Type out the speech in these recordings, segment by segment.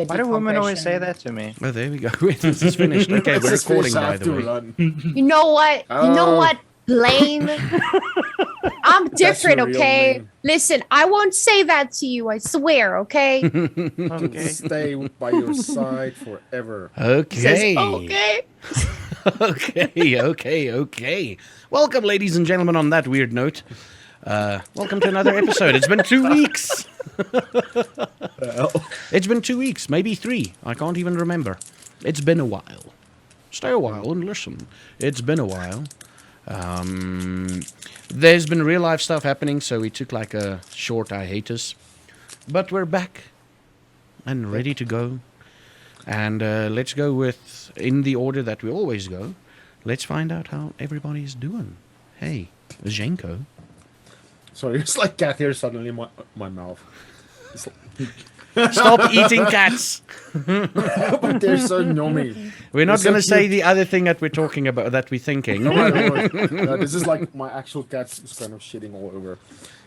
the Why do women always say decompression. that to me? Oh, there we go. This is finished. Okay, we're recording, by the way. You know what? You know what, Blaine? I'm different, your real okay? name. Listen, I won't say that to you. I swear, okay? Okay. Stay by your side forever. Okay. Says, okay. Okay. Welcome, ladies and gentlemen, on that weird note. Welcome to another episode. It's been 2 weeks. It's been 2 weeks, maybe 3. I can't even remember. It's been a while. Stay a while and listen. It's been a while. There's been real life stuff happening, so we took like a short hiatus. But we're back and ready to go. And let's go with, in the order that we always go, let's find out how everybody's doing. Hey, Zhenko. Sorry, it's like cat hair suddenly in my mouth. Stop eating cats. But they're so nummy. We're not They're going to so say cute. the other thing that we're talking about, that we're thinking. No, this is like my actual cat's just kind of shitting all over.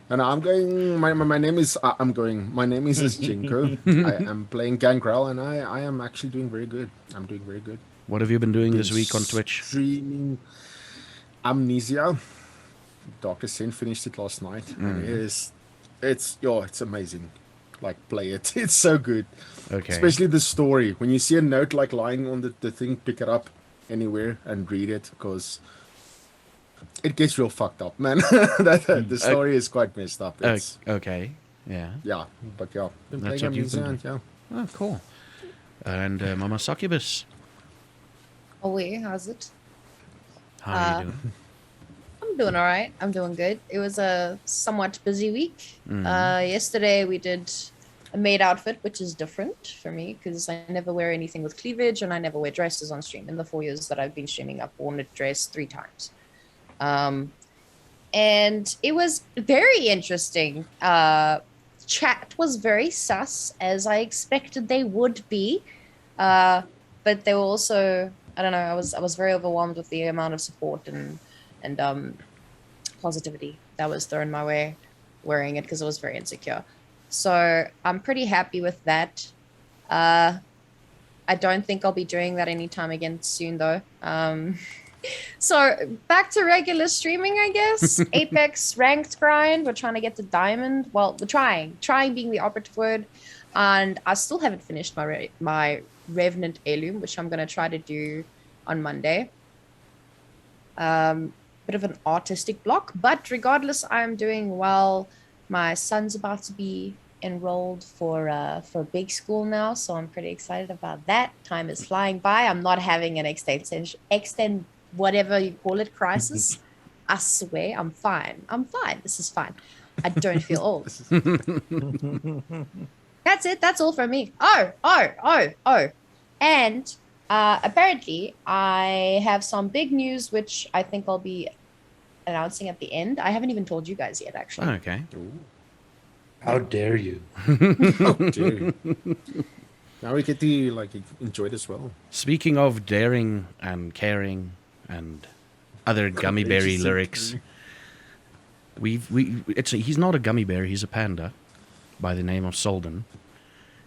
And I'm going. My name is. My name is Jinko. I am playing Gangrel, and I am actually doing very good. I'm doing very good. What have you been doing this week on Twitch? Streaming Amnesia. Dr. Sin finished it last night. And it's amazing. Like, play it. It's so good. Okay. Especially the story. When you see a note like lying on the thing, pick it up anywhere and read it, because it gets real fucked up, man. The story is quite messed up. It's, Okay. Yeah. yeah, but yeah. Been That's playing what you've been Amnesia, and yeah. Oh, cool. And Mama Succubus, Oh, wait, how's it? how are you doing? I'm doing all right. I'm doing good. It was a somewhat busy week. Mhm. Yesterday we did a maid outfit, which is different for me because I never wear anything with cleavage and I never wear dresses on stream. In the 4 years that I've been streaming, I've worn a dress 3 times. And it was very interesting. Chat was very sus, as I expected they would be. But they were also, I don't know, I was very overwhelmed with the amount of support and positivity that was thrown my way wearing it because I was very insecure. So I'm pretty happy with that. I don't think I'll be doing that anytime again soon though. So back to regular streaming, I guess. Apex ranked grind. We're trying to get to diamond. Well, we're trying being the operative word. And I still haven't finished my Revenant heirloom, which I'm going to try to do on Monday. Bit of an artistic block, but regardless, I'm doing well. My son's about to be enrolled for big school now, so I'm pretty excited about that. Time is flying by. I'm not having an extend whatever you call it crisis. I swear, I'm fine. This is fine. I don't feel old. That's it. That's all from me. Oh. And apparently, I have some big news, which I think I'll be announcing at the end. I haven't even told you guys yet, actually. Oh, okay. How dare you? Oh, dear. Now we get to like enjoy it as well. Speaking of daring and caring and other gummy berry lyrics, he's not a gummy bear, he's a panda by the name of Solden.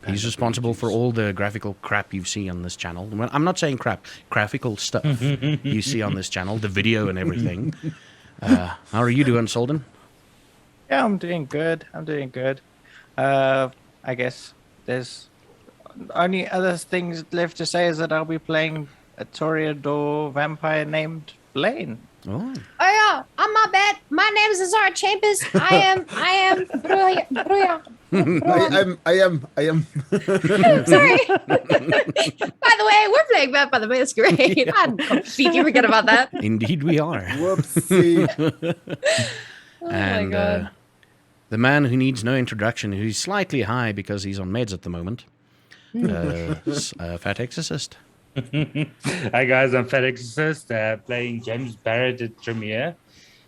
He's responsible for all the graphical crap you see on this channel. Well, I'm not saying crap, graphical stuff you see on this channel, the video and everything. How are you doing, Solden? Yeah, I'm doing good. I guess there's only other things left to say is that I'll be playing a Toreador vampire named Blaine. Oh. Oh yeah, my bad. My name is Azara Chambers. I am Bruya. I am. Sorry. By the way, we're playing Vampire the Masquerade. I completely forget about that. Indeed we are. Whoopsie. Oh And my god. the man who needs no introduction, who's slightly high because he's on meds at the moment, Fat Exorcist. Hi guys, I'm Fat Exorcist, playing James Barrett at Tremere.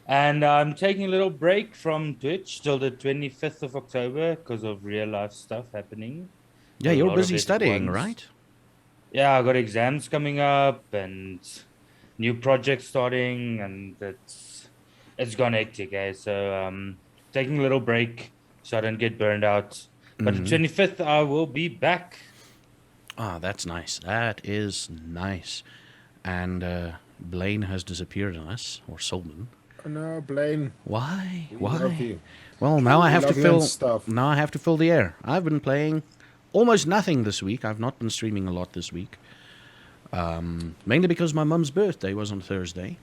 And I'm taking a little break from Twitch till the 25th of October because of real life stuff happening. Yeah, A you're lot of busy it at studying, once. right? Yeah, I got exams coming up and new projects starting, and it's gone hectic, eh? So taking a little break so I don't get burned out. But the 25th I will be back Ah, that's nice. That is nice. And Blaine has disappeared on us, or Solman. No, Blaine, Why? we love Why? you. Well, now I We have to love you and fill. stuff. Now I have to fill the air. I've been playing almost nothing this week. I've not been streaming a lot this week, mainly because my mum's birthday was on Thursday,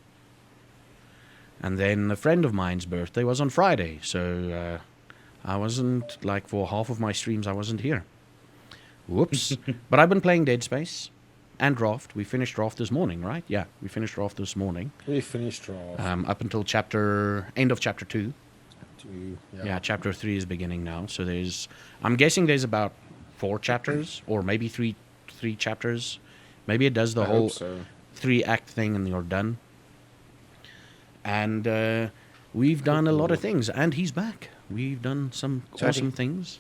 and then a friend of mine's birthday was on Friday. So I wasn't like for half of my streams. I wasn't here. Whoops! But I've been playing Dead Space and Draft. We finished Draft this morning, right? Yeah, we finished Draft this morning. We finished off. Up until end of chapter 2. Yeah. Yeah, chapter 3 is beginning now. So I'm guessing there's about 4 chapters, or maybe three chapters. Maybe it does the I whole hope so. 3-act thing and you're done. And we've done a lot of things, and he's back. We've done some awesome things.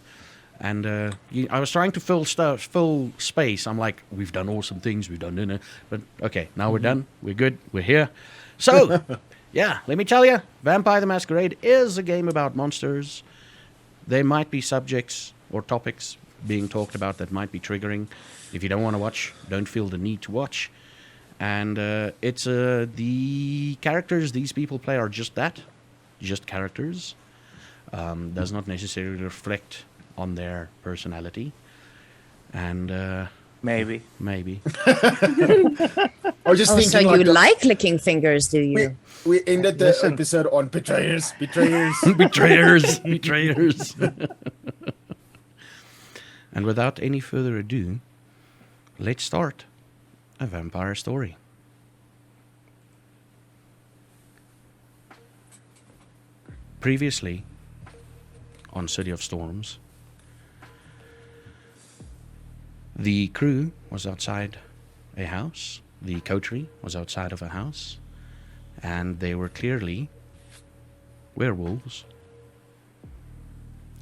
And I was trying to fill space. I'm like, we've done awesome things, we've done dinner. But okay, now we're done. We're good. We're here. So, yeah, let me tell you, Vampire the Masquerade is a game about monsters. There might be subjects or topics being talked about that might be triggering. If you don't want to watch, don't feel the need to watch. And it's the characters these people play are just that, just characters. Does not necessarily reflect on their personality. And Maybe. I was just Oh, thinking so you like like licking fingers, do you? we ended the Listen. episode on betrayers. betrayers. And without any further ado, let's start a vampire story. Previously on City of Storms, the crew was outside a house, the coterie was outside of a house, and they were clearly werewolves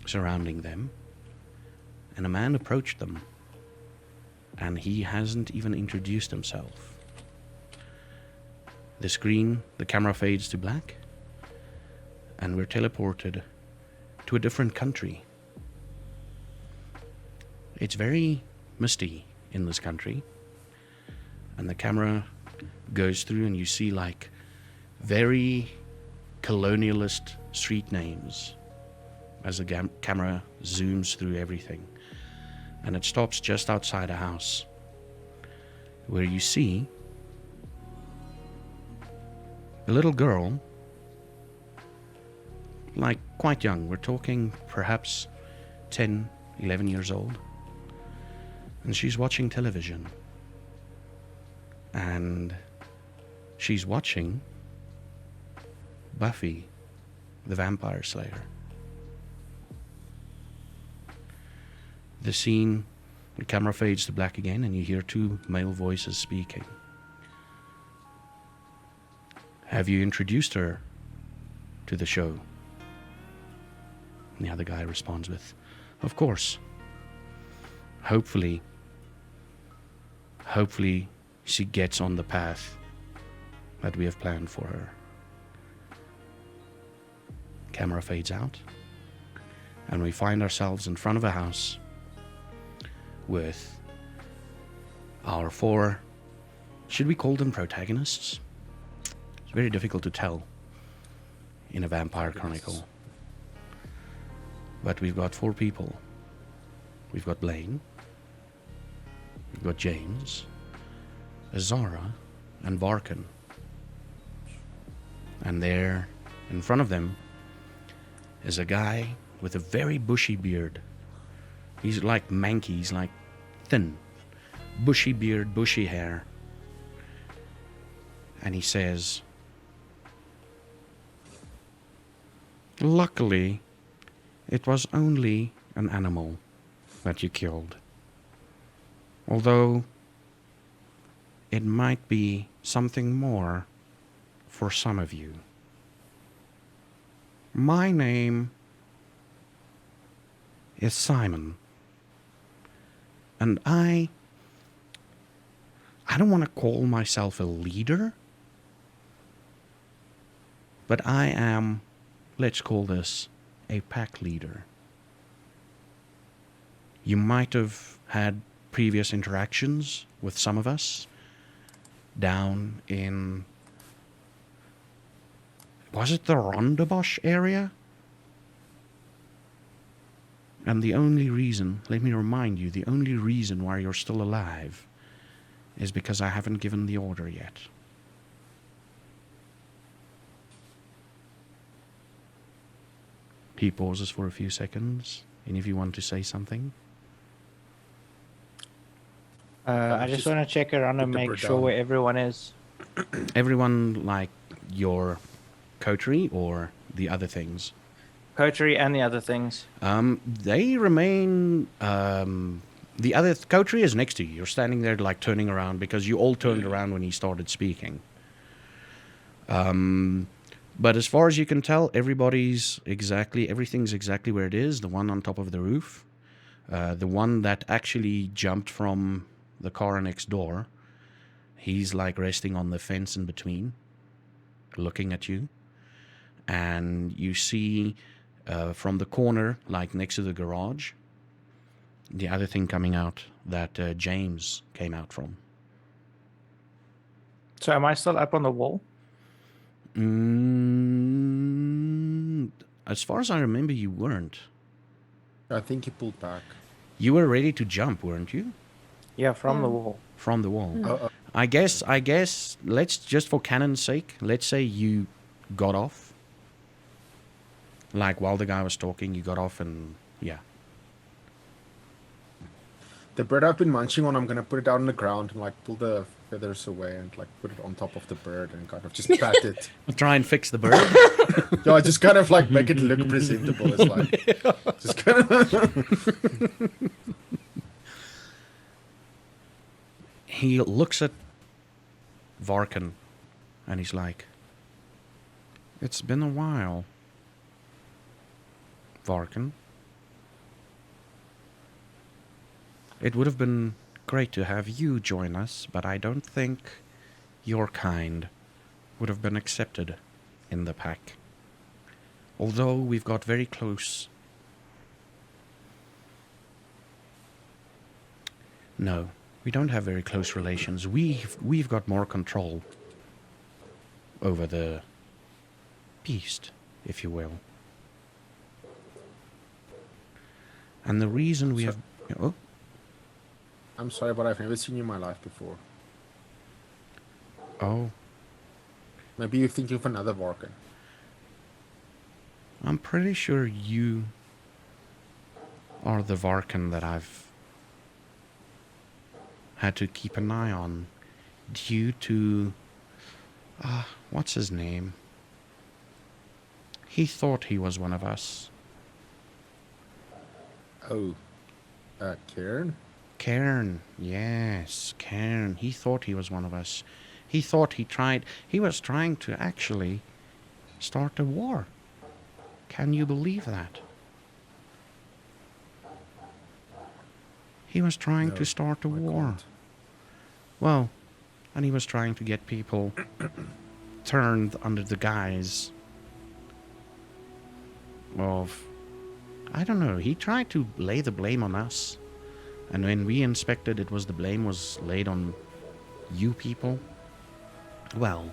surrounding them, and a man approached them, and he hasn't even introduced himself. The camera fades to black, and we're teleported to a different country. It's very misty in this country, and the camera goes through and you see like very colonialist street names as the camera zooms through everything, and it stops just outside a house where you see a little girl, like quite young. We're talking perhaps 10, 11 years old. And she's watching television. And she's watching Buffy, the Vampire Slayer. The camera fades to black again, and you hear 2 male voices speaking. Have you introduced her to the show? And the other guy responds with, of course. Hopefully she gets on the path that we have planned for her. Camera fades out, and we find ourselves in front of a house with our 4, should we call them protagonists? It's very difficult to tell in a Vampire Chronicle. But we've got 4 people. We've got Blaine, we've got James, Azara, and Varkan. And there, in front of them, is a guy with a very bushy beard. He's like manky, he's like thin. Bushy beard, bushy hair. And he says, luckily, it was only an animal that you killed. Although it might be something more for some of you. My name is Simon. And I don't want to call myself a leader, but I am, let's call this, a pack leader. You might have had previous interactions with some of us down in, was it the Rondebosch area? And the only reason, let me remind you, the only reason why you're still alive is because I haven't given the order yet. He pauses for a few seconds. Any of you want to say something? I just want to check around and put the make bird sure down. where everyone is. Everyone like your coterie or the other things? Coterie and the other things. They remain. The other coterie is next to you. You're standing there, like turning around because you all turned around when he started speaking. But as far as you can tell, everything's exactly where it is. The one on top of the roof, the one that actually jumped from the car next door. He's like resting on the fence in between, looking at you, and you see. From the corner, like next to the garage, the other thing coming out that James came out from. So am I still up on the wall? As far as I remember, you weren't. I think he pulled back. You were ready to jump, weren't you? Yeah, from the Yeah. wall. From the wall. Uh-oh. I guess, let's just for canon's sake, let's say you got off. Like while the guy was talking, you got off and yeah. The bird I've been munching on, I'm gonna put it down on the ground and like pull the feathers away and like put it on top of the bird and kind of just pat it. Try and fix the bird. Yeah, just kind of like make it look presentable. It's like just kind of. He looks at Varkan and he's like, "It's been a while, Varkan. It would have been great to have you join us, but I don't think your kind would have been accepted in the pack. Although we've got very close. No, we don't have very close relations. We've got more control over the beast, if you will. And the reason we have... Oh, I'm sorry, but I've never seen you in my life before. oh, Maybe you're thinking of another Varkan. I'm pretty sure you are the Varkan that I've had to keep an eye on due to... what's his name? He thought he was one of us. Oh, Karen? Cairn, yes, Cairn. He thought he was one of us. He thought he was trying to actually start a war. Can you believe that? He was trying No, to start a I war. can't. Well, and he was trying to get people turned under the guise of, I don't know, he tried to lay the blame on us. And when we inspected, the blame was laid on you people. Well,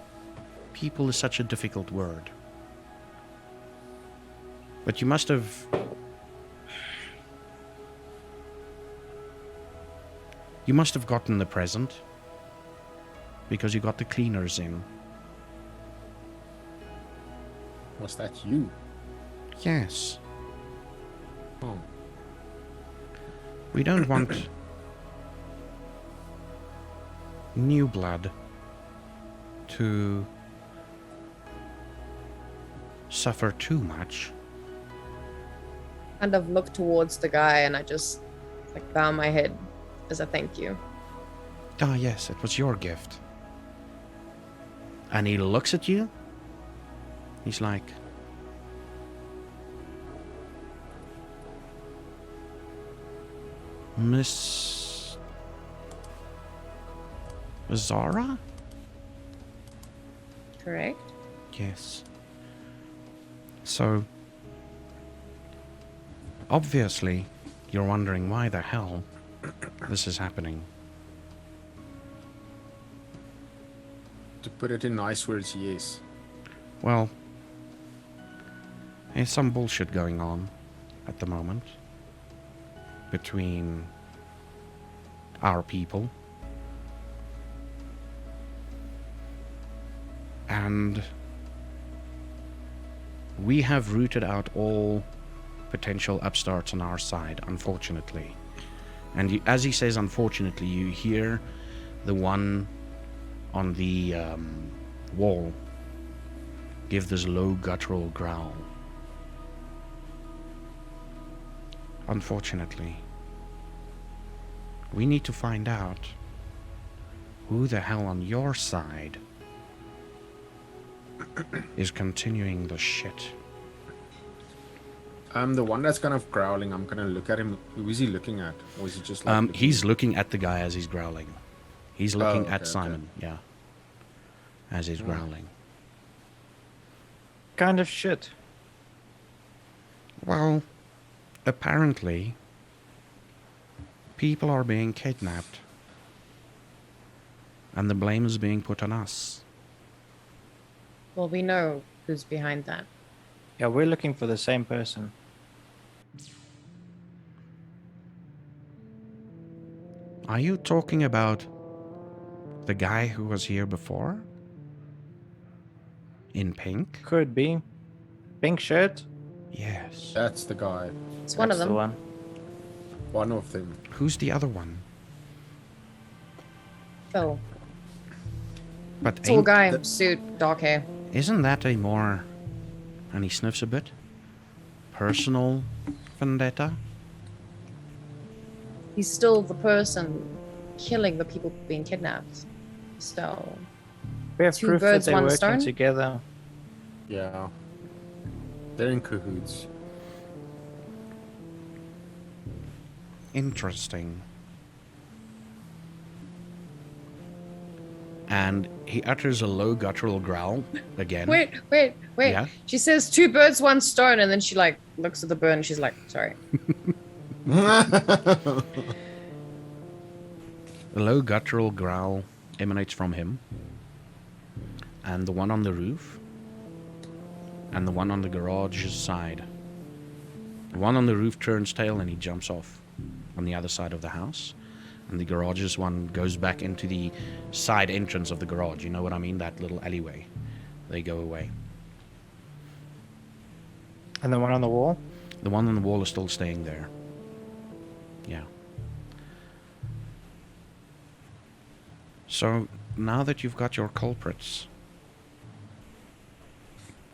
people is such a difficult word. But you must have... You must have gotten the present. Because you got the cleaners in. Was that you? Yes. Oh. We don't want new blood to suffer too much. Kind of look towards the guy and I just like bow my head as a thank you. Ah, yes, it was your gift. And he looks at you. He's like, Miss Zara? Correct? Yes. So, obviously, you're wondering why the hell this is happening. To put it in nice words, yes. Well, there's some bullshit going on at the moment between our people and we have rooted out all potential upstarts on our side, unfortunately. And as he says, unfortunately, you hear the one on the wall give this low guttural growl. Unfortunately, we need to find out who the hell on your side is continuing the shit. The one that's kind of growling, I'm gonna look at him. Who is he looking at? Or is he just like He's looking at the guy as he's growling. He's looking okay, at okay. Simon, yeah, as he's growling. Kind of shit. Well, apparently, people are being kidnapped. And the blame is being put on us. Well, we know who's behind that. Yeah, we're looking for the same person. Are you talking about the guy who was here before? In pink? Could be. Pink shirt? Yes. That's the guy. It's one of That's them. the one. One of them. Who's the other one? Phil. But Tall ain't- guy, suit, dark hair. isn't that a more... And he sniffs a bit. Personal vendetta? He's still the person killing the people being kidnapped. So, We have Two proof birds, that they're one working stone? together. Yeah. They're in cahoots. Interesting. And he utters a low guttural growl again. wait. Yeah? She says 2 birds, 1 stone, and then she like looks at the bird and she's like, sorry. A low guttural growl emanates from him. And the one on the roof. And the one on the garage's side. The one on the roof turns tail and he jumps off on the other side of the house. And the garage's one goes back into the side entrance of the garage. You know what I mean? That little alleyway. They go away. And the one on the wall? The one on the wall is still staying there. Yeah. So, now that you've got your culprits,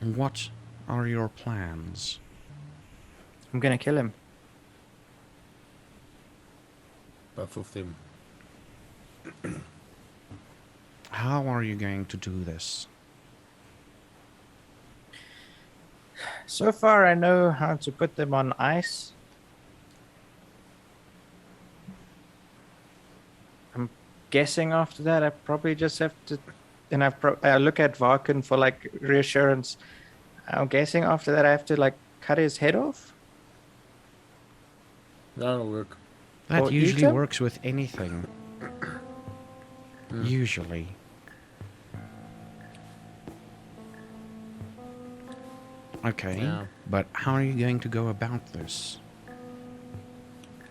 what are your plans? I'm gonna kill him. Both of them. How are you going to do this? So far, I know how to put them on ice. I'm guessing after that, I probably just have to. And I look at Varkin for like reassurance. I'm guessing after that, I have to like cut his head off. That'll work. That Or usually Egypt? works with anything. Usually. Okay, Yeah. but how are you going to go about this?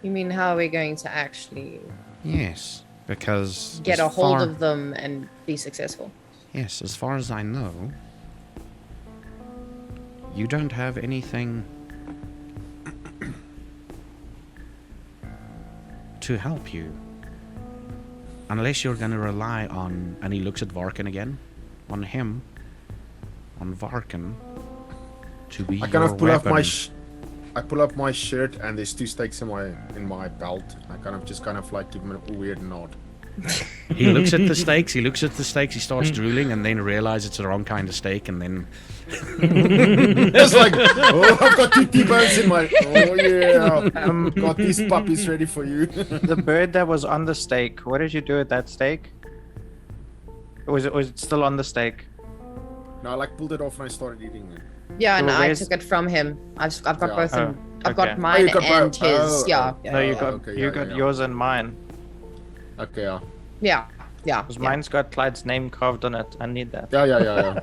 You mean how are we going to actually Yes, because get as a hold far- of them and be successful? Yes, as far as I know, you don't have anything to help you. Unless you're going to rely on, and he looks at Varkin again, on him, on Varkin, to be I kind your of pull up weapon. I pull up my shirt and there's 2 stakes in my belt. I kind of like give him a weird nod. He looks at the stakes, he starts drooling, and then realizes it's the wrong kind of steak, and then It's like, oh, I've got 2 T-bones in my. Oh yeah, got these puppies ready for you. The bird that was on the stake. What did you do with that stake? Was it still on the stake? No, I like pulled it off and I started eating it. Yeah, and So I where's- took it from him. I've got Yeah. both I've Okay. got mine you got and both. his. Oh, Yeah, oh. yeah, No, you yeah, got okay, you yeah, got yeah. yours and mine. Okay, yeah. yeah, yeah, Because yeah. mine's got Clyde's name carved on it. I need that. Yeah.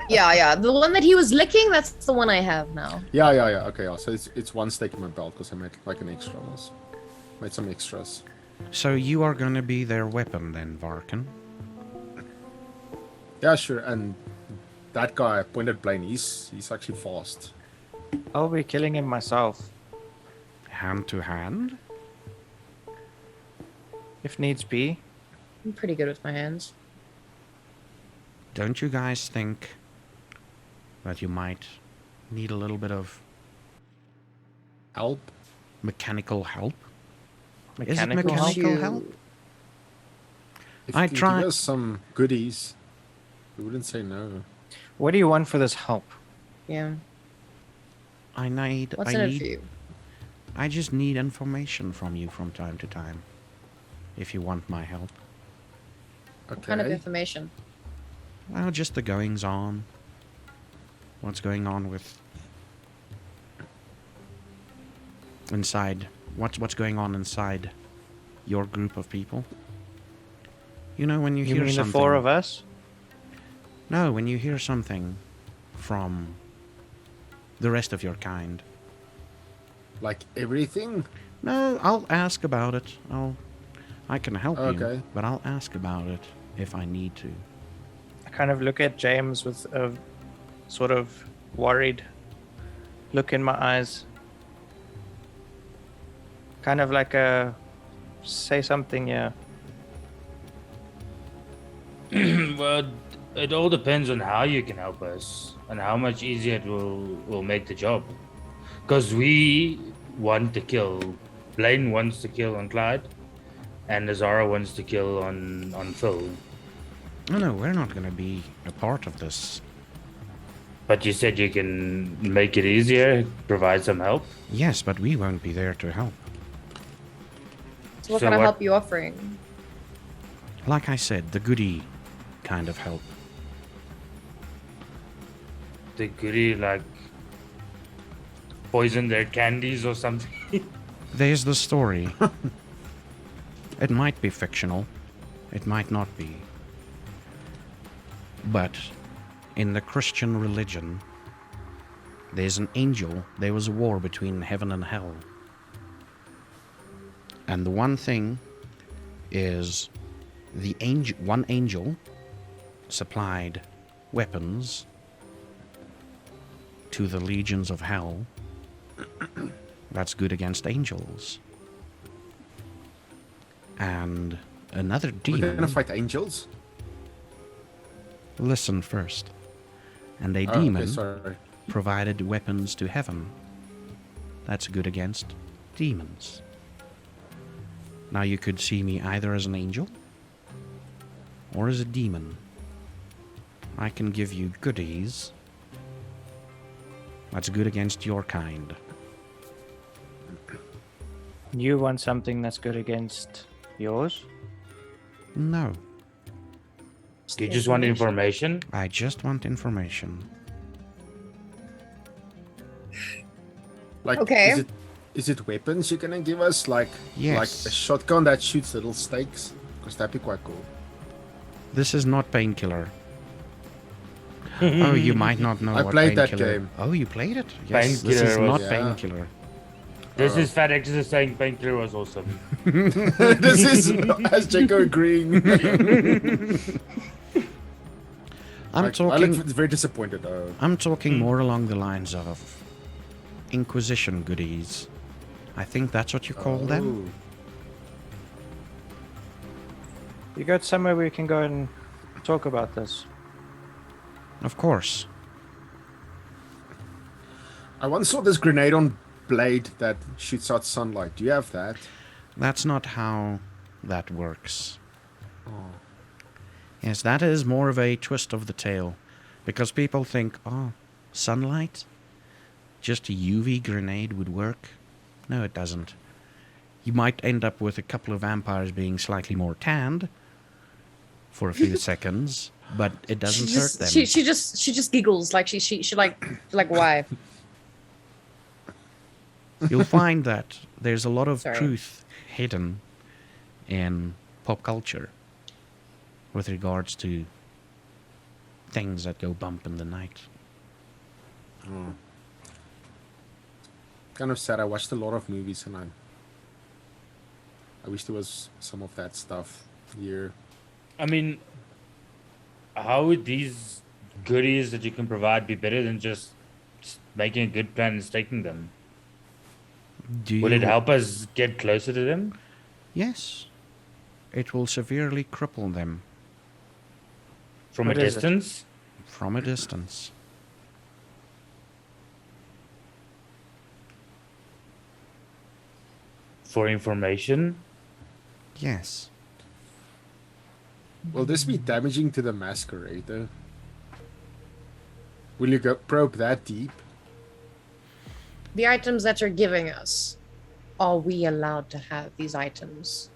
Yeah, yeah. The one that he was licking, that's the one I have now. Yeah. Okay, yeah. So it's one stake in my belt because I made like an extra. Made some extras. So you are gonna be their weapon then, Varkin? Yeah, sure. And that guy, Pointed Blaine, he's actually fast. I'll be killing him myself Hand to hand? if needs be. I'm pretty good with my hands. Don't you guys think that you might need a little bit of Help. mechanical help? Mechanical mechanical help? You- help? If I you can tried- give us some goodies, we wouldn't say no. What do you want for this help? Yeah. I need. What's I in it need. for you? I just need information from you from time to time. If you want my help. Okay. What kind of information? Well, just the goings on. What's going on with inside? What's going on inside your group of people? You know, when you You hear mean something. the four of us? No, when you hear something from the rest of your kind. Like everything? No, I'll ask about it. I can help you, Okay. but I'll ask about it if I need to. I kind of look at James with a sort of worried look in my eyes. Kind of like a say something, yeah. Well, it all depends on how you can help us and how much easier it will make the job. Because we want to kill. Blaine wants to kill on Clyde, and Azara wants to kill on Phil. No, we're not going to be a part of this. But you said you can make it easier, provide some help. Yes, but we won't be there to help. So what So kind of what- help you offering? Like I said, the goody kind of help. The goody like poison their candies or something. There's the story. It might be fictional. It might not be. But in the Christian religion, there's an angel. There was a war between heaven and hell. And the one thing is one angel supplied weapons to the legions of hell. That's good against angels. And another We're demon. gonna fight angels? Listen first. And a Oh, okay, demon sorry. provided weapons to heaven. That's good against demons. Now you could see me either as an angel or as a demon. I can give you goodies. That's good against your kind. You want something that's good against yours? No, You just want information? I just want information. Like, Okay. is it weapons you're gonna give us? Like Yes. a shotgun that shoots little stakes? Because that'd be quite cool. This is not Painkiller. Oh, you might not know I what played that Painkiller. game. Oh, you played it? Yes, this Painkiller is was- not Yeah. Painkiller. This is FedEx is saying Painkiller was awesome. This is as Jaco agreeing. I'm I talking. look very disappointed though. I'm talking more along the lines of Inquisition goodies. I think that's what you call them. Oh. You got somewhere we can go and talk about this? Of course. I once saw this grenade on blade that shoots out sunlight. Do you have that? That's not how that works. Yes, that is more of a twist of the tale. Because people think, oh, sunlight? Just a UV grenade would work? No, it doesn't. You might end up with a couple of vampires being slightly more tanned for a few seconds, but it doesn't hurt them. She just giggles like she like why? You'll find that there's a lot of Sorry. truth hidden in pop culture with regards to things that go bump in the night. Oh. Kind of sad. I watched a lot of movies and I wish there was some of that stuff here. I mean, how would these goodies that you can provide be better than just making a good plan and staking them? Do Will it you- help us get closer to them? Yes. It will severely cripple them From What a is it? distance? from a distance. For information? Yes. Will this be damaging to the Masquerade, though? Will you go probe that deep? The items that you're giving us, are we allowed to have these items?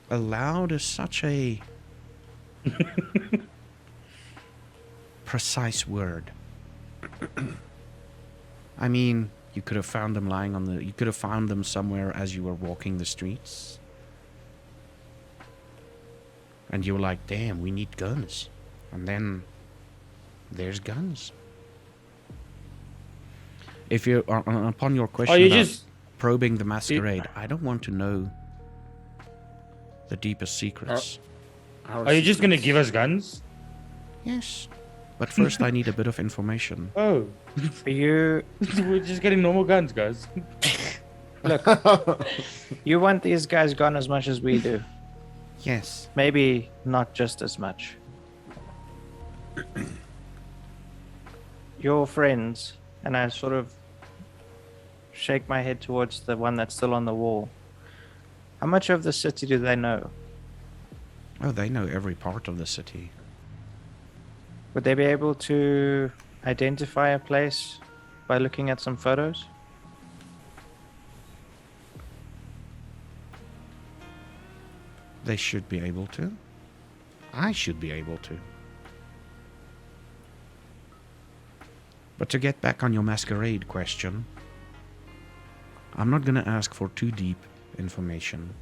Allowed is such a precise word. I mean, you could have found them lying on the. You could have found them somewhere as you were walking the streets. And you were like, damn, we need guns. And then there's guns. If you are upon your question Oh, you about just probing the masquerade, I don't want to know the deepest secrets. Our are you just gonna secrets. give us guns? Yes. But first I need a bit of information. Oh, You we're just getting normal guns, guys. you want these guys gone as much as we do. Yes. Maybe not just as much. Your friends, and I sort of shake my head towards the one that's still on the wall. How much of the city do they know? Oh, they know every part of the city. Would they be able to identify a place by looking at some photos? They should be able to. I should be able to. But to get back on your masquerade question, I'm not going to ask for too deep information.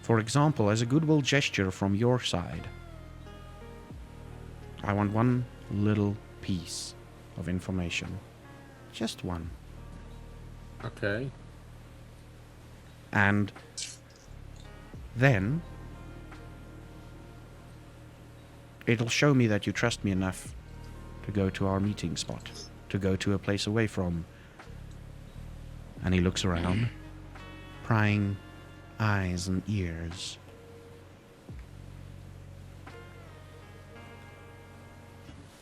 For example, as a goodwill gesture from your side, I want one little piece of information. Just one. Okay. And then it'll show me that you trust me enough to go to our meeting spot, to go to a place away from. And he looks around, prying eyes and ears.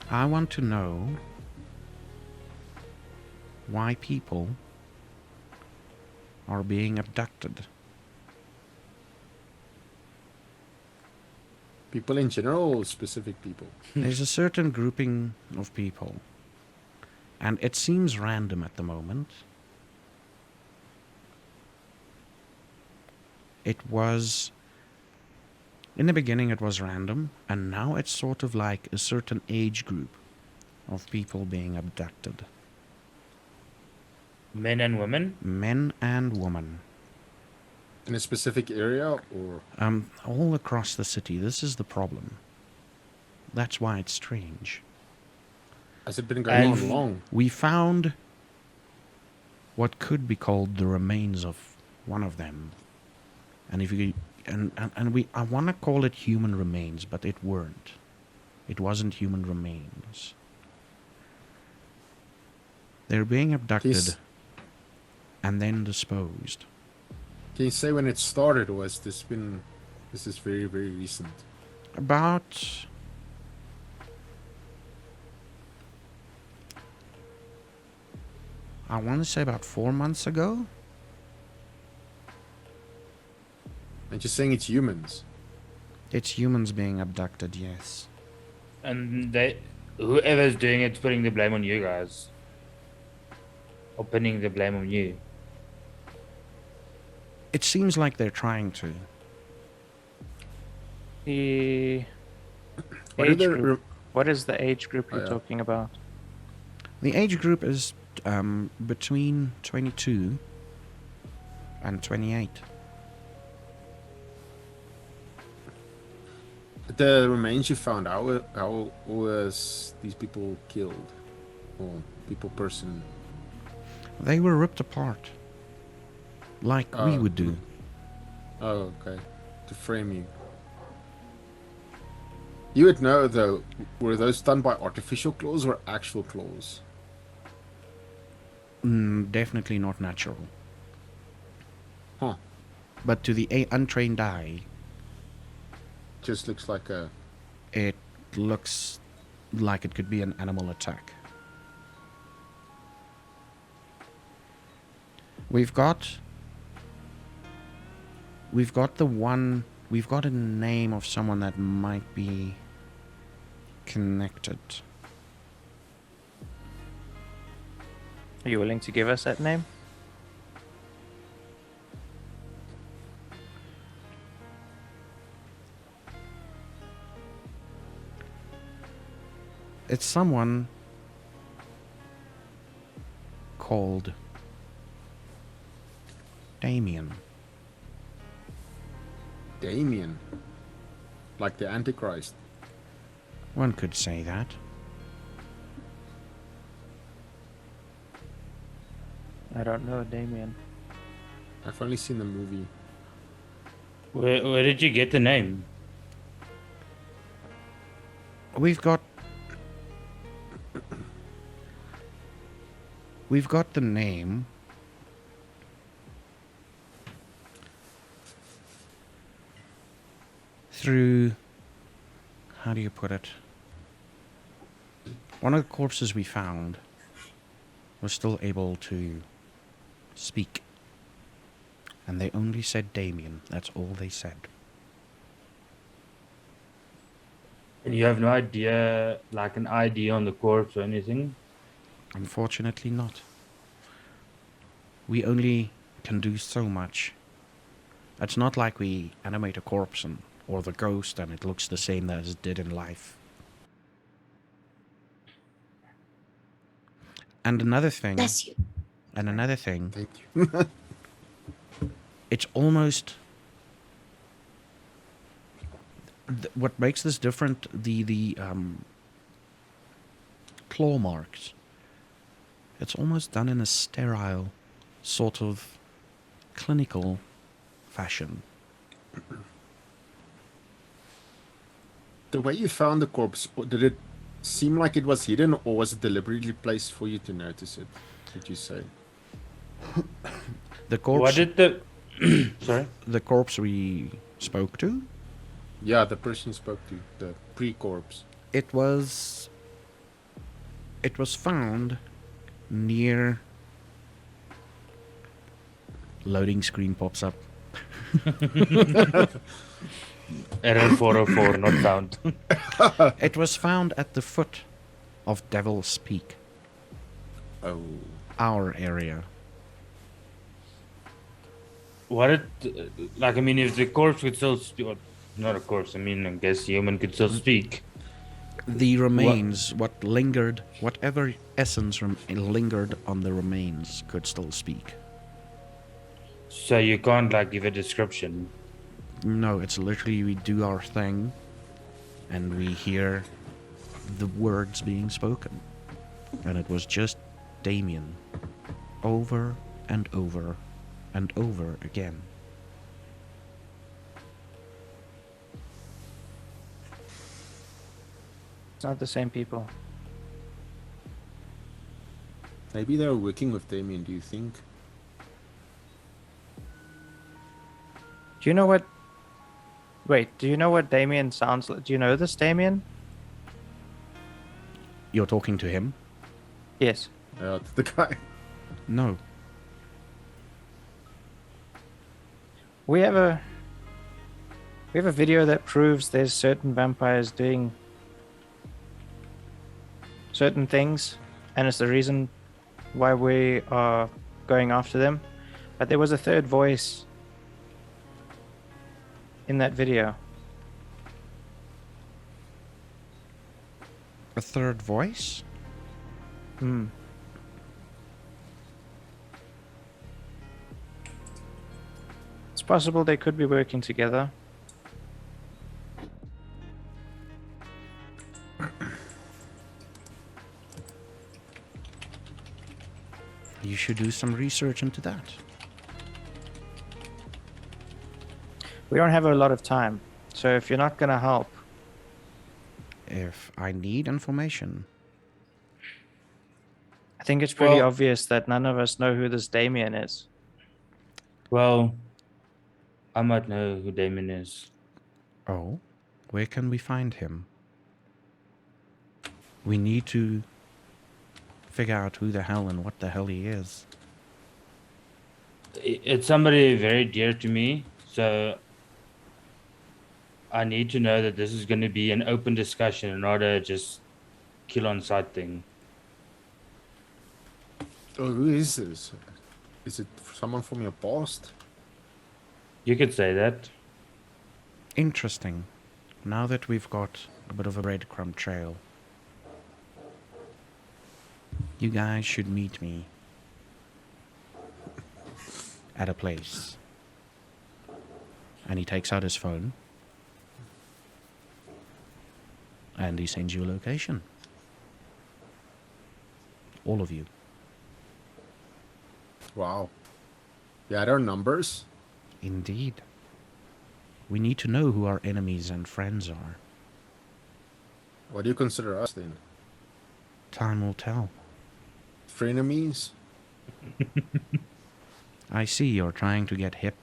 I want to know why people are being abducted. People in general or specific people? There's a certain grouping of people, and it seems random at the moment. It was, in the beginning it was random, and now it's sort of like a certain age group of people being abducted. Men and women? Men and women. In a specific area or? All across the city. This is the problem. That's why it's strange. Has it been going on And- long? We found what could be called the remains of one of them. And if you I want to call it human remains, but it weren't. It wasn't human remains. They're being abducted Yes. and then disposed. Can you say when it started, or has this been? This is very, very recent. About I want to say about 4 months ago. And you're saying it's humans. It's humans being abducted, yes. And whoever's doing it's putting the blame on you guys. Or pinning the blame on you. It seems like they're trying to. The Why do age they? group. What is the age group you're yeah. talking about? The age group is between 22 and 28. The remains you found, how was these people killed? Or person? They were ripped apart, like we would do. Oh, okay. To frame you. You would know, though, were those done by artificial claws or actual claws? Definitely not natural. Huh. But to the untrained eye, Just looks like a... it looks like it could be an animal attack. We've got a name of someone that might be connected. Are you willing to give us that name? It's someone called Damien. Damien. Like the Antichrist. One could say that. I don't know, Damien. I've only seen the movie. Where did you get the name? We've got the name through, how do you put it? One of the corpses we found was still able to speak. And they only said Damien. That's all they said. And you have no idea, like an ID on the corpse or anything? Unfortunately not. We only can do so much. It's not like we animate a corpse or the ghost and it looks the same as it did in life. And another thing, Bless you. Thank you. it's almost what makes this different, the claw marks. It's almost done in a sterile, sort of clinical fashion. The way you found the corpse, did it seem like it was hidden, or was it deliberately placed for you to notice it? Did you say? The corpse. What did the... Sorry? The corpse we spoke to. Yeah, the person you spoke to, the pre-corpse. It was found near. Loading screen pops up. Error 404, not found. It was found at the foot of Devil's Peak, Oh. our area. What it... Like, I mean, if the corpse could still speak... Not a corpse, I mean, I guess human could still speak. The remains, what lingered, whatever essence lingered on the remains could still speak. So you can't, like, give a description. No, it's literally we do our thing and we hear the words being spoken. And it was just Damien. Over and over and over again. It's not the same people. Maybe they were working with Damien, do you think? Do you know what... Wait, do you know what Damien sounds like? Do you know this Damien? You're talking to him? Yes. Yeah, the guy. No. We have a video that proves there's certain vampires doing certain things, and it's the reason why we are going after them. But there was a third voice in that video. A third voice? Hmm. It's possible they could be working together. You should do some research into that. We don't have a lot of time, so if you're not going to help, If I need information, I think it's pretty Well- obvious that none of us know who this Damien is. Well, I might know who Damon is. oh, where can we find him? We need to figure out who the hell and what the hell he is. It's somebody very dear to me, so I need to know that this is going to be an open discussion and not a just kill on sight thing. Oh, who is this? Is it someone from your past? You could say that. Interesting. Now that we've got a bit of a breadcrumb trail, you guys should meet me at a place. And he takes out his phone and he sends you a location. All of you. Wow. Yeah, there are numbers. Indeed. We need to know who our enemies and friends are. What do you consider us then? Time will tell. Frenemies? I see you're trying to get hip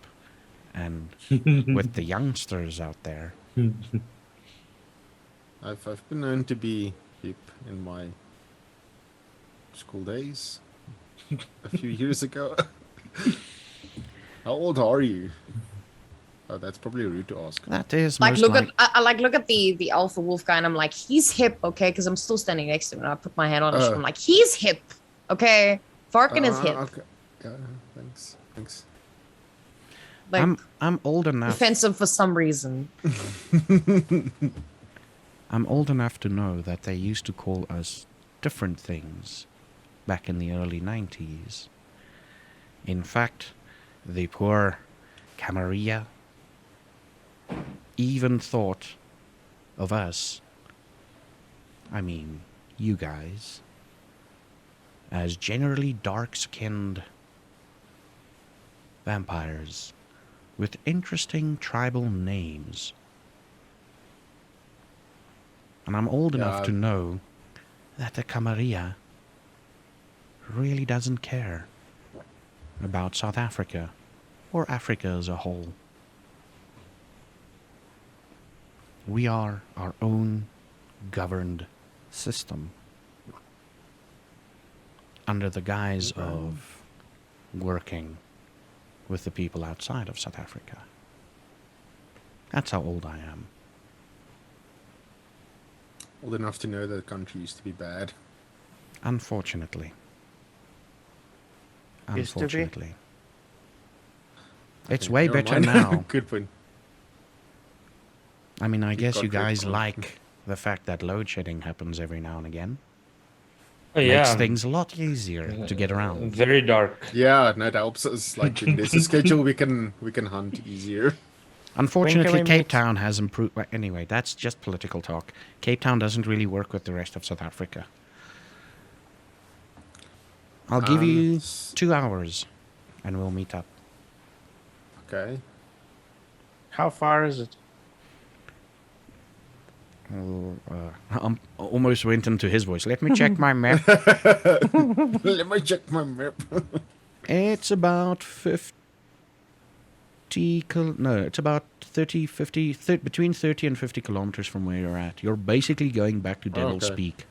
and with the youngsters out there. I've been known to be hip in my school days. A few years ago. How old are you? Oh, that's probably rude to ask. That is Like most look like- at I like look at the alpha wolf guy, and I'm like, he's hip, okay? Because I'm still standing next to him, and I put my hand on his shoulder. I'm like, he's hip, okay? Farkin is hip. Okay. Yeah, thanks. Thanks. Like I'm old enough. offensive for some reason. I'm old enough to know that they used to call us different things back in the early 90s. In fact, the poor Camarilla even thought of us, I mean, you guys, as generally dark-skinned vampires with interesting tribal names. And I'm old enough to know that the Camarilla really doesn't care about South Africa or Africa as a whole. We are our own governed system under the guise of working with the people outside of South Africa. That's how old I am. Old enough to know that the country used to be bad. Unfortunately. Used to be? Unfortunately. It's Okay, way never better mind. now. Good point. I mean, I guess you got red guys code. like the fact that load shedding happens every now and again. Oh, Makes yeah. things a lot easier to get around. Very dark. Yeah, no, it helps us. Like in this schedule, we can hunt easier. Unfortunately, we Cape meet? Town has improved. Well, anyway, that's just political talk. Cape Town doesn't really work with the rest of South Africa. I'll give you 2 hours, and we'll meet up. Okay. How far is it? I almost went into his voice. Let me check my map. Let me check my map. It's about 50 no, it's about 30, 50, between 30 and 50 kilometers from where you're at. You're basically going back to Devil's Okay. Peak.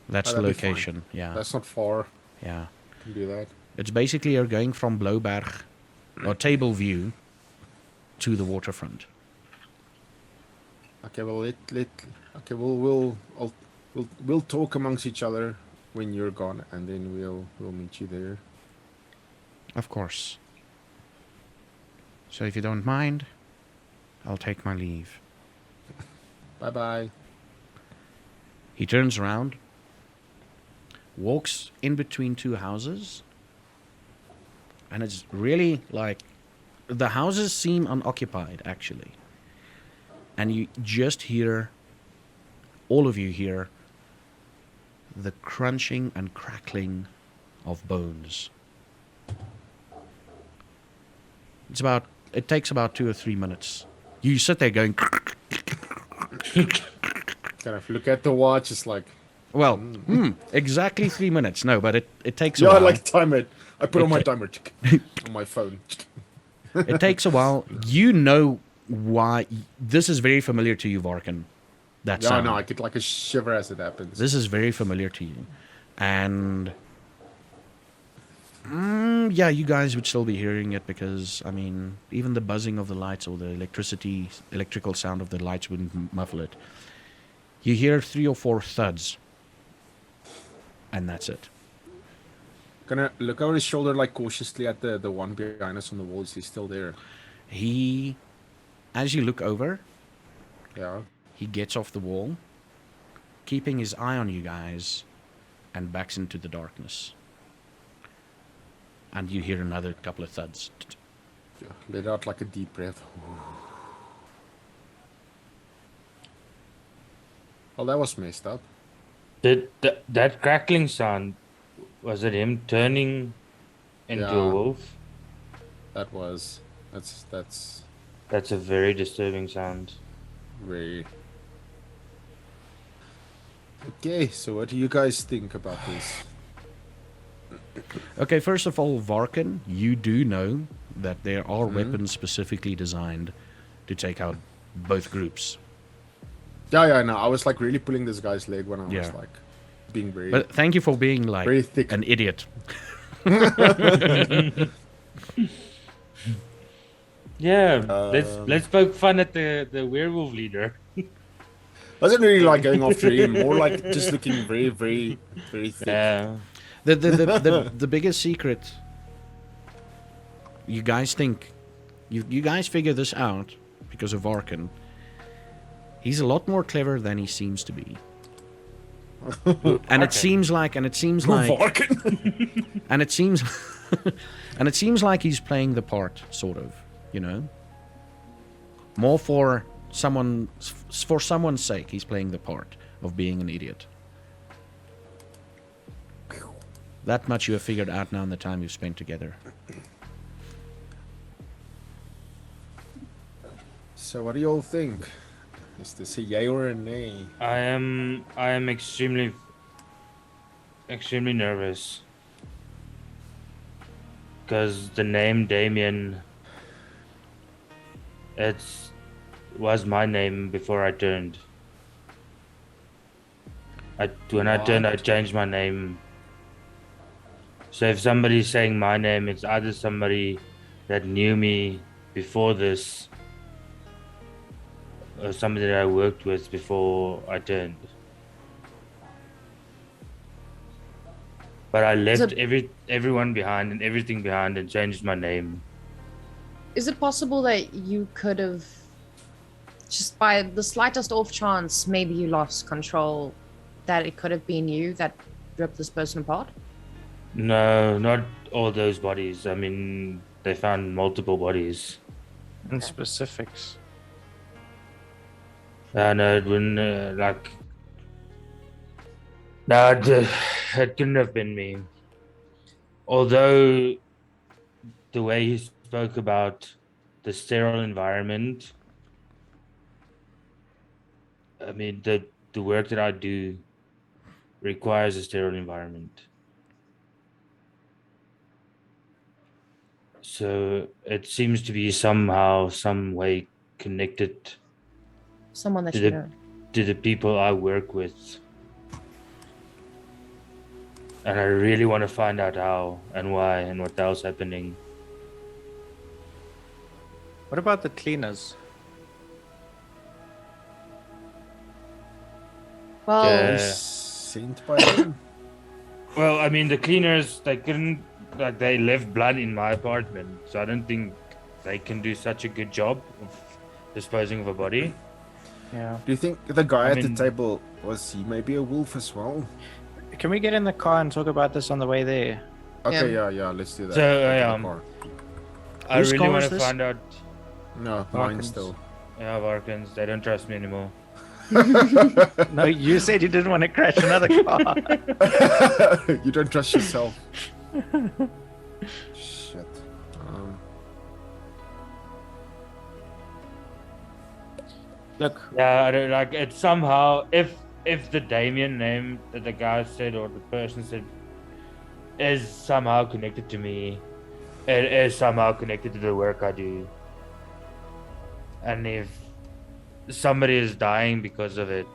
That's Oh, the that'd be fine. location. Yeah. That's not far. Yeah. Can do that. It's basically you're going from Blauberg or Table View to the waterfront. Okay, well, okay, we'll talk amongst each other when you're gone, and then we'll meet you there. Of course. So if you don't mind, I'll take my leave. Bye bye. He turns around, walks in between two houses, and it's really like the houses seem unoccupied actually. And you just hear, all of you hear, the crunching and crackling of bones. It takes about 2 or 3 minutes. You sit there going, Kind of look at the watch. It's like, well, exactly 3 minutes. No, but it takes a yeah, I while. like time it. I put on my Okay. timer on my phone. It takes a while. You know why. This is very familiar to you, Varkan. That Yeah, sound. no, I get like a shiver as it happens. This is very familiar to you. And yeah, you guys would still be hearing it because, I mean, even the buzzing of the lights or the electrical sound of the lights wouldn't muffle it. You hear 3 or 4 thuds. And that's it. Gonna look over his shoulder like cautiously at the one behind us on the wall. Is he still there? As you look over, Yeah. he gets off the wall, keeping his eye on you guys, and backs into the darkness. And you hear another couple of thuds. Yeah. Let out like a deep breath. Well, that was messed up. Did that crackling sound, was it him turning into Yeah. a wolf? That's That's a very disturbing sound. very. Okay, so what do you guys think about this? Okay, first of all, Varkan, you do know that there are weapons specifically designed to take out both groups. Yeah, no, I was like really pulling this guy's leg when I was Yeah. like being very, But thank you for being like very thick. an idiot. Yeah, let's poke fun at the werewolf leader. Wasn't really like going after him, more like just looking very, very, very thick. Yeah. The biggest secret, you guys think, you guys figure this out because of Varkan. He's a lot more clever than he seems to be. And it seems like, Varkan. and it seems, and it seems like he's playing the part, sort of, you know. More for someone's sake, he's playing the part of being an idiot. That much you have figured out now in the time you've spent together. So what do you all think? Is this a yay or a nay? I am extremely nervous because the name Damien, was my name before I turned. When I turned, I changed my name. So if somebody's saying my name, it's either somebody that knew me before this, or somebody that I worked with before I turned. But I left everyone behind and everything behind and changed my name. Is it possible that you could have, just by the slightest off chance, maybe you lost control, that it could have been you that ripped this person apart? No, not all those bodies. I mean, they found multiple bodies. And specifics. No, it wouldn't, no, it couldn't have been me. Although the way he spoke about the sterile environment, I mean, the work that I do requires a sterile environment. So it seems to be somehow, some way connected Someone that to you know. to the people I work with. And I really want to find out how and why and what the hell's happening. What about the cleaners? Well, Yeah. Sent by him? Well, I mean, the cleaners, they couldn't, they left blood in my apartment. So I don't think they can do such a good job of disposing of a body. Yeah. Do you think the guy I at mean- the table was he maybe a wolf as well? Can we get in the car and talk about this on the way there? Okay, Yeah. yeah, let's do that. So, Get the yeah. car. I Whose really car want is to this? find out. No, mine Harkins. still. Yeah, Varkins, they don't trust me anymore. No, you said you didn't want to crash another car. You don't trust yourself. Shit. Look, Yeah, I don't like it. Somehow, if the Damien name that the guy said or the person said is somehow connected to me, it is somehow connected to the work I do. And if somebody is dying because of it,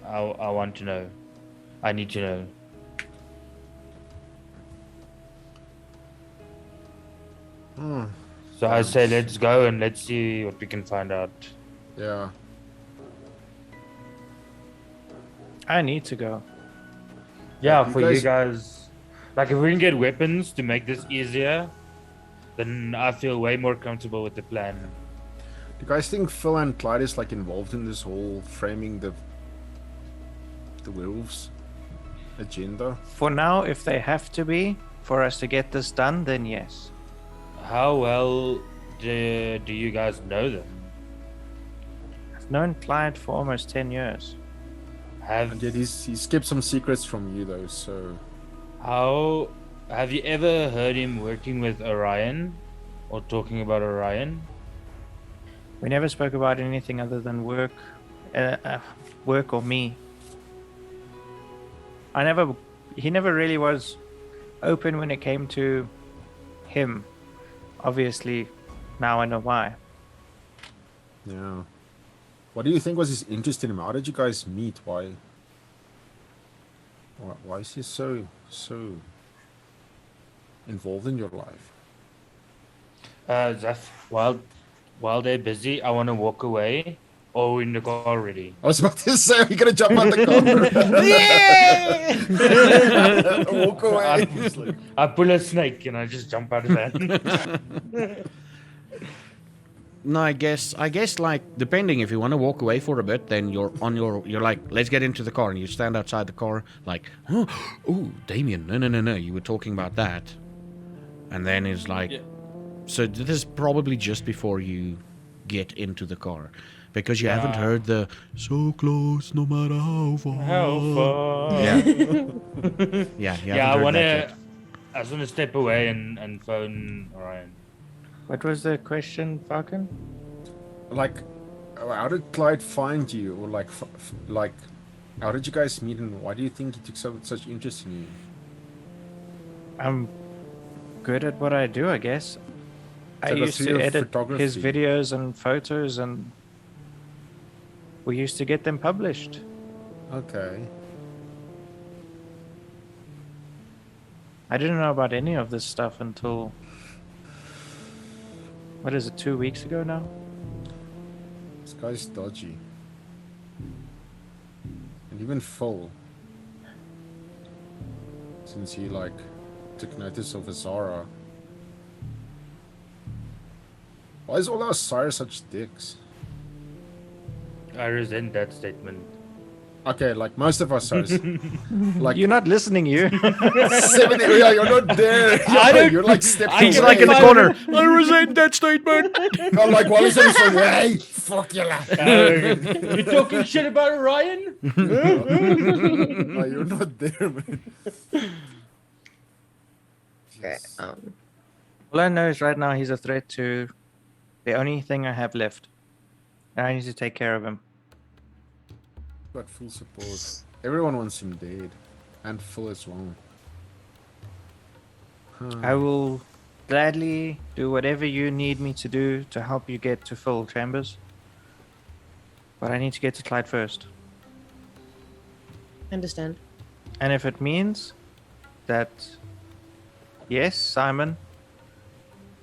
I want to know. I need to know. So I say, let's go and let's see what we can find out. Yeah. I need to go. Yeah, You for guys- you guys, like if we can get weapons to make this easier, then I feel way more comfortable with the plan. Do you guys think Phil and Clyde is like involved in this whole framing the werewolves agenda? For now, if they have to be for us to get this done, then yes. How well do you guys know them? I've known Clyde for almost 10 years. And yet he's kept some secrets from you though, so How have you ever heard him working with Orion or talking about Orion? We never spoke about anything other than work or me. He never really was open when it came to him. Obviously, now I know why. yeah. What do you think was his interest in him? How did you guys meet? Why is he so involved in your life? Zeph, while they're busy, I want to walk away. Or we're in the car already. I was about to say, are you gonna jump out the car? Walk away. I pull a snake and I just jump out of that. No, I guess like depending if you want to walk away for a bit, then you're like, let's get into the car, and you stand outside the car like, oh, Damien, no, you were talking about that, and then it's like, Yeah. so this is probably just before you get into the car, because you haven't heard the so close no matter how far. How far? Yeah, yeah, you Yeah, haven't heard that yet. I just want to step away and phone Orion. What was the question, Falcon? Like, how did Clyde find you? Or like, how did you guys meet, and why do you think he took such interest in you? I'm good at what I do, I guess. I So that's used to your edit photography. his videos and photos, and we used to get them published. Okay. I didn't know about any of this stuff until, what is it, 2 weeks ago now? This guy's dodgy. And even Phil. Since he like took notice of Azara. Why is all our sires such dicks? I resent that statement. Okay, like most of our sires. Like You're not listening, you. 70, yeah, you're not there. You're like stepping He's away. like in the corner. I resent that statement. I'm like, Wallace is like, hey, fuck you, lad. You talking shit about Orion? No, you're not there, man. Okay. All I know is right now he's a threat to the only thing I have left. And I need to take care of him. Got full support. Everyone wants him dead. And Phil as well. I will gladly do whatever you need me to do to help you get to full chambers. But I need to get to Clyde first. Understand. And if it means that, yes, Simon,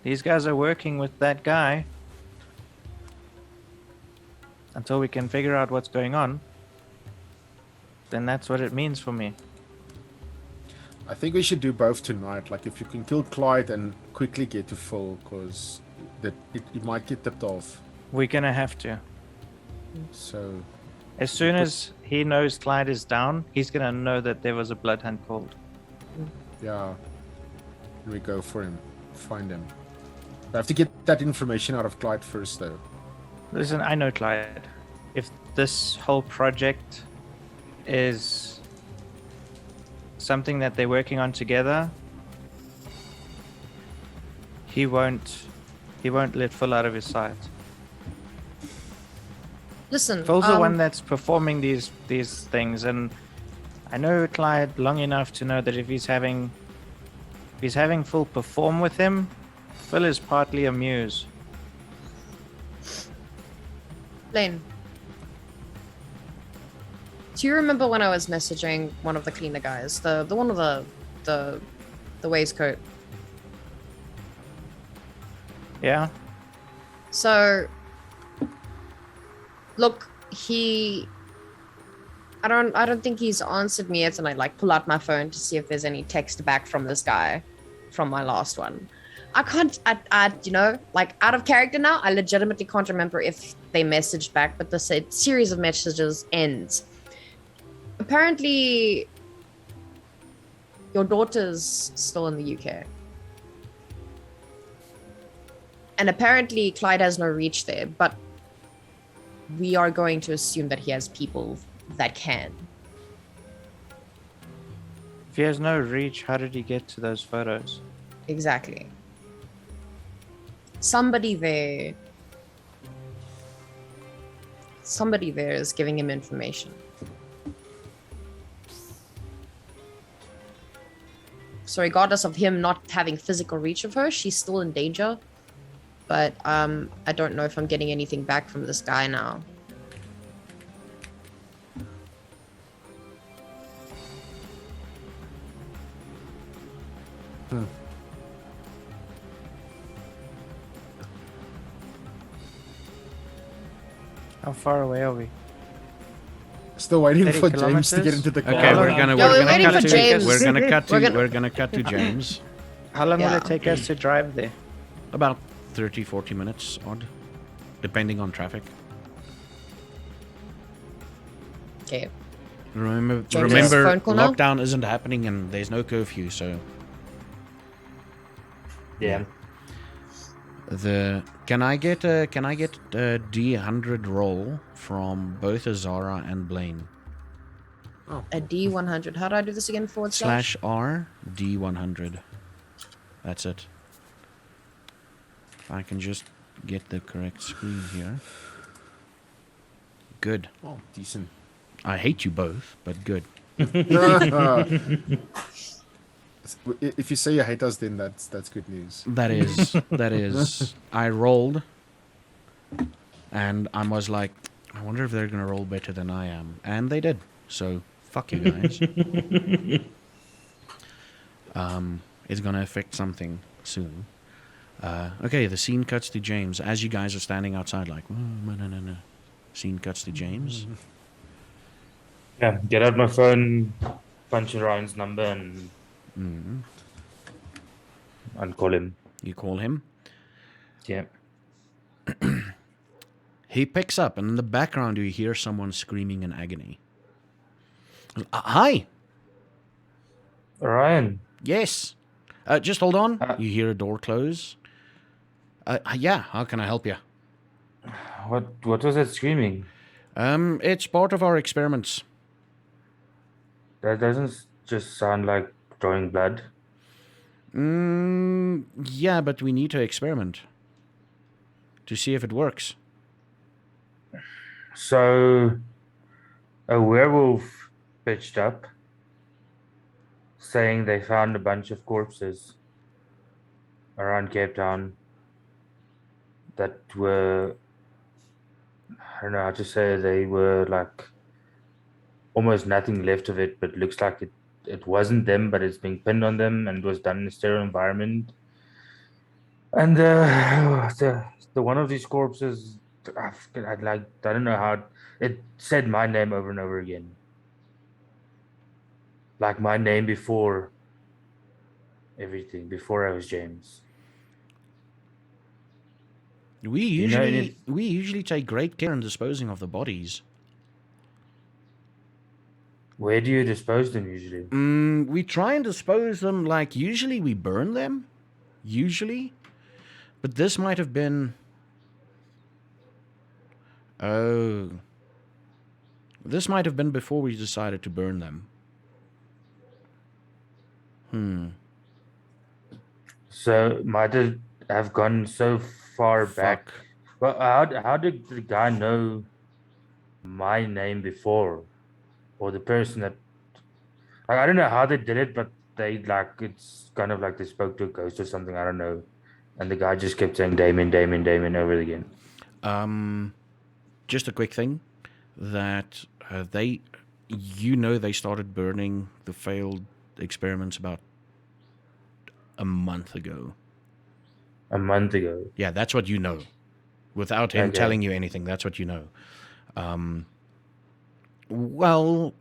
these guys are working with that guy until we can figure out what's going on, then that's what it means for me. I think we should do both tonight. Like, if you can kill Clyde and quickly get to Phil, because it might get tipped off. We're gonna have to. So As soon as he knows Clyde is down, he's gonna know that there was a blood hunt called. yeah, we go for him, find him. I have to get that information out of Clyde first, though. Listen, I know Clyde. If this whole project is something that they're working on together, he won't let Phil out of his sight. Listen, Phil's the one that's performing these things, and I know Clyde long enough to know that if he's having Phil perform with him, Phil is partly a muse. Lane. Do you remember when I was messaging one of the cleaner guys, the one with the waistcoat? Yeah. So, look, I don't think he's answered me yet, and I like pull out my phone to see if there's any text back from this guy from my last one. I you know, like out of character now, I legitimately can't remember if they messaged back, but the series of messages ends. Apparently, your daughter's still in the UK. And apparently Clyde has no reach there, but we are going to assume that he has people that can. If he has no reach, how did he get to those photos? Exactly. Somebody there is giving him information. So regardless of him not having physical reach of her, she's still in danger. But I don't know if I'm getting anything back from this guy now. How far away are we? Still waiting 30 for James to get kilometers? into the car. Okay, we're we're gonna cut to James. How long will Yeah. it take us to drive there? About 30-40 minutes odd, depending on traffic. Okay. Remember, James' phone call now? lockdown isn't happening and there's no curfew, so Yeah. can I get a D100 roll from both Azara and Blaine? Oh, A D100. How do I do this again? / /R D100. That's it. If I can just get the correct screen here. Good. oh, decent. I hate you both, but good. If you say you hate us, then that's good news. That is. I rolled, and I was like, I wonder if they're gonna roll better than I am, and they did. So fuck you guys. It's gonna affect something soon. Okay, the scene cuts to James as you guys are standing outside, like, oh, no. Scene cuts to James. Yeah. Get out my phone, punch Ryan's number, and call him. You call him. Yeah. He picks up, and in the background you hear someone screaming in agony. Hi. Ryan. Yes. Just hold on. Uh, You hear a door close. Yeah. How can I help you? What was that screaming? It's part of our experiments. That doesn't just sound like drawing blood. Yeah, but we need to experiment to see if it works. So, a werewolf pitched up, saying they found a bunch of corpses around Cape Town that were, I don't know how to say, they were like almost nothing left of it, but looks like it wasn't them, but it's being pinned on them and was done in a sterile environment. And the one of these corpses, I don't know how it said my name over and over again, like my name before everything, before I was James. We You know usually take great care in disposing of the bodies. Where do you dispose them usually? We try and dispose them like usually we burn them. Usually. But this might have been. Oh. This might have been before we decided to burn them. So might it have gone so far back? Fuck. Well, how did the guy know my name before, or the person that I don't know how they did it, but they like it's kind of like they spoke to a ghost or something. I don't know, and the guy just kept saying Damien, Damien, Damien over again. Just a quick thing that they started burning the failed experiments about a month ago. A month ago. Yeah, that's what you know. Without him Okay. telling you anything, that's what you know. Well,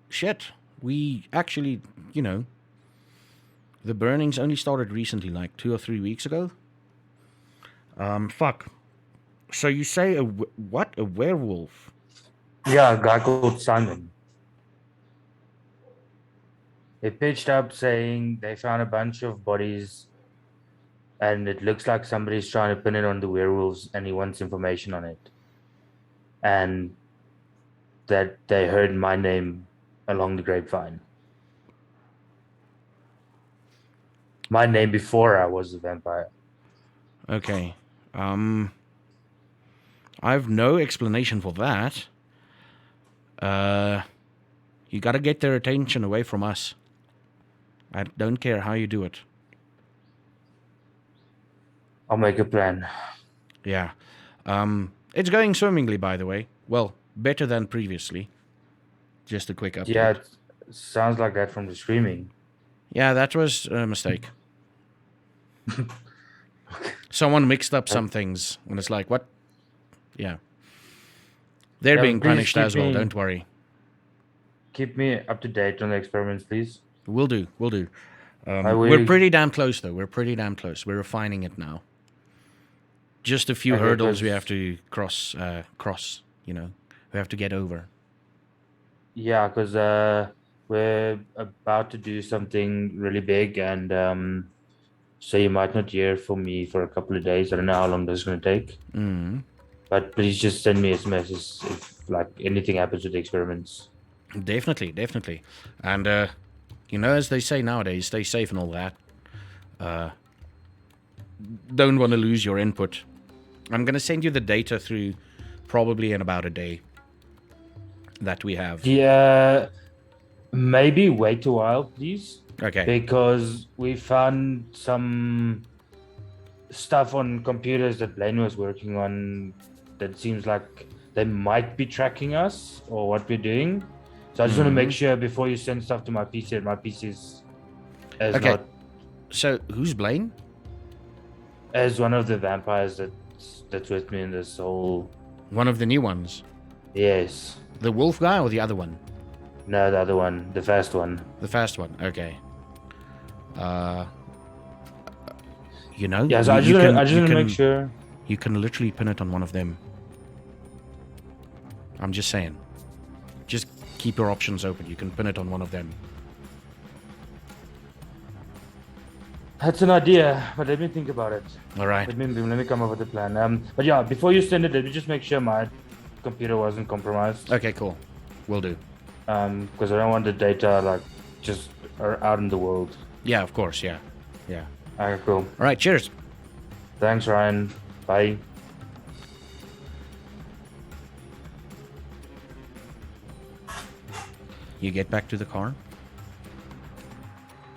shit. We actually, the burnings only started recently, like 2 or 3 weeks ago. Fuck. So you say what? A werewolf? Yeah, a guy called Simon. They pitched up saying they found a bunch of bodies, and it looks like somebody's trying to pin it on the werewolves, and he wants information on it. And that they heard my name along the grapevine. My name before I was a vampire. Okay. I've no explanation for that. You gotta get their attention away from us. I don't care how you do it. I'll make a plan. Yeah. It's going swimmingly, by the way. Well, better than previously. Just a quick update. Yeah, it sounds like that from the screaming. Yeah, that was a mistake. Someone mixed up some things, and it's like, what? Yeah. They're Yeah, being please punished keep as well, me- don't worry. Keep me up to date on the experiments, please. Will do. I will- We're pretty damn close, though. We're pretty damn close. We're refining it now. Just a few Okay, hurdles we 'cause- have to cross, we have to get over. Yeah, because we're about to do something really big, and so you might not hear from me for a couple of days. I don't know how long this is going to take. But please just send me SMSs if like anything happens with the experiments. Definitely. And, as they say nowadays, stay safe and all that. Don't want to lose your input. I'm going to send you the data through probably in about a day that we have. Yeah, maybe wait a while, please, Okay. because we found some stuff on computers that Blaine was working on that seems like they might be tracking us or what we're doing. So I just want to make sure before you send stuff to my PC that my PC is Okay. not So, who's Blaine? as one of the vampires that's with me in this whole. One of the new ones. Yes. The wolf guy or the other one? No, the other one, the first one. The fast one. Okay. Yeah, so you I just want to make sure. You can literally pin it on one of them. I'm just saying. Just keep your options open. You can pin it on one of them. That's an idea, but let me think about it. All right. Let me come up with a plan. But yeah, before you send it, let me just make sure my computer wasn't compromised. Okay, cool. Will do. Because I don't want the data like just out in the world. Yeah, of course. Yeah. Okay, cool. All right. Cheers. Thanks, Ryan. Bye. You get back to the car.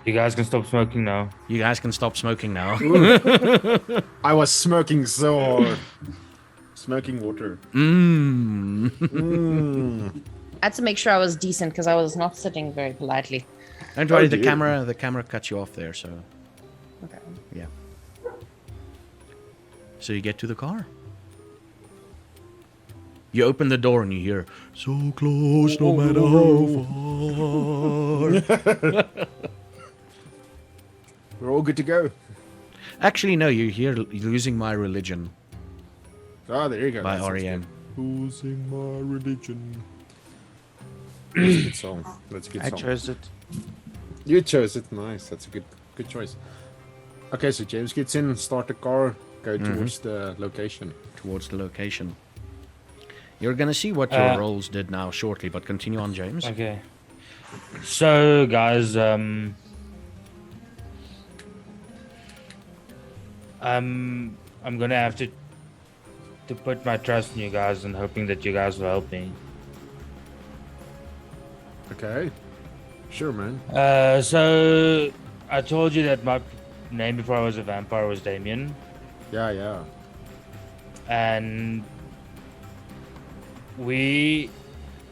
You guys can stop smoking now. You guys can stop smoking now. I was smoking so hard. Smoking water. I had to make sure I was decent because I was not sitting very politely. Don't worry. Oh, The dear. camera cut you off there. So Okay. yeah. So you get to the car. You open the door and you hear, "So close, no matter how far." We're all good to go. Actually, no. You hear, "Losing my religion." Oh, there you go. by that sounds REM. good. Losing my religion. That's a good song. That's a good I song. chose it. You chose it. Nice. That's a good choice. Okay, so James gets in, start the car, go towards the location. Towards the location. You're gonna see what your rolls did now shortly, but continue on, James. Okay. So, guys, I'm gonna have to put my trust in you guys and hoping that you guys will help me. Okay. Sure, man. So I told you that my name before I was a vampire was Damien, Yeah. and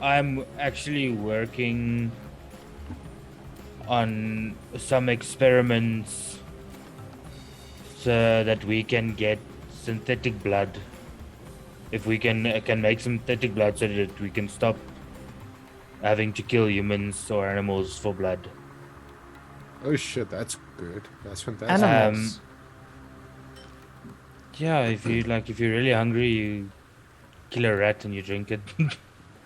I'm actually working on some experiments so that we can get synthetic blood. If we can make synthetic blood so that we can stop having to kill humans or animals for blood. Oh shit, that's good. That's fantastic. Animals. Yeah, if you're really hungry, you kill a rat and you drink it.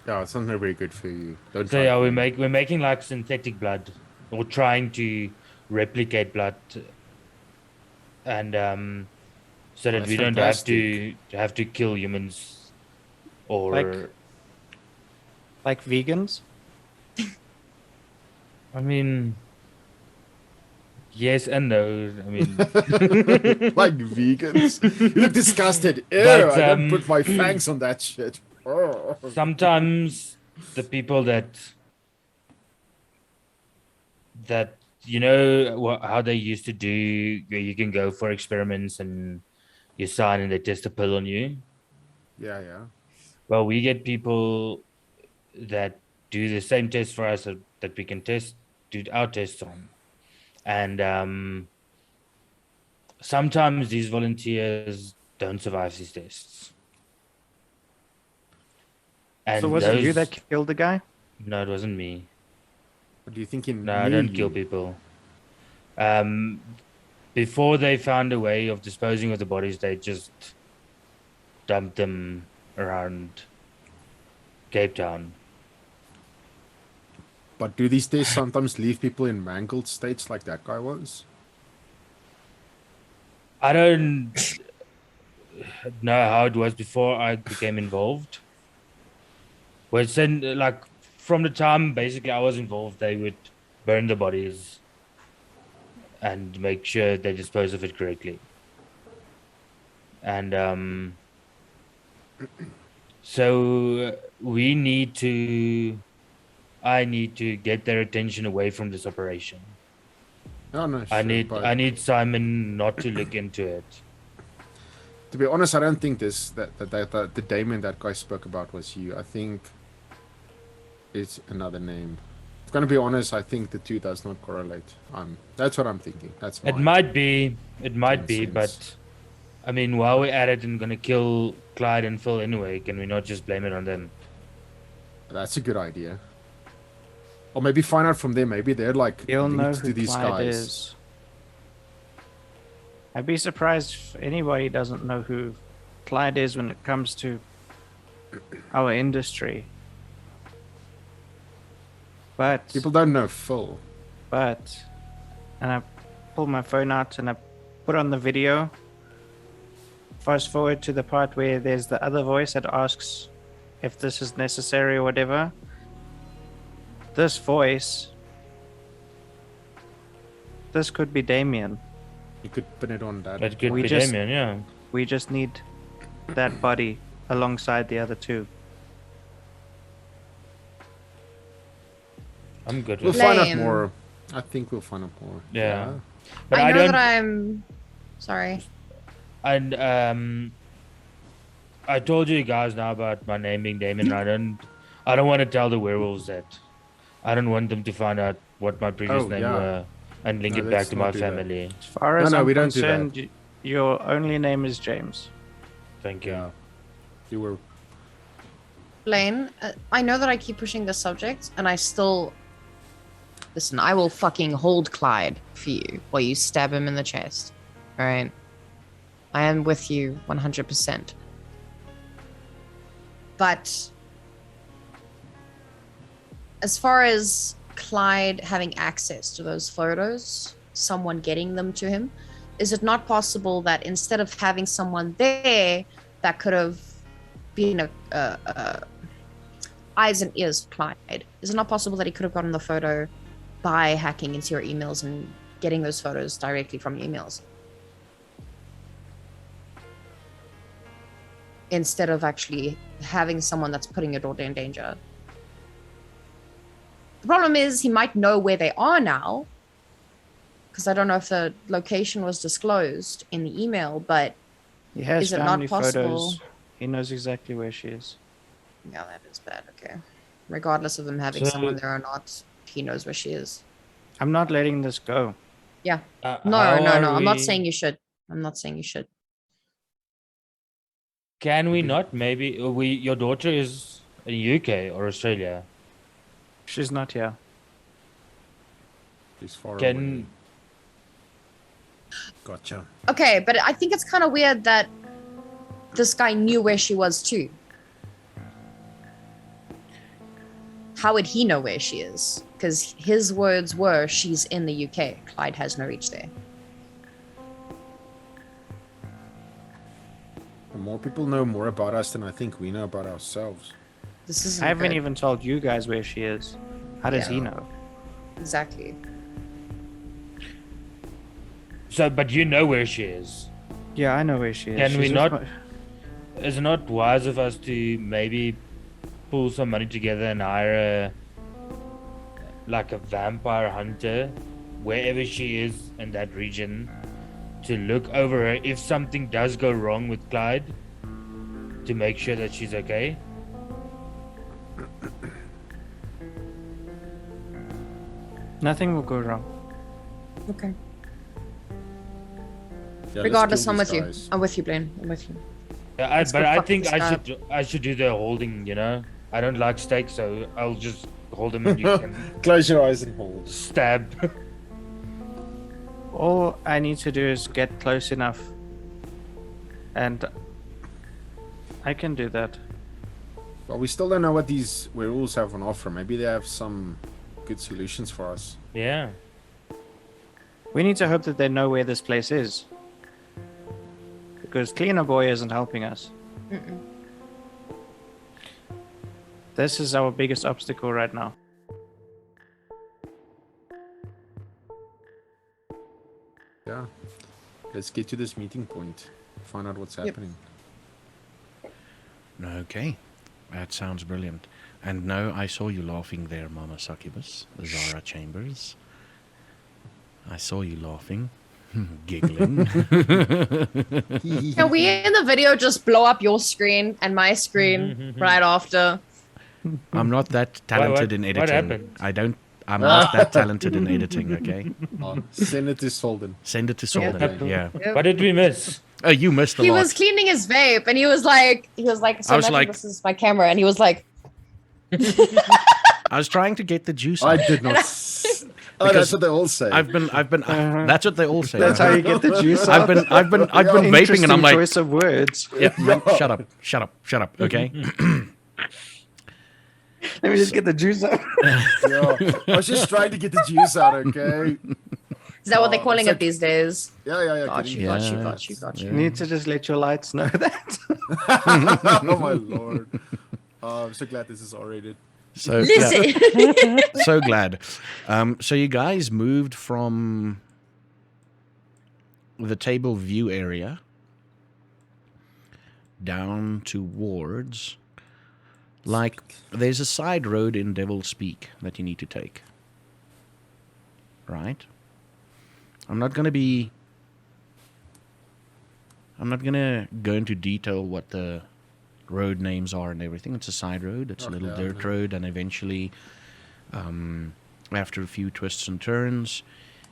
Yeah, it's not very good for you. Don't So try. yeah, we're making like synthetic blood, or trying to replicate blood, and so that That's we don't have to kill humans, or Like vegans? I mean, yes and no. I mean, like vegans. You look disgusted. Ew, But, I don't put my fangs on that shit. Oh. sometimes the people that you know how they used to do, where you can go for experiments and you sign and they test a pill on you. Yeah. Well, we get people that do the same test for us that we can do our tests on, and sometimes these volunteers don't survive these tests. And So was it you that killed the guy? No, it wasn't me. What do you think? No, I don't kill people. Before they found a way of disposing of the bodies, they just dumped them around Cape Town. But do these tests sometimes leave people in mangled states like that guy was? I don't know how it was before I became involved. Well, then, like, from the time basically I was involved, they would burn the bodies and make sure they dispose of it correctly. And so I need to get their attention away from this operation. Oh, no, sure, I need Simon not to look into it. To be honest, I don't think that the Damon that guy spoke about was you. I think it's another name. If I'm gonna be honest, I think the two does not correlate. That's what I'm thinking. That's It mine. might be, Sense. but I mean, while we're at it and gonna kill Clyde and Phil anyway, can we not just blame it on them? That's a good idea. Or maybe find out from them. Maybe they're like You'll know linked who to these Clyde guys. is. I'd be surprised if anybody doesn't know who Clyde is when it comes to our industry. But People don't know Phil. and I pull my phone out and I put on the video. Fast forward to the part where there's the other voice that asks if this is necessary or whatever. This voice, this could be Damien. You could pin it on that. That could We be just- Damien, yeah. We just need that body alongside the other two. I'm good We'll with find out Lame. more. I think we'll find out more. Yeah. But I know don't. that I'm sorry. And I told you guys now about my name being Damien. I don't want to tell the werewolves that. I don't want them to find out what my previous Oh, name yeah. were and link No, it back let's to not my do that. family. As far as No, I'm we don't do that. concerned, your only name is James. Thank you. Yeah. You were. Blaine, I know that I keep pushing this subject, and I still listen. I will fucking hold Clyde for you while you stab him in the chest. All right, I am with you 100%. But as far as Clyde having access to those photos, someone getting them to him, is it not possible that instead of having someone there that could have been a eyes and ears for Clyde, is it not possible that he could have gotten the photo by hacking into your emails and getting those photos directly from your emails? Instead of actually having someone that's putting your daughter in danger. The problem is he might know where they are now, because I don't know if the location was disclosed in the email, but He has is it not family possible? photos. He knows exactly where she is. Yeah, that is bad. Okay. Regardless of him having So- someone there or not, he knows where she is. I'm not letting this go. Yeah. How No. are I'm not we- saying you should. I'm not saying you should. Can we not? Maybe your daughter is in UK or Australia. She's not here. He's far away. Can Gotcha. Okay, but I think it's kind of weird that this guy knew where she was too. How would he know where she is? Because his words were, she's in the UK. Clyde has no reach there. The more people know more about us than I think we know about ourselves. This isn't I haven't good. even told you guys where she is. How does he Yeah. know? Exactly. so? But you know where she is. Yeah, I know where she is. Can we She's with not- my- Is it not wise of us to maybe pull some money together and hire a vampire hunter wherever she is in that region to look over her if something does go wrong with Clyde to make sure that she's okay? Nothing will go wrong. Okay. Yeah, let's Regardless, kill I'm these with you. guys. I'm with you, Blaine. I'm with you. Yeah, Let's but go I fuck think this I guy. should do the holding. You know, I don't like steak, so I'll just hold him and you can Close your eyes and hold. stab. All I need to do is get close enough. And I can do that. Well, we still don't know what these werewolves have on offer. Maybe they have some good solutions for us. Yeah. We need to hope that they know where this place is. Because Cleaner Boy isn't helping us. Mm-mm. This is our biggest obstacle right now. Yeah. Let's get to this meeting point. Find out what's happening. Okay, that sounds brilliant. And no, I saw you laughing there, Mama Succubus, Zara Chambers. I saw you laughing, giggling. Can we in the video just blow up your screen and my screen right after? I'm not that talented in what editing. happened? I'm not that talented in editing, okay? Send it to Solden. Send it to Solden, Okay. yeah. What did we miss? Oh, you missed a He lot. was cleaning his vape and he was like, so I was imagine like- this is my camera, and he was like, I was trying to get the juice I out. did not. Oh, Because that's what they all say. I've been, that's what they all say. That's how you get the juice I've been vaping and I'm Interesting like, choice of words. yeah, man, shut up, okay? Let me just get the juice out. Yeah. I was just trying to get the juice out, okay? is that what they're Oh, calling it's it these days? Yeah. Got getting you, got you, Yeah. got you, got you. You need to just let your lights know that. Oh my lord. I'm so glad this is R-rated. So, Listen. so glad. So you guys moved from the table view area down towards, like, there's a side road in Devil's Peak that you need to take. Right? I'm not going to go into detail what the road names are and everything. It's a side road. It's a little Yeah, dirt no. road, and eventually, after a few twists and turns,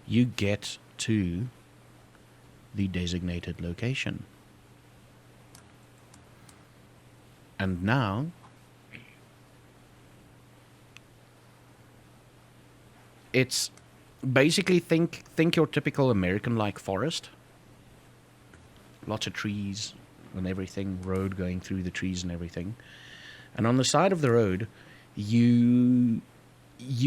you get to the designated location. And now, it's basically think your typical American-like forest. Lots of trees and everything, road going through the trees and everything. And on the side of the road, you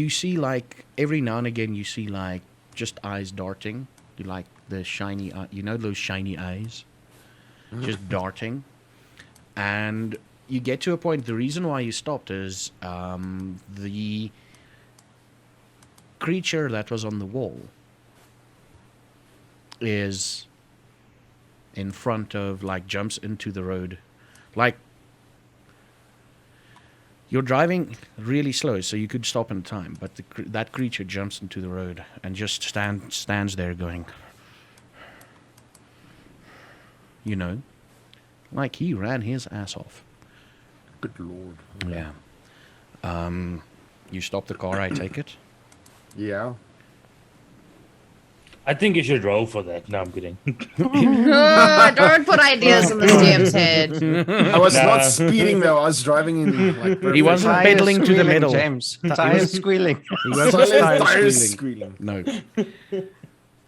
see like every now and again you see like just eyes darting. You like the shiny, those shiny eyes, just darting. And you get to a point. The reason why you stopped is the creature that was on the wall is in front of, like, jumps into the road. Like, you're driving really slow, so you could stop in time, but that creature jumps into the road and just stands there going, like he ran his ass off. Good lord. Yeah. You stop the car, I take it? Yeah. I think you should roll for that. No, I'm kidding. Don't put ideas in this DM's head. I was Nah. not speeding though. I was driving in like He wasn't Tires pedaling to the squealing, middle. James. Tires squealing. He wasn't Silent tires tires squealing. squealing. No.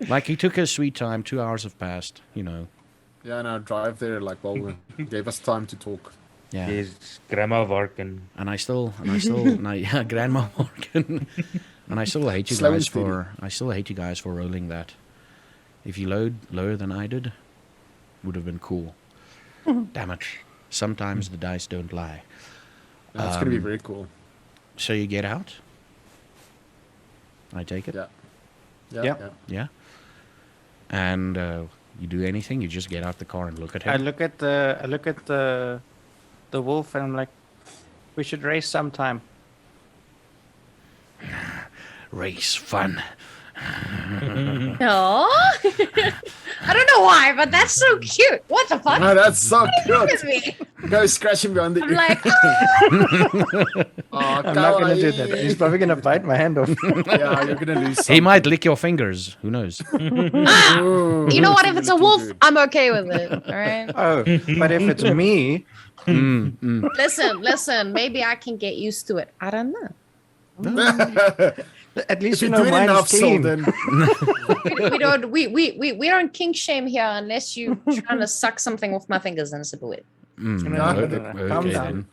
Like, he took his sweet time. 2 hours have passed, Yeah, and I drive there like gave us time to talk. Yeah. He's Grandma Varken. And I still, yeah, Grandma Morgan. And I still hate you Slow and guys steady. for rolling that. If you load lower than I did, would have been cool. Damn it. Sometimes the dice don't lie. That's gonna be very cool. So you get out? I take it? Yeah. Yeah. Yeah. Yeah. Yeah? And you do anything? You just get out the car and look at I him? look at the wolf and I'm like, we should race sometime. Race fun. No. I don't know why, but that's so cute. What the fuck? Oh, that's so Look at cute. me. Go scratch him behind the I'm ear. like, Oh, I'm not gonna do that. He's probably gonna bite my hand off. Yeah, you're gonna lose. He Something. might lick your fingers. Who knows? Ooh, you know what? If that's it's a really wolf, too I'm okay with it. All right. Oh, but if it's me, Listen. Maybe I can get used to it. I don't know. good. at least If you you know do it mine enough, is so clean. then We don't kink shame here unless you trying to suck something off my fingers and sip it. No. Calm Okay, down.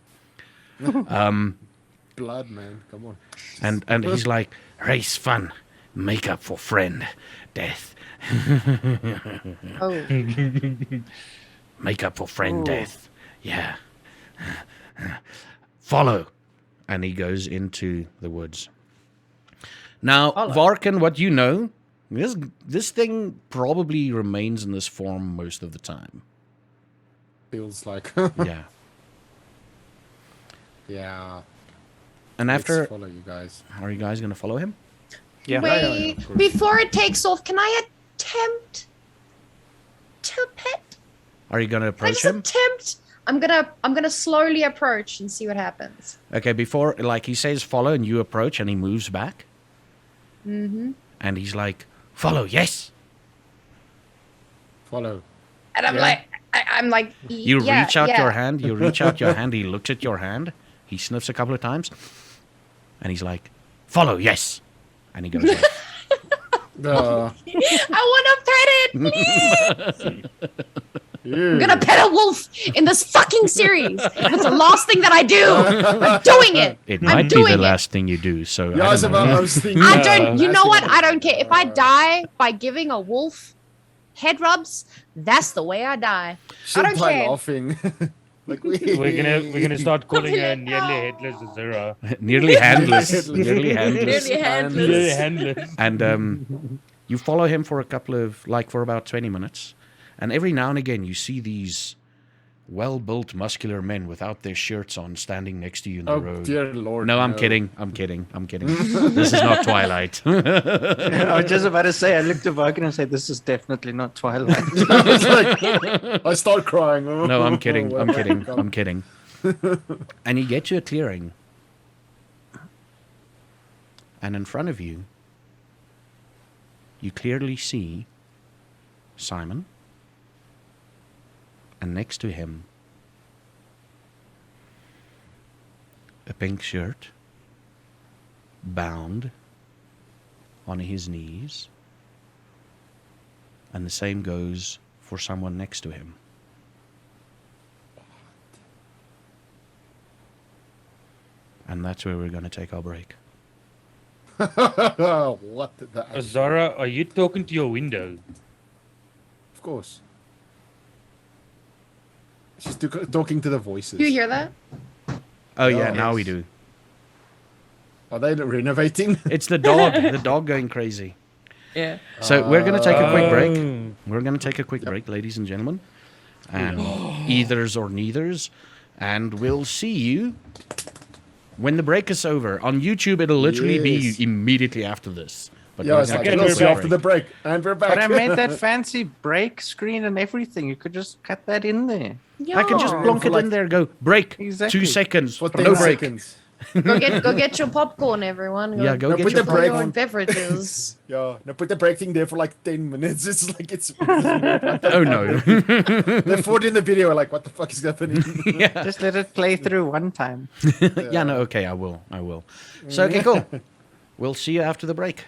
then. blood, man. Come on. And he's like, race fun, make up for friend, death. Oh, Make up for friend, Ooh. death. Yeah. Follow. And he goes into the woods. Now, Follow. Varken, what you know, this thing probably remains in this form most of the time. Feels like. Yeah. Yeah. And Let's after, follow you guys. are you guys going to follow him? Yeah. wait! of course. Before it takes off, can I attempt to pet? Are you going to Can I approach just him? attempt? I'm gonna slowly approach and see what happens. Okay, before, like, he says follow and you approach and he moves back. Mm-hmm. And he's like, follow, yes. Follow. And I'm Yeah. like, I'm like, You yeah, reach out yeah. your hand. You reach out your hand. He looks at your hand. He sniffs a couple of times. And he's like, follow, yes. And he goes like, I want to pet it, please. I'm yeah. gonna pet a wolf in this fucking series. It's the last thing that I do. I'm doing it. it I'm might be doing the it. last thing you do. So Yeah, I I was don't about. know. I was thinking. I don't. You know Actually, what? I don't care if I die by giving a wolf head rubs. That's the way I die. She'll I don't die care. laughing. Like We're gonna start calling her No. nearly headless Azura. Nearly handless. Nearly handless. Nearly handless. Nearly handless. And you follow him for a couple of, like, for about 20 minutes. And every now and again, you see these well-built, muscular men without their shirts on standing next to you in the Oh road. dear lord. No, I'm kidding. I'm kidding. This is not Twilight. I was just about to say, I looked at Varkin and said, this is definitely not Twilight. I start crying. No, I'm kidding. Where I'm did kidding. it come? I'm kidding. And you get to a clearing. And in front of you, you clearly see Simon. And next to him, a pink shirt, bound on his knees. And the same goes for someone next to him. And that's where we're going to take our break. What the? Zara, are you talking to your window? Of course. She's talking to the voices. Do you hear that? Oh, yeah, Yeah. now we Yes. do. Are they renovating? It's the dog going crazy. Yeah. So we're going to take a quick break. Oh. We're going to take a quick break, ladies and gentlemen. And eithers or neithers. And we'll see you when the break is over. On YouTube, it'll literally Yes. be immediately after this. But Yeah, we're it's gonna like, take a we're we'll quick see back. after the break. And we're back. But I made that fancy break screen and everything. You could just cut that in there. I can just Yeah. plonk For it like- in there, go break, Exactly. 2 seconds, For no 10 break. seconds. Go get your popcorn, everyone. Yeah, go No, get put your the break your on. beverages. Yeah, now put the break thing there for like 10 minutes. It's like it's. Oh no. They fought in the video like, what the fuck is happening? Yeah. Just let it play through one time. Yeah, no, okay, I will. So, okay, cool. We'll see you after the break.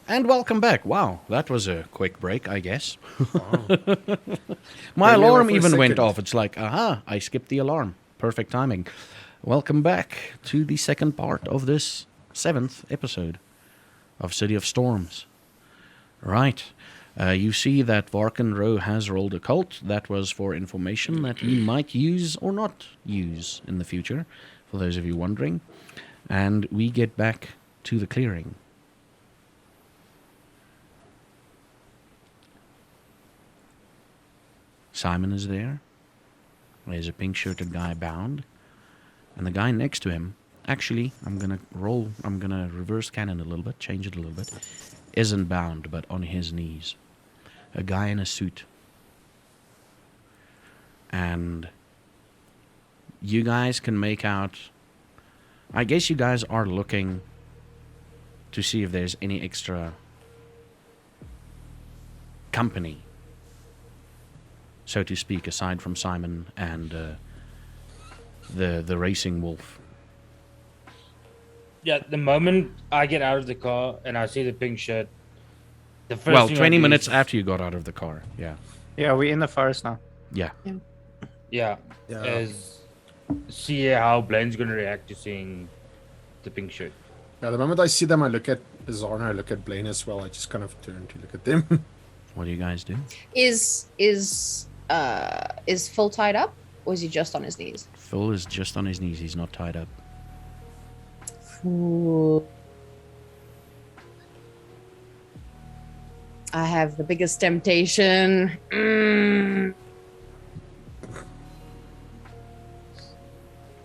And welcome back. Wow, that was a quick break, I guess. Wow. My Barely alarm for a even went second. off. It's like, aha, I skipped the alarm. Perfect timing. Welcome back to the second part of this 7th episode of City of Storms. Right. You see that Varkan Row has rolled a cult. That was for information that he might use or not use in the future, for those of you wondering. And we get back to the clearing. Simon is there. There's a pink-shirted guy bound. And the guy next to him, actually, I'm going to reverse cannon a little bit, change it a little bit, isn't bound, but on his knees. A guy in a suit. And you guys can make out, I guess you guys are looking to see if there's any extra company, so to speak, aside from Simon and the racing wolf. Yeah, the moment I get out of the car and I see the pink shirt, the first Well, thing I 20 do minutes is- after you got out of the car. Yeah. Yeah, we're in the forest now. Yeah. Yeah, Yeah. is see how Blaine's gonna react to seeing the pink shirt. Yeah, the moment I see them, I look at Zarna, I look at Blaine as well. I just kind of turn to look at them. What do you guys do? Is Phil tied up, or is he just on his knees? Phil is just on his knees. He's not tied up. Ooh. I have the biggest temptation.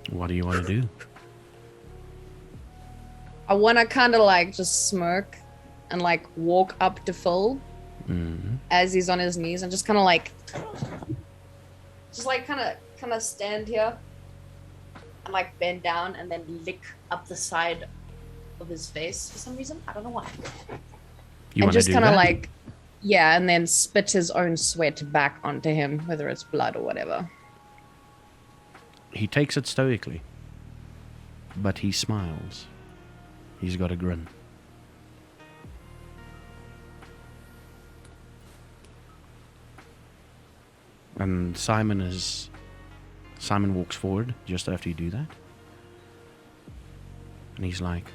What do you want to do? I want to kind of like just smirk and like walk up to Phil Mm-hmm. as he's on his knees and just kind of like, kind of stand here and like bend down and then lick up the side of his face for some reason. I don't know why. You And want to just do kind of that? like, yeah, and then spit his own sweat back onto him, whether it's blood or whatever. He takes it stoically, but he smiles. He's got a grin. And Simon walks forward just after you do that. And he's like,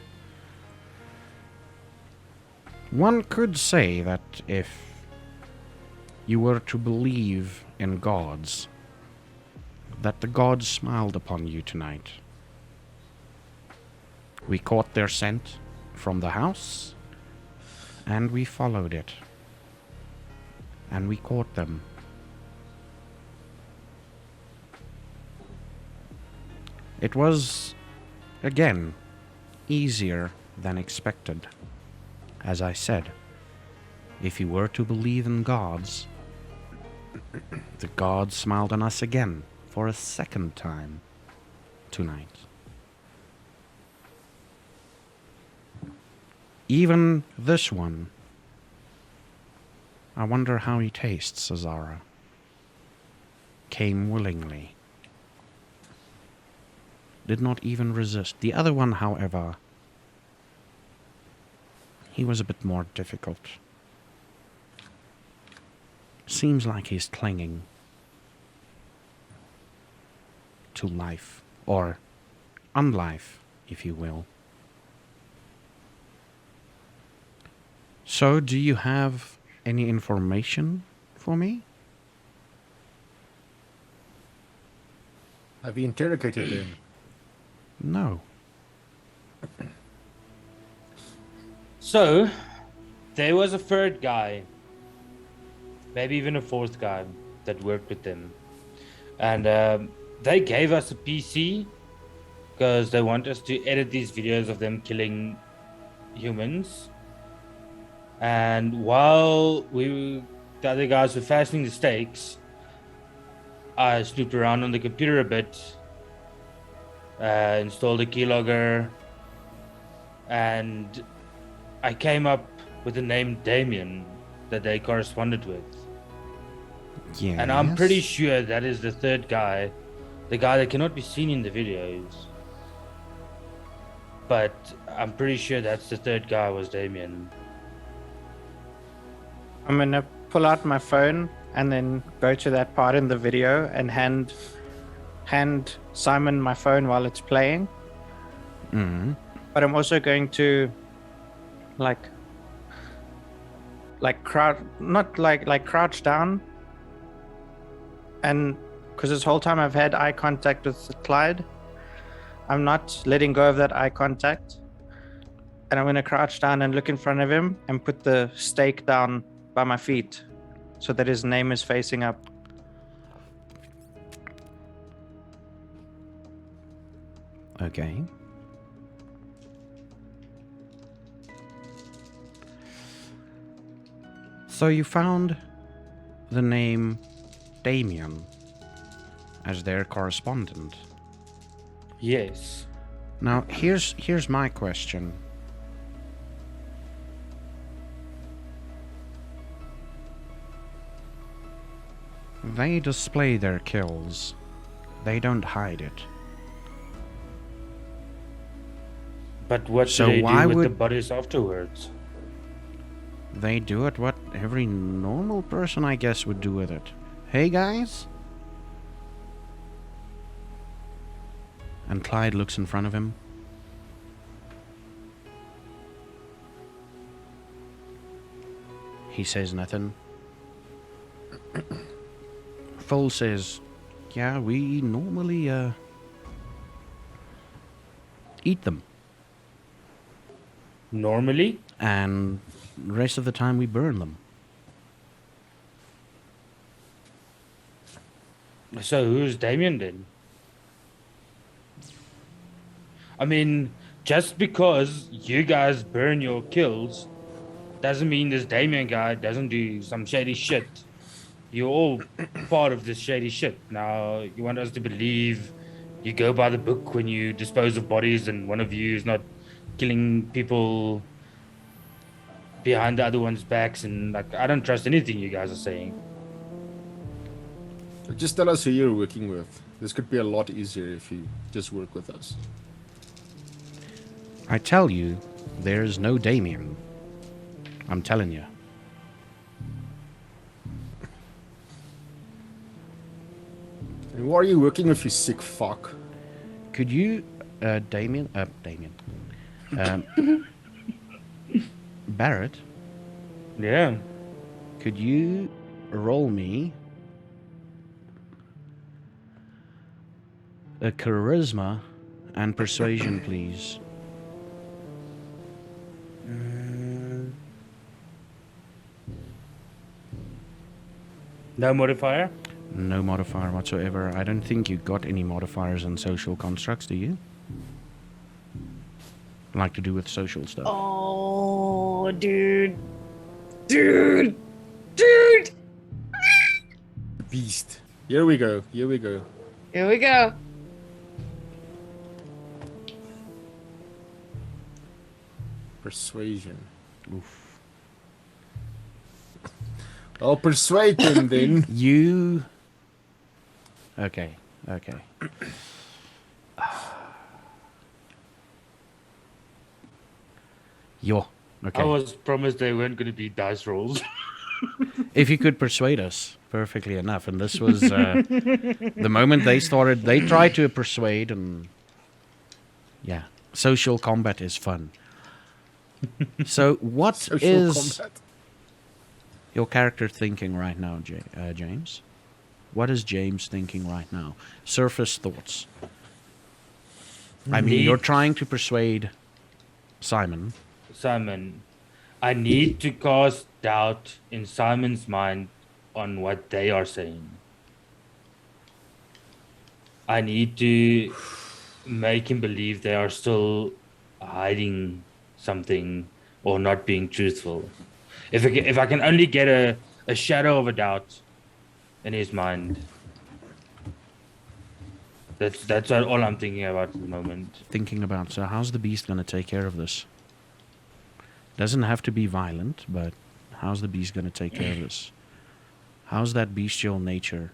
one could say that if you were to believe in gods, that the gods smiled upon you tonight. We caught their scent from the house, and we followed it. And we caught them. It was, again, easier than expected. As I said, if you were to believe in gods, the gods smiled on us again for a second time tonight. Even this one. I wonder how he tastes, Azara. Came willingly. Did not even resist. The other one, however, he was a bit more difficult. Seems like he's clinging to life, or unlife, if you will. So, do you have any information for me? Have you interrogated them? No. So, there was a third guy, maybe even a fourth guy that worked with them. And they gave us a PC because they want us to edit these videos of them killing humans. And while the other guys were fastening the stakes, I snooped around on the computer a bit, installed a keylogger, and I came up with the name Damien that they corresponded with. Yeah. And I'm pretty sure that is the third guy, the guy that cannot be seen in the videos. But I'm pretty sure that's the third guy was Damien. I'm gonna pull out my phone and then go to that part in the video and hand Simon my phone while it's playing. But I'm also going to like crouch down, and because this whole time I've had eye contact with Clyde, I'm not letting go of that eye contact. And I'm going to crouch down and look in front of him and put the stake down by my feet so that his name is facing up. Okay. So you found the name Damien as their correspondent. Yes. Now, here's my question. They display their kills. They don't hide it. But what So do they why do with the would- bodies afterwards? They do it what every normal person, I guess, would do with it. Hey, guys? And Clyde looks in front of him. He says nothing. Full says, yeah, we normally, eat them. Normally? And the rest of the time we burn them. So who's Damien then? I mean, just because you guys burn your kills doesn't mean this Damien guy doesn't do some shady shit. You're all part of this shady shit. Now, you want us to believe you go by the book when you dispose of bodies and one of you is not killing people behind the other one's backs, and like, I don't trust anything you guys are saying. Just tell us who you're working with. This could be a lot easier if you just work with us. I tell you, there's no Damien. I'm telling you. And who are you working with, you sick fuck? Could you, Damien, Barrett, Yeah. could you roll me a charisma and persuasion, please? No modifier? No modifier whatsoever. I don't think you got any modifiers in social constructs, do you? Like to do with social stuff. Oh, dude. Dude. Dude. Beast. Here we go. Here we go. Here we go. Persuasion. Oof. I'll persuade him then. You... Okay, okay. Yo, okay. I was promised they weren't going to be dice rolls. If you could persuade us, perfectly enough. And this was the moment they started. They tried to persuade, and yeah, social combat is fun. So, what Social is combat. your character thinking right now, James? What is James thinking right now? Surface thoughts. I mean, you're trying to persuade Simon. Simon, I need to cast doubt in Simon's mind on what they are saying. I need to make him believe they are still hiding something or not being truthful. If I can only get a shadow of a doubt in his mind, that's all I'm thinking about at the moment. Thinking about, so how's the beast going to take care of this? Doesn't have to be violent, but how's the beast going to take care of this? How's that bestial nature?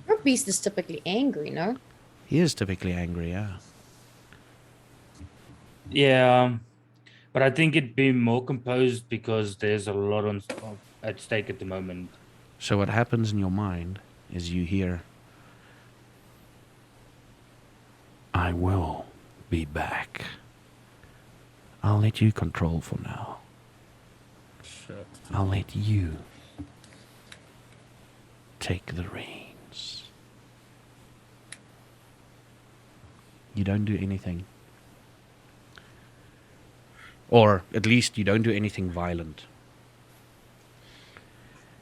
Your beast is typically angry, no? He is typically angry, yeah. Yeah, But I think it'd be more composed because there's a lot at stake at the moment. So what happens in your mind is you hear, I will be back. I'll let you control for now. Shit. I'll let you take the reins. You don't do anything. Or at least you don't do anything violent.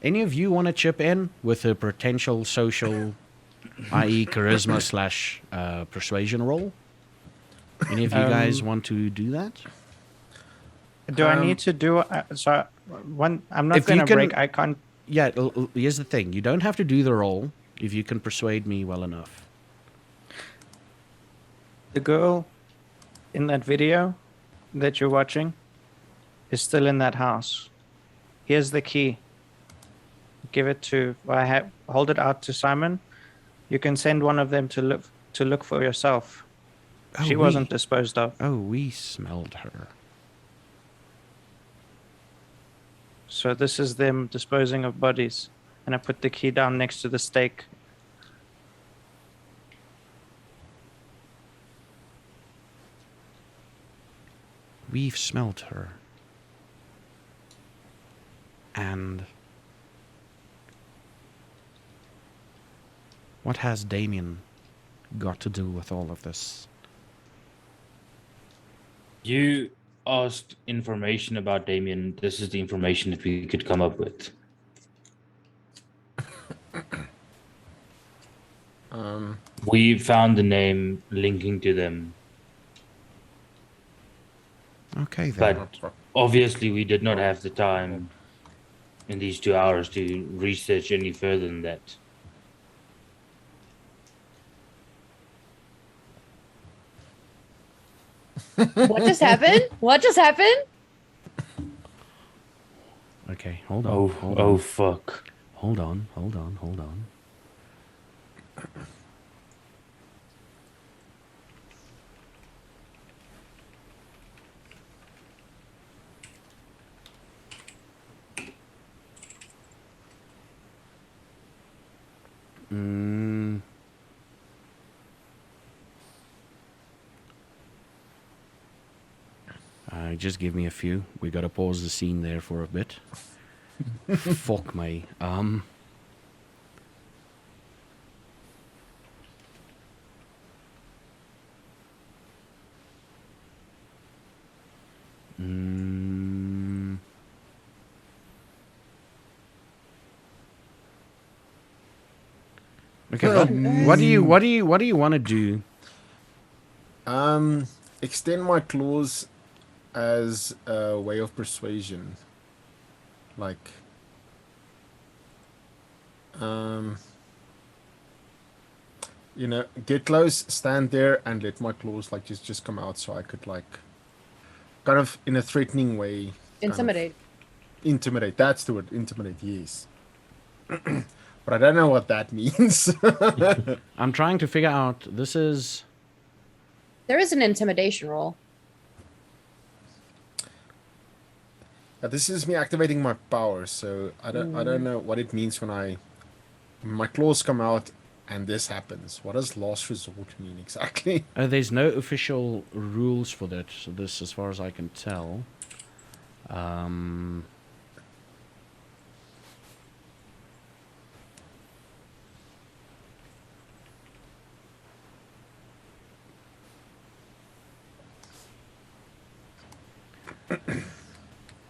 Any of you want to chip in with a potential social, i.e. charisma slash persuasion roll? Any of you guys want to do that? Do I need to do so? I'm not If you going to can- break. I can't. Yeah, here's the thing. You don't have to do the roll if you can persuade me well enough. The girl in that video that you're watching is still in that house. Here's the key. Give it to. Hold it out to Simon. You can send one of them to look for yourself. Oh, She wasn't disposed of. Oh, we smelled her. So this is them disposing of bodies. And I put the key down next to the stake. We've smelt her. And what has Damien got to do with all of this? You asked information about Damien. This is the information that we could come up with. We found the name linking to them, Okay, then. but obviously we did not have the time in these 2 hours to research any further than that. What just happened? What just happened? Okay, hold on. Oh, hold oh, on. fuck. Hold on. Just give me a few. We gotta pause the scene there for a bit. Fuck me. Okay, what do you want to do? Extend my claws as a way of persuasion. Like, you know, get close, stand there, and let my claws like just come out, so I could like, kind of in a threatening way, kind of Intimidate. intimidate. That's the word. Intimidate. Yes. But I don't know what that means. I'm trying to figure out. This is. There is an intimidation roll. This is me activating my power, so I don't know what it means when my claws come out and this happens. What does last resort mean exactly? There's no official rules for that. So this, as far as I can tell.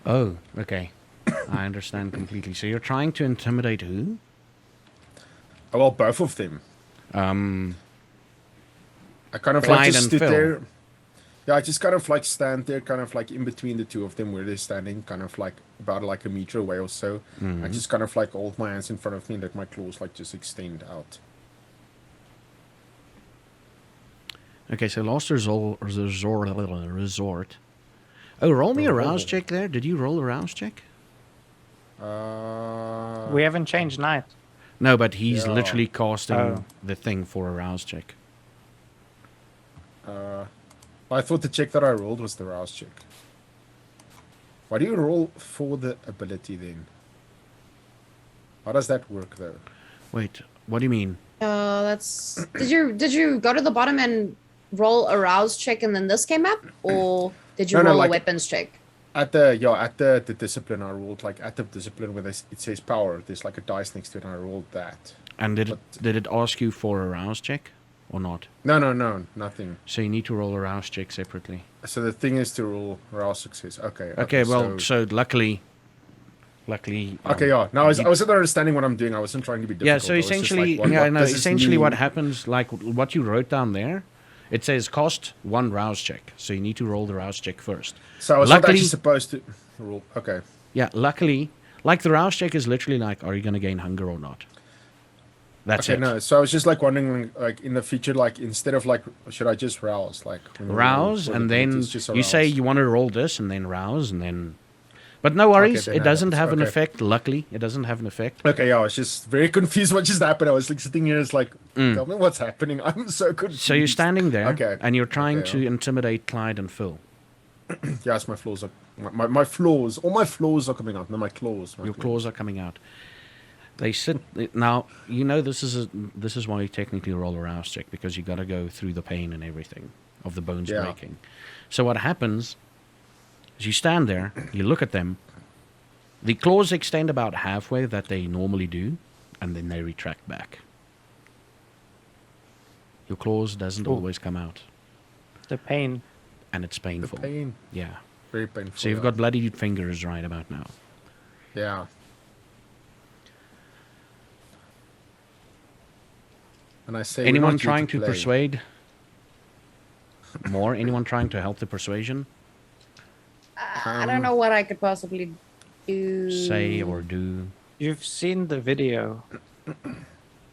Oh, okay. I understand completely. So you're trying to intimidate who? Oh, well, both of them. I kind of Clyde like just and stood Phil. there. Yeah, I just kind of like stand there, kind of like in between the two of them where they're standing, kind of like about like a meter away or so. I just kind of like hold my hands in front of me and let my claws like just extend out. Okay, so last resort. Oh, roll me a rouse check there. Did you roll a rouse check? We haven't changed night. No, but he's Yeah. literally casting Oh. the thing for a rouse check. I thought the check that I rolled was the rouse check. Why do you roll for the ability then? How does that work though? Wait, what do you mean? That's. Did you go to the bottom and roll a rouse check and then this came up, or did you No, roll a like- weapons check? At the discipline I rolled like at the discipline where it says power. There's like a dice next to it, and I rolled that. And did But- it ask you for a rouse check or not? No, nothing. So you need to roll a rouse check separately. So the thing is to roll rouse success. Okay. Okay, well, so luckily. Okay, yeah. No, I wasn't understanding what I'm doing. I wasn't trying to be difficult. Yeah, so I was just essentially, like, what does this essentially what mean? happens, like what you wrote down there, it says cost 1 rouse check. So you need to roll the rouse check first. So I was not luckily- actually supposed to roll. Okay. Yeah, luckily, like the rouse check is literally like, are you going to gain hunger or not? That's Okay, it. no. So I was just like wondering, like in the future, like instead of like, should I just rouse, like when we roll Rouse, for and the then abilities, just a you say rouse? you want to roll this, and then rouse, and then. But no worries, then it doesn't that's- have an okay. effect. Luckily, it doesn't have an effect. Okay, yeah. I was just very confused what just happened. I was like sitting here, it's like, tell me what's happening. I'm so confused. So you're standing there, Okay. and you're trying Okay, to yeah. intimidate Clyde and Phil. Yes, my flaws are my flaws. All my flaws are coming out. No, my claws. Your claws are coming out. They sit now. You know this is why you technically roll a rouse check, because you got to go through the pain and everything of the bones Yeah. breaking. So what happens is you stand there, you look at them. The claws extend about halfway that they normally do, and then they retract back. Your claws doesn't Ooh. always come out, The pain. and it's The painful. pain, Yeah. very painful. So you've yeah. got bloodied fingers right about now. Yeah. And I say, we're Anyone not here trying to play. persuade more? Anyone trying to help the persuasion? I don't know what I could possibly do. Say or do. You've seen the video.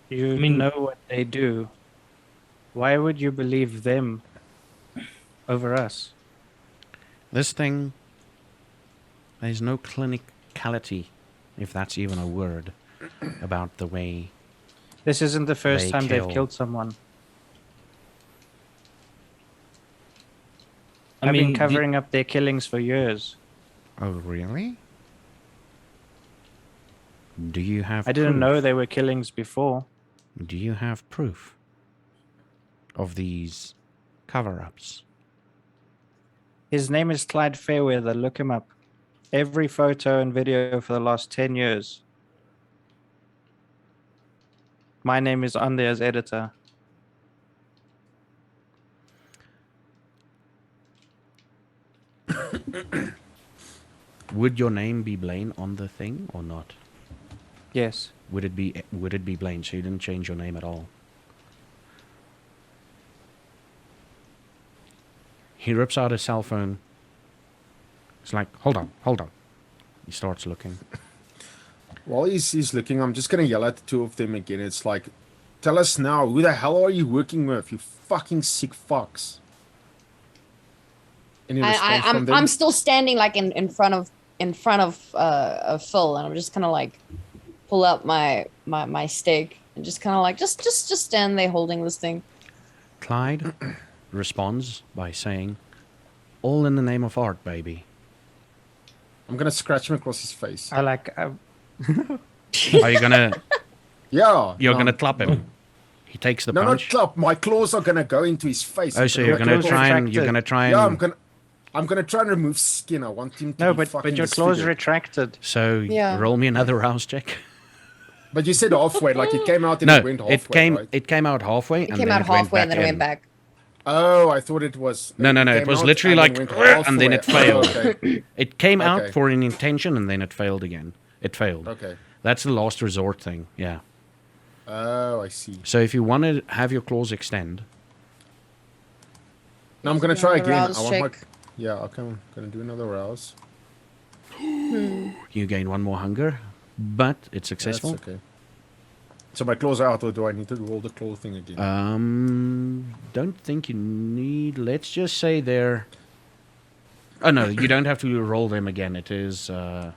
You I mean- know what they do. Why would you believe them over us? This thing, there's no clinicality, if that's even a word, about the way. This isn't the first They time kill. they've killed someone. I I've mean, been covering up their killings for years. Oh, really? Do you have I didn't proof? know they were killings before. Do you have proof of these cover-ups? His name is Clyde Fairweather. Look him up. Every photo and video for the last 10 years. My name is on there as editor. Would your name be Blaine on the thing or not? Yes. Would it be Blaine? So you didn't change your name at all. He rips out his cell phone. It's like, hold on. He starts looking. While he's looking, I'm just gonna yell at the two of them again. It's like, tell us now, who the hell are you working with? You fucking sick fucks. Any response from them? I'm still standing like in front of Phil, and I'm just kind of like pull out my stick and just kind of like just stand there holding this thing. Clyde responds by saying, "All in the name of art, baby." I'm gonna scratch him across his face. I like. Are you gonna? Yeah. You're no, gonna clap him. He takes the No, not punch. clap. My claws are gonna go into his face. Oh, so you're gonna claws try and retracted. Yeah, I'm gonna try and remove skin. I want him to No, be but fucking your claws disfigured. retracted. So Yeah. roll me another rouse check. But you said halfway, like it came out and No, it went halfway, right? it came out halfway. It and came then out halfway and then it in. went back. Oh, I thought it was. No, it came was out literally and like, then went and then it halfway. failed. Oh, okay. It came out Okay. for an intention and then it failed again. It failed. Okay. That's the last resort thing. Yeah. Oh, I see. So if you want to have your claws extend, Now I'm gonna try Another again. rouse I want my. check. Yeah, okay. I'm gonna do another rouse. you gain 1 more hunger, but it's That's successful. okay. So my claws are out, or do I need to roll the claw thing again? Don't think you need. Let's just say they're. Oh no, you don't have to roll them again. It is. Oh,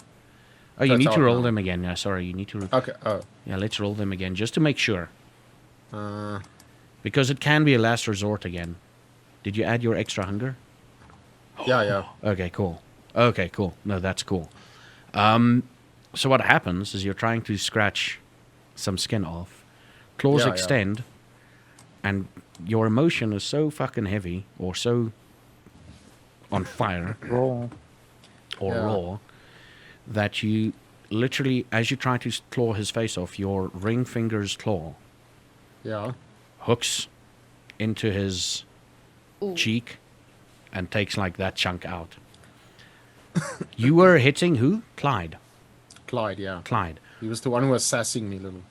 you That's need to out roll now. them again. Yeah, sorry, you need to. Okay. Oh. Yeah, let's roll them again just to make sure, Uh, because it can be a last resort again. Did you add your extra hunger? yeah, yeah. Okay, cool. Okay, cool. No, that's cool. So what happens is you're trying to scratch some skin off. Claws Yeah, yeah. extend, and your emotion is so fucking heavy or so on fire Raw. or Yeah. raw that you literally, as you try to claw his face off, your ring finger's claw Yeah. hooks into his Ooh. cheek and takes like that chunk out. You were hitting who? Clyde. Clyde, yeah. Clyde. He was the one who was sassing me, little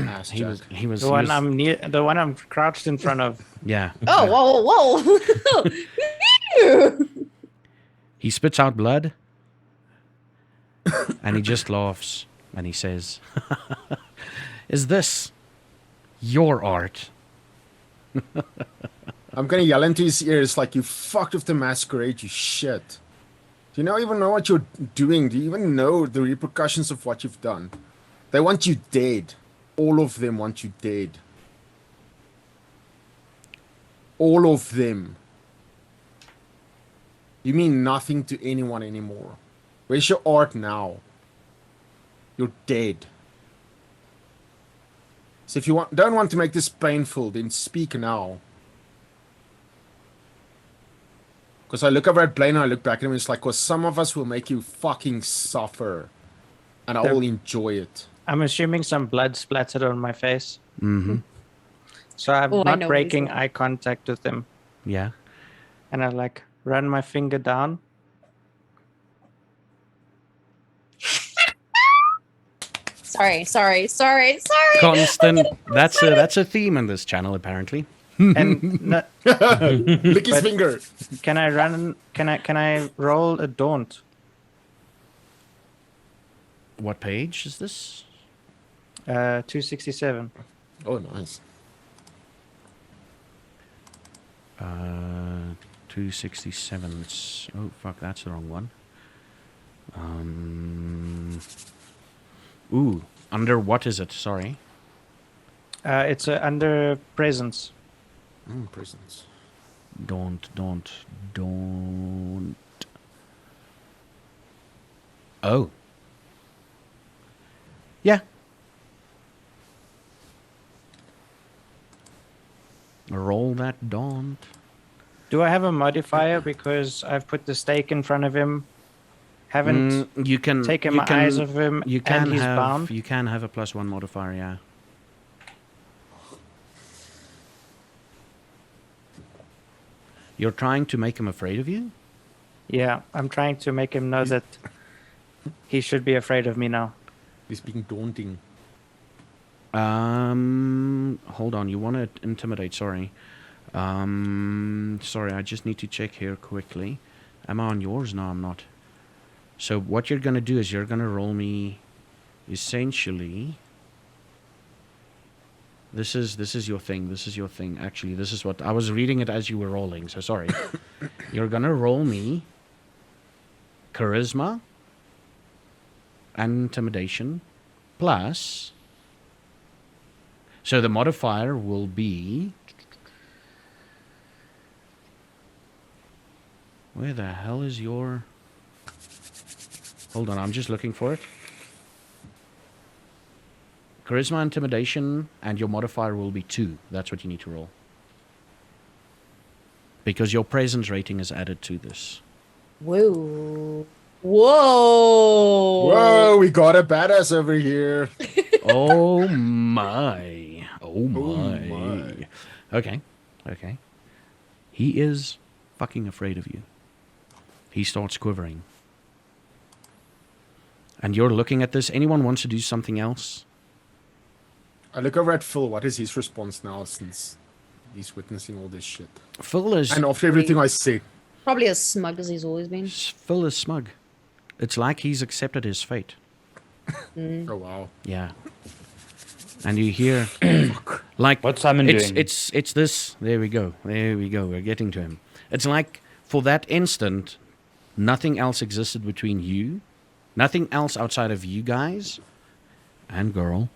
ass He jack. was. He was. The he one was- I'm near, the one I'm crouched in front of. Yeah. Oh, whoa, whoa. He spits out blood, and he just laughs, and he says, "Is this your art?" I'm gonna yell into his ears like, you fucked with the masquerade, you shit. Do you not even know what you're doing? Do you even know the repercussions of what you've done? They want you dead. All of them want you dead. All of them. You mean nothing to anyone anymore. Where's your art now? You're dead. So if you don't want to make this painful, then speak now. Because I look over at Blaine and I look back at him and it's like, because some of us will make you fucking suffer. And I There- will enjoy it. I'm assuming some blood splattered on my face. Mm-hmm. So I'm Oh, I not know what he's breaking doing. eye contact with him. Yeah. And I like run my finger down. Sorry. Constant. That's a theme in this channel, apparently. And no, Lick his But- finger. can I run? Can I roll a daunt? What page is this? 267. Oh, nice. 267. Oh fuck, that's the wrong one. Ooh, under what is it? Sorry. It's under presence. Prisons. Don't. Oh. Yeah. Roll that daunt. Do I have a modifier because I've put the stake in front of him? Haven't You can taken you my can, eyes off him, You can and he's have bound. you can have a +1 modifier. Yeah. You're trying to make him afraid of you? Yeah, I'm trying to make him know that he should be afraid of me now. He's being daunting. Hold on. You want to intimidate? Sorry. Sorry. I just need to check here quickly. Am I on yours? No, I'm not. So what you're gonna do is you're gonna roll me, essentially. This is your thing. This is your thing. Actually, this is what I was reading it as you were rolling. So sorry. You're gonna roll me charisma and intimidation plus. So the modifier will be. Where the hell is your. Hold on, I'm just looking for it. Charisma, intimidation, and your modifier will be 2. That's what you need to roll. Because your presence rating is added to this. Whoa. Whoa, we got a badass over here. Oh my. Oh my. my. Okay. He is fucking afraid of you. He starts quivering. And you're looking at this. Anyone wants to do something else? I look over at Phil. What is his response now since he's witnessing all this shit? Phil is And after everything I said, Probably as smug as he's always been. Phil is smug. It's like he's accepted his fate. oh wow. Yeah. And you hear like What's Simon it's doing? it's this. There we go. We're getting to him. It's like for that instant, nothing else existed between you, nothing else outside of you guys and girl,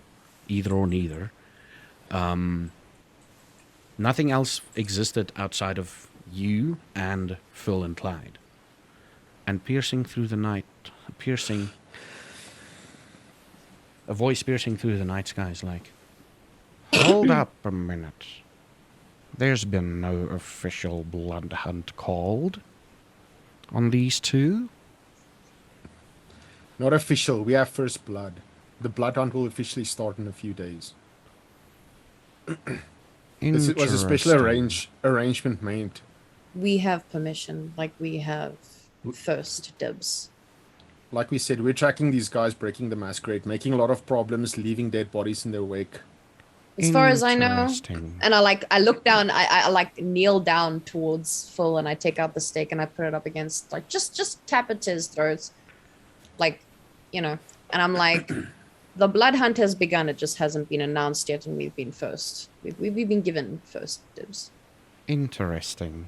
either or neither. Nothing else existed outside of you and Phil and Clyde. and piercing through the night, a voice piercing through the night sky is like, hold up a minute. There's been no official blood hunt called on these two. Not official. We have first blood. The blood hunt will officially start in a few days. It was a special arrangement made. We have permission, like we have first dibs. Like we said, we're tracking these guys breaking the masquerade, making a lot of problems, leaving dead bodies in their wake. As far as I know, Interesting. and I look down, I like kneel down towards Phil, and I take out the stake and I put it up against, like, just tap it to his throat, like, you know, and I'm like, the blood hunt has begun. It just hasn't been announced yet, and we've been first. We've been given first dibs. Interesting.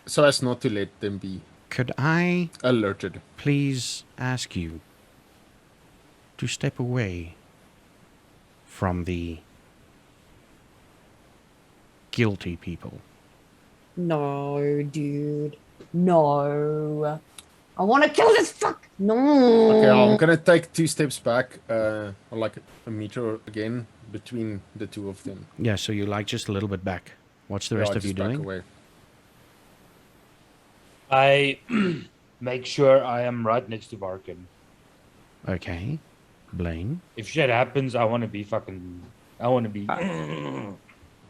So as not to let them be Could I alerted. please ask you to step away from the guilty people? No, dude. No. I want to kill this fuck. No. Okay, I'm gonna take 2 steps back, or like a meter again between the two of them. Yeah, so you like just a little bit back. What's the rest of you just back doing? away. I make sure I am right next to Varkin. Okay. Blaine? If shit happens, I want to be.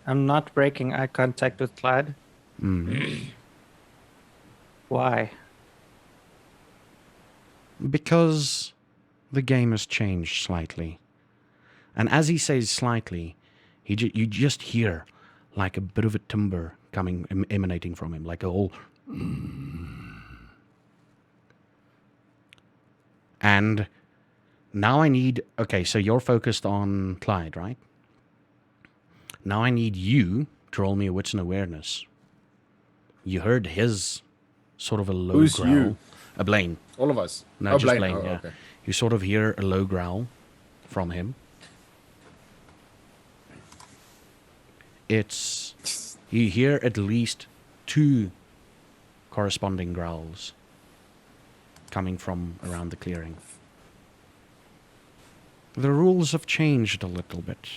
I'm not breaking eye contact with Clyde. Why? Because the game has changed slightly. And as he says slightly, you just hear like a bit of a timbre coming, emanating from him, like a whole... And now I need... Okay, so you're focused on Clyde, right? Now I need you to roll me a wits and awareness. You heard his sort of a low Who's growl. you? A Blaine. All of us. No, just Blaine, Oh, yeah. okay. You sort of hear a low growl from him. You hear at least 2 corresponding growls coming from around the clearing. The rules have changed a little bit.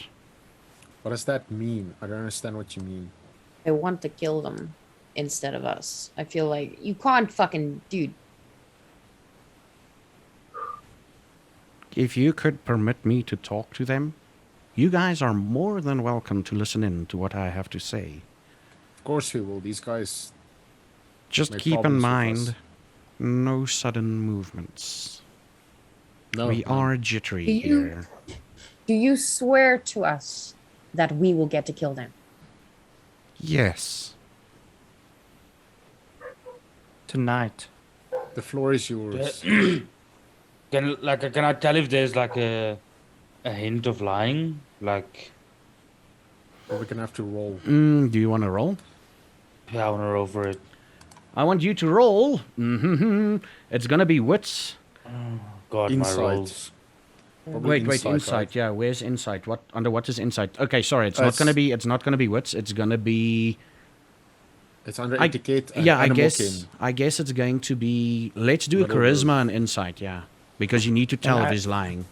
What does that mean? I don't understand what you mean. I want to kill them instead of us. I feel like you can't fucking, dude. If you could permit me to talk to them, you guys are more than welcome to listen in to what I have to say. Of course we will. These guys. Just Make keep in problems with mind, us. no sudden movements. No. We are jittery Do you- here. Do you swear to us that we will get to kill them? Yes. Tonight. The floor is yours. Can I tell if there's like a hint of lying? Like, We're gonna have to roll. Do you want to roll? yeah, I want to roll for it. I want you to roll. It's gonna be wits. God, Insight. my rolls. Probably Wait, insight. right? Yeah, where's insight? What is insight? Okay, sorry, it's It's- not gonna be wits. It's gonna be. It's under I- etiquette. And Yeah, I animal guess. kin. I guess it's going to be. Let's do a Little charisma and insight. Yeah, because you need to tell if I- he's lying.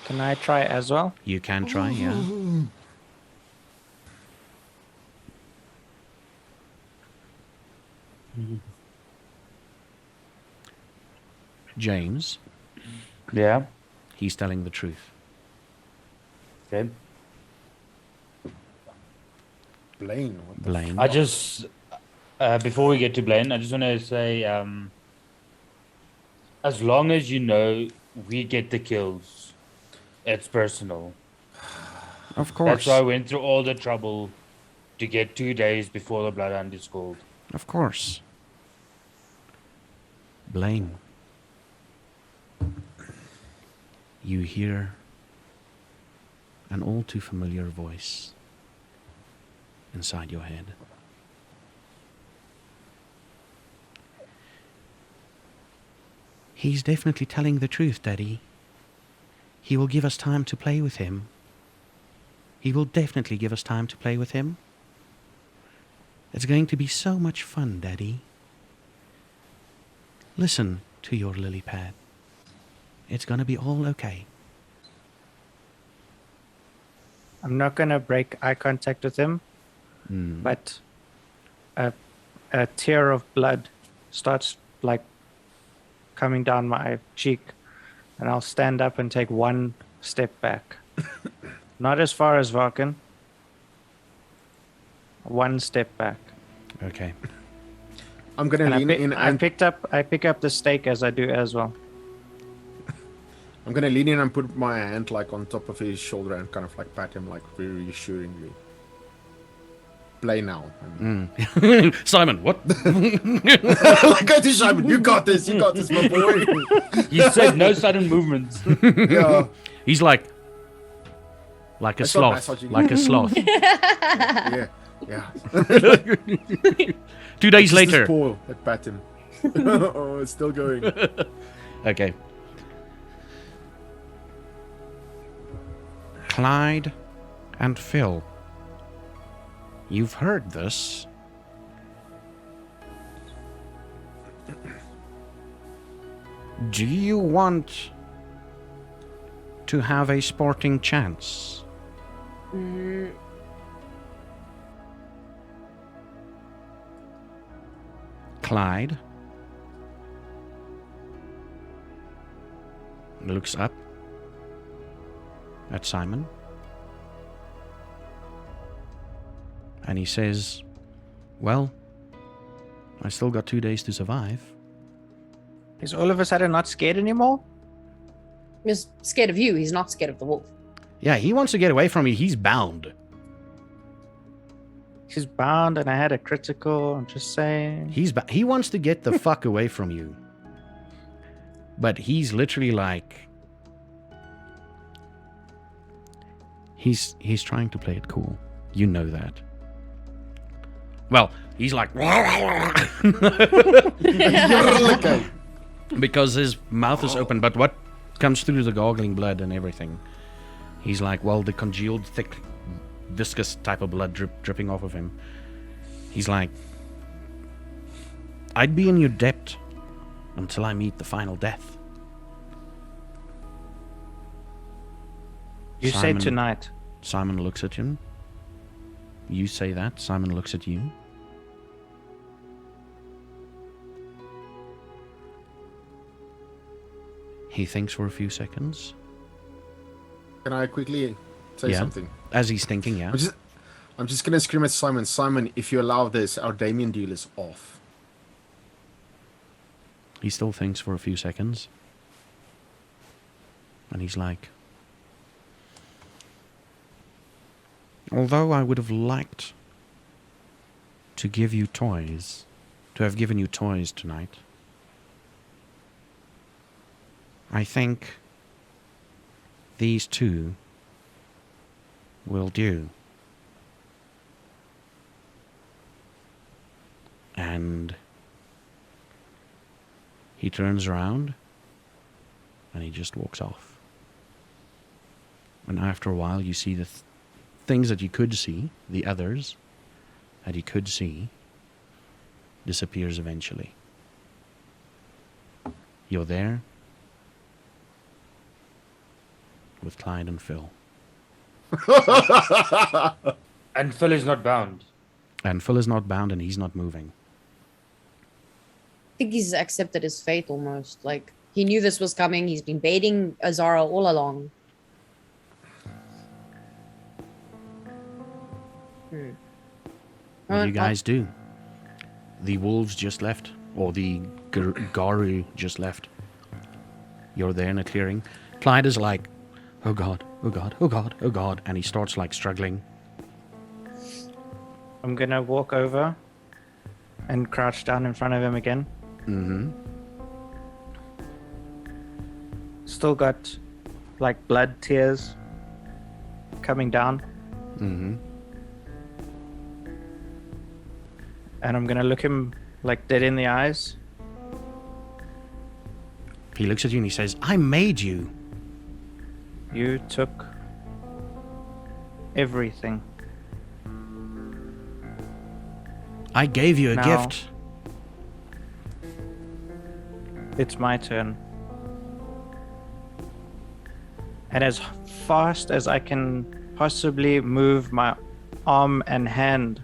Can I try as well? You can try. Yeah. James, Yeah. he's telling the truth. Okay. Blaine. What the Blaine. I just before we get to Blaine, I just want to say, as long as you know we get the kills, it's personal. Of course. That's why I went through all the trouble to get 2 days before the bloodhound is called. Of course. Blaine. You hear an all too familiar voice inside your head. He's definitely telling the truth, Daddy. He will give us time to play with him. He will definitely give us time to play with him. It's going to be so much fun, Daddy. Listen, to your lily pad. It's gonna be all okay. I'm not gonna break eye contact with him, but a tear of blood starts like coming down my cheek, and I'll stand up and take one step back. Not as far as Varkin. One step back. Okay. I'm gonna And lean in I and pick up the stake as I do as well. I'm gonna lean in and put my hand like on top of his shoulder and kind of like pat him like very reassuringly. Play now. Simon, what? Like, go to Simon. You got this, my boy. You said no sudden movements. Yeah. He's like a I start sloth. massaging Like a sloth. Yeah. Yeah. 2 days Just this later. paw that pat him. Oh, it's still going. Okay. Clyde and Phil. You've heard this. Do you want to have a sporting chance? Clyde looks up at Simon and he says, well, I still got 2 days to survive. Is all of a sudden not scared anymore? He's scared of you. He's not scared of the wolf. Yeah, he wants to get away from me. He's bound. She's bound, and I had a critical. I'm just saying. He wants to get the fuck away from you. But he's literally like, he's trying to play it cool. You know that. Well, he's like Okay. because his mouth is open, but what comes through the gargling blood and everything? He's like, well, the congealed, thick, viscous type of blood dripping off of him. He's like, I'd be in your debt until I meet the final death. You Simon- say tonight. Simon looks at him. You say that. Simon looks at you. He thinks for a few seconds. Can I quickly say Yeah. something? As he's thinking, yeah. I'm just gonna scream at Simon. Simon, if you allow this, our Damien deal is off. He still thinks for a few seconds. And he's like, although I would have liked to give you toys, to have given you toys tonight, I think these two will do. And he turns around and he just walks off. And after a while, you see the things that you could see, the others that you could see, disappears eventually. You're there with Clyde and Phil. And Phil is not bound. And Phil is not bound and he's not moving. I think he's accepted his fate almost. Like, he knew this was coming. He's been baiting Azara all along. What do you guys do? The wolves just left, or the Garu just left. You're there in a clearing. Clyde is like, oh god, oh god, oh god, oh god, and he starts like struggling. I'm gonna walk over and crouch down in front of him again. Mm-hmm. Still got like blood tears coming down. Mm-hmm. And I'm gonna look him like dead in the eyes. He looks at you and he says, I made you. You took everything. I gave you a Now- gift. It's my turn. And as fast as I can possibly move my arm and hand,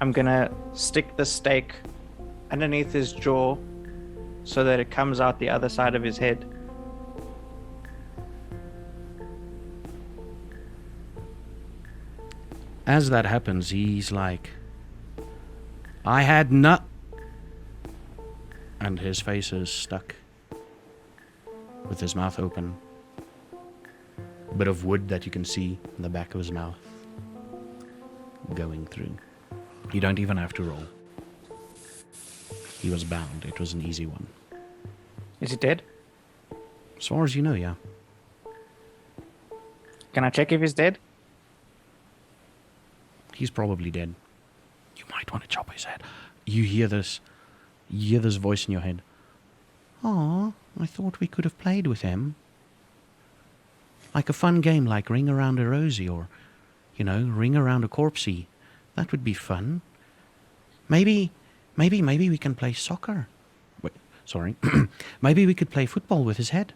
I'm gonna stick the stake underneath his jaw so that it comes out the other side of his head. As that happens, he's like, I had nut. And his face is stuck with his mouth open. A bit of wood that you can see in the back of his mouth going through. You don't even have to roll. He was bound. It was an easy one. Is he dead? As far as you know, yeah. Can I check if he's dead? He's probably dead. You might want to chop his head. You hear this voice in your head. Aw, I thought we could have played with him. Like a fun game like Ring Around a Rosie or, Ring Around a Corpsey. That would be fun. Maybe we can play soccer. Wait, sorry. Maybe we could play football with his head.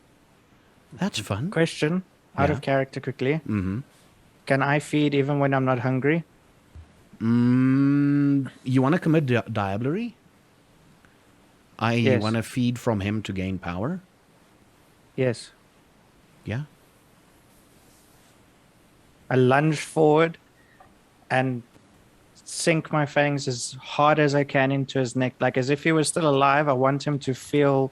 That's fun. Question, out Yeah. of character quickly. Mm-hmm. Can I feed even when I'm not hungry? You want to commit diablerie? I.e., you Yes. want to feed from him to gain power? Yes. Yeah. I lunge forward and sink my fangs as hard as I can into his neck. Like as if he was still alive, I want him to feel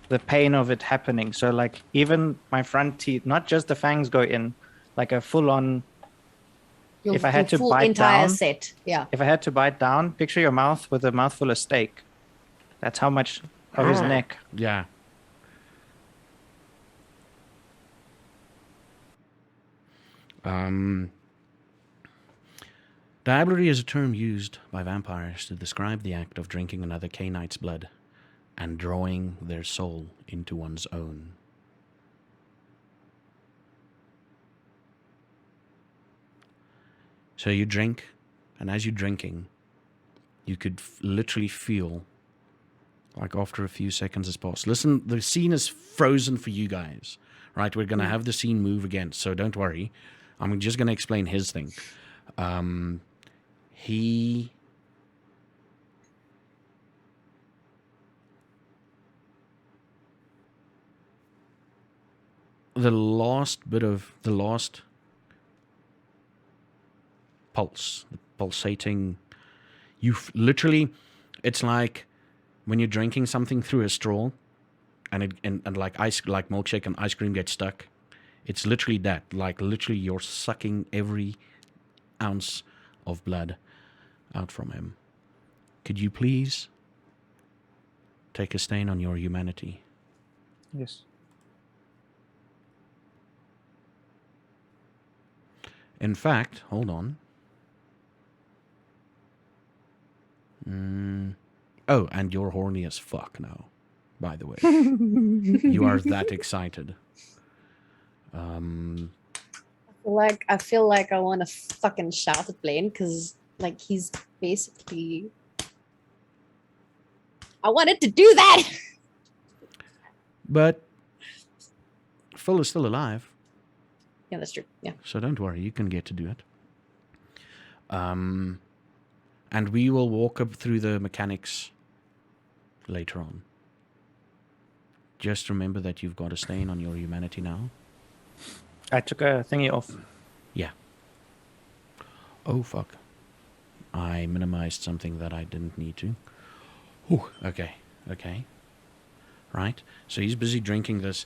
the pain of it happening. So like even my front teeth, not just the fangs go in, like a full-on... If I had to full bite entire down- set. Yeah. If I had to bite down, picture your mouth with a mouthful of steak. That's how much of his neck. Yeah. Diablerie is a term used by vampires to describe the act of drinking another Cainite's blood and drawing their soul into one's own. So you drink, and as you're drinking, you could literally feel like after a few seconds has passed. Listen, the scene is frozen for you guys, right? We're going to have the scene move again, so don't worry. I'm just going to explain his thing. The last pulse, the pulsating, literally, it's like when you're drinking something through a straw and like milkshake and ice cream gets stuck. It's literally that, like literally you're sucking every ounce of blood out from him. Could you please take a stain on your humanity? Yes. In fact, hold on. Oh, and you're horny as fuck now, by the way. You are that excited. I feel like I want to fucking shout at Blaine because like he's basically. I wanted to do that. But Phil is still alive. Yeah, that's true. Yeah. So don't worry, you can get to do it. And we will walk up through the mechanics later on. Just remember that you've got a stain on your humanity now. I took a thingy off. Yeah. Oh, fuck. I minimized something that I didn't need to. Ooh, okay. Right? So he's busy drinking this.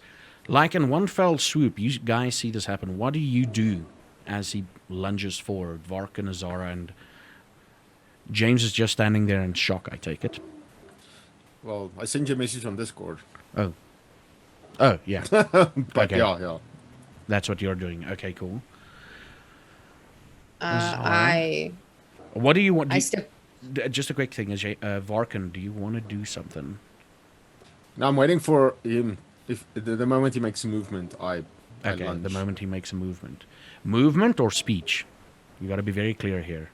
Like in one fell swoop, you guys see this happen. What do you do as he lunges forward? Vark and Azara and James is just standing there in shock, I take it. Well, I sent you a message on Discord. Oh, yeah. But Okay. yeah. That's what you're doing. Okay, cool. What do you want? Just a quick thing, is Varkan, do you want to do something? Now I'm waiting for him. If the moment he makes a movement, I Okay, lunge. the moment he makes a movement. Movement or speech? You got to be very clear here.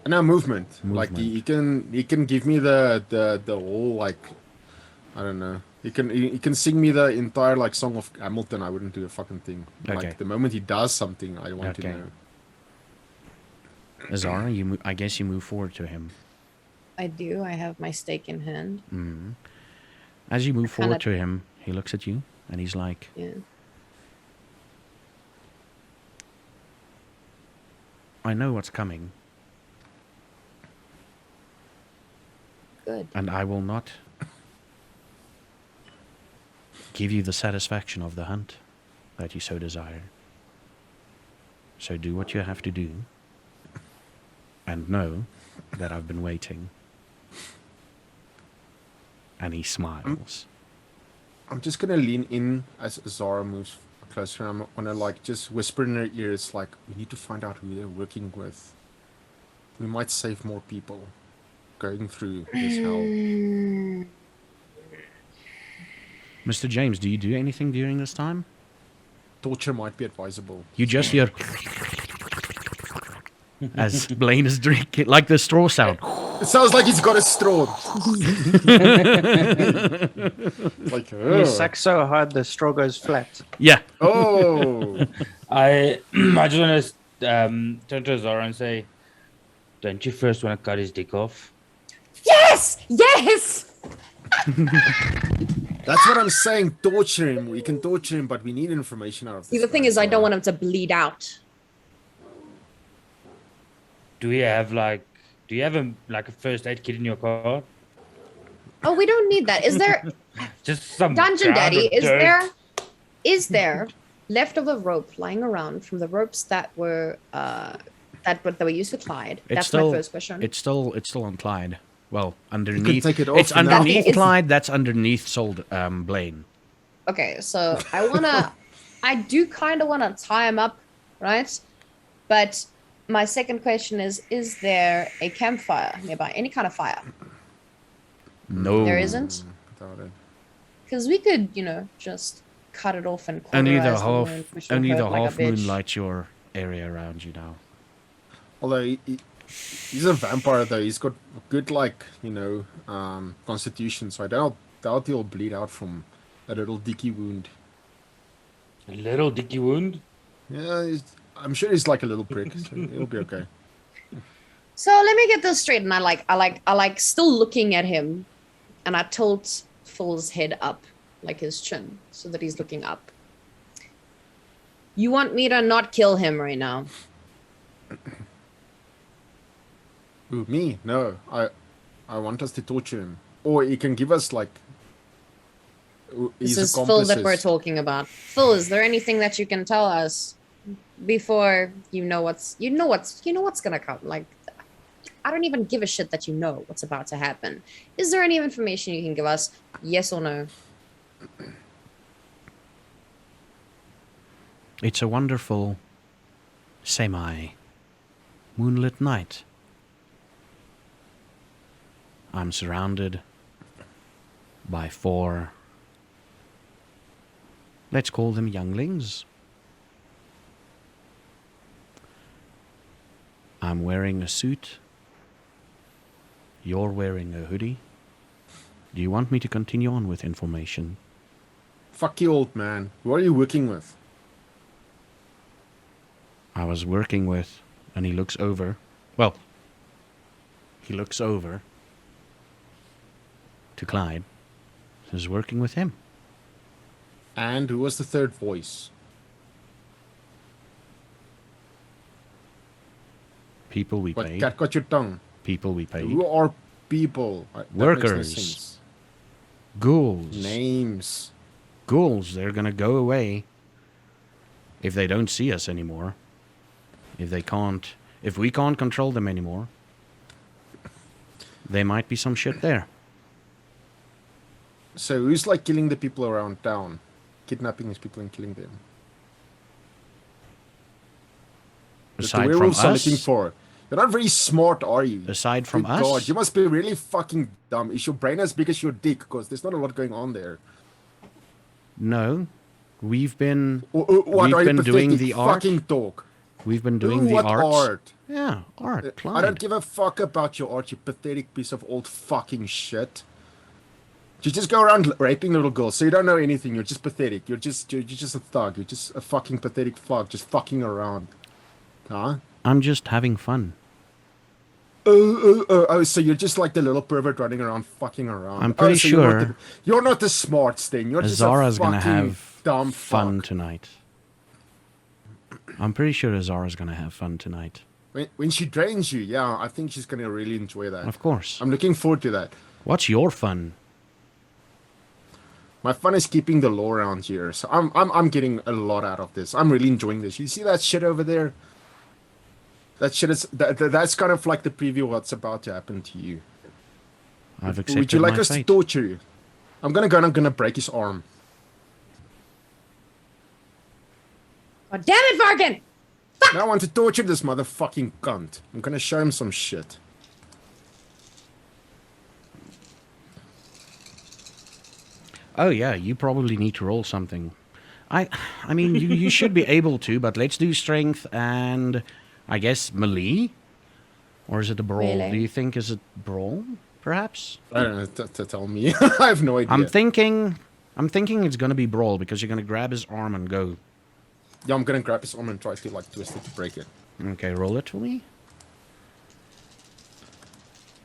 Now movement. Like Movement. he can give me the whole like I don't know. He can sing me the entire like song of Hamilton. I wouldn't do a fucking thing. Okay. Like the moment he does something, I want to Okay. know. Azara, I guess you move forward to him. I do. I have my stake in hand. As you move forward Kinda- to him, he looks at you and he's like, Yeah. I know what's coming, Good. and I will not give you the satisfaction of the hunt that you so desire. So do what you have to do, and know that I've been waiting. And he smiles. I'm just gonna lean in as Zara moves closer. I'm gonna like just whisper in her ears, like, we need to find out who they're working with. We might save more people going through this hell. Mr. James, do you do anything during this time? Torture might be advisable. You just hear as Blaine is drinking, like the straw sound. It sounds like he's got a straw. Like, He sucks so hard the straw goes flat. Yeah. oh, I just want to turn to Zara and say, don't you first want to cut his dick off? Yes! Yes! that's what I'm saying. Torture him. We can torture him, but we need information out of See, this the thing guy, is, I don't Zara. want him to bleed out. Do you have a first aid kit in your car? Oh, we don't need that. Is there Just some Dungeon ground Daddy? of Is dirt. there leftover rope lying around from the ropes that were that were used for Clyde? That's my first question. It's still on Clyde. Well, underneath. take it off It's for now. underneath It's- Clyde. That's underneath Blaine. Okay, so I do kind of wanna tie him up, right? But my second question is there a campfire nearby? Any kind of fire? No. There isn't? Doubt it. Because we could, just cut it off and Only the cauterize wound, which will hurt like a half moon bitch. lights your area around you now. Although he's a vampire, though, he's got good constitution. So I doubt he'll bleed out from a little dicky wound. A little dicky wound? Yeah, I'm sure he's like a little prick. So it'll be okay. So let me get this straight, and I like still looking at him, and I tilt Phil's head up, like his chin, so that he's looking up. You want me to not kill him right now? Ooh, me? No, I want us to torture him, or he can give us like. This his is Phil that we're accomplices. talking about. Phil, is there anything that you can tell us before you know what's gonna come? Like, I don't even give a shit that you know what's about to happen. Is there any information you can give us? Yes or no? It's a wonderful semi-moonlit night. I'm surrounded by 4, let's call them younglings. I'm wearing a suit. You're wearing a hoodie. Do you want me to continue on with information? Fuck you, old man. Who are you working with? I was working with, and he looks over. Well, he looks over to Clyde. I was working with him. And who was the third voice? People we What? paid. Cat got your tongue. People we paid. Who are people? That makes no Workers. sense. Ghouls. Names. Ghouls. They're gonna go away if they don't see us anymore. If we can't control them anymore, there might be some shit there. So who's like killing the people around town? Kidnapping these people and killing them. That's the Aside from werewolves are looking us, for. You're not very smart, are you? aside from Good us, God, you must be really fucking dumb. Is your brain as big as your dick? Because there's not a lot going on there. no, we've been What We've are you been doing pathetic? the art. Fucking talk. We've been doing Ooh, the what arts. art? Yeah, art. I Clyde. don't give a fuck about your art, you pathetic piece of old fucking shit. You just go around raping little girls, so you don't know anything. You're just pathetic. You're just a thug. You're just a fucking pathetic fuck, just fucking around. Huh? I'm just having fun. Oh, so you're just like the little pervert running around fucking around. I'm pretty so sure you're not the smarts thing. You're just Azara's a gonna fucking have dumb fun fuck. tonight. I'm pretty sure Azara's gonna have fun tonight. When she drains you, yeah, I think she's gonna really enjoy that. Of course. I'm looking forward to that. What's your fun? My fun is keeping the law around here, so I'm getting a lot out of this. I'm really enjoying this. You see that shit over there? That shit is that's kind of like the preview of what's about to happen to you. I've accepted Would you like my us to fate. torture you? I'm gonna break his arm. God damn it, Vargan! Now I want to torture this motherfucking cunt. I'm gonna show him some shit. Oh yeah, you probably need to roll something. I mean, you should be able to, but let's do strength and I guess melee, or is it a brawl? Melee. Do you think is it brawl, perhaps? I don't know. Tell me. I have no idea. I'm thinking it's gonna be brawl because you're gonna grab his arm and go. Yeah, I'm gonna grab his arm and try to like twist it to break it. Okay, roll it for me.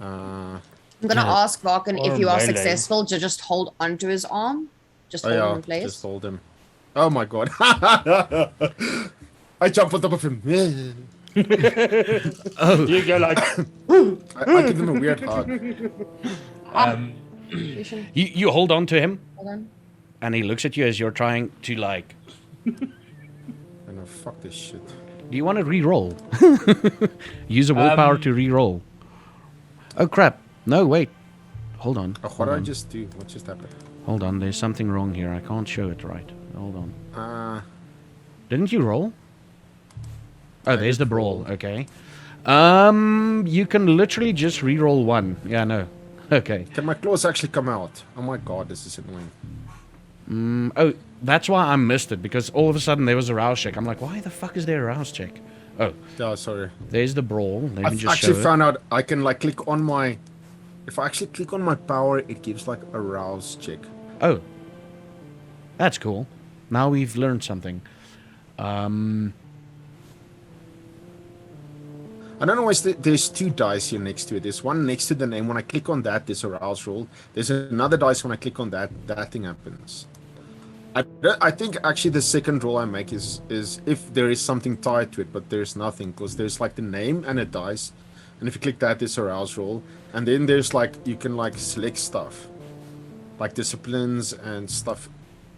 Uh, I'm gonna Yeah. ask Vargan Or if you are melee. successful to just hold onto his arm. Just oh hold him yeah, in place. just hold him. Oh my god. I jump on top of him. You go like, I give him a weird hug. Lucian, You hold on to him, hold on. and he looks at you as you're trying to like. I know, fuck this shit. Do you want to re-roll? Use a willpower to re-roll. Oh crap! No, wait. Hold on. Oh, what Hold did I on. just do? What just happened? Hold on. There's something wrong here. I can't show it right. Hold on. Didn't Didn't you roll? Oh, I there's the did brawl. roll. Okay. You can literally just re-roll one. Yeah, no. Okay. Can my claws actually come out? Oh my god, this is annoying. Oh, that's why I missed it, because all of a sudden there was a rouse check. I'm like, why the fuck is there a rouse check? Oh, Yeah, sorry. there's the brawl. Let me I've just actually show it. found out I can like click on my. If I actually click on my power, it gives like a rouse check. Oh, that's cool. Now we've learned something. I don't know why there's two dice here next to it. There's one next to the name. When I click on that, there's a rouse roll. There's another dice when I click on that thing happens. I think actually the second roll I make is if there is something tied to it, but there's nothing because there's like the name and a dice, and if you click that, there's a rouse roll, and then there's like you can like select stuff, like disciplines and stuff,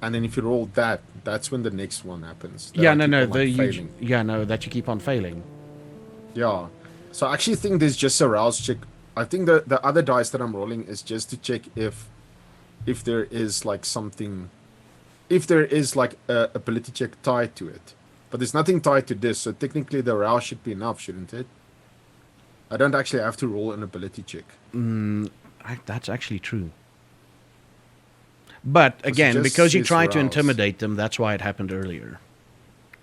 and then if you roll that, that's when the next one happens. that Yeah, I no, keep no. on, like, failing. That you keep on failing. Yeah. So I actually think there's just a rouse check. I think the other dice that I'm rolling is just to check if there is like something, if there is like a ability check tied to it. But there's nothing tied to this, so technically the rouse should be enough, shouldn't it? I don't actually have to roll an ability check. That's actually true. But again, just because you says tried to rouse. intimidate them, that's why it happened earlier.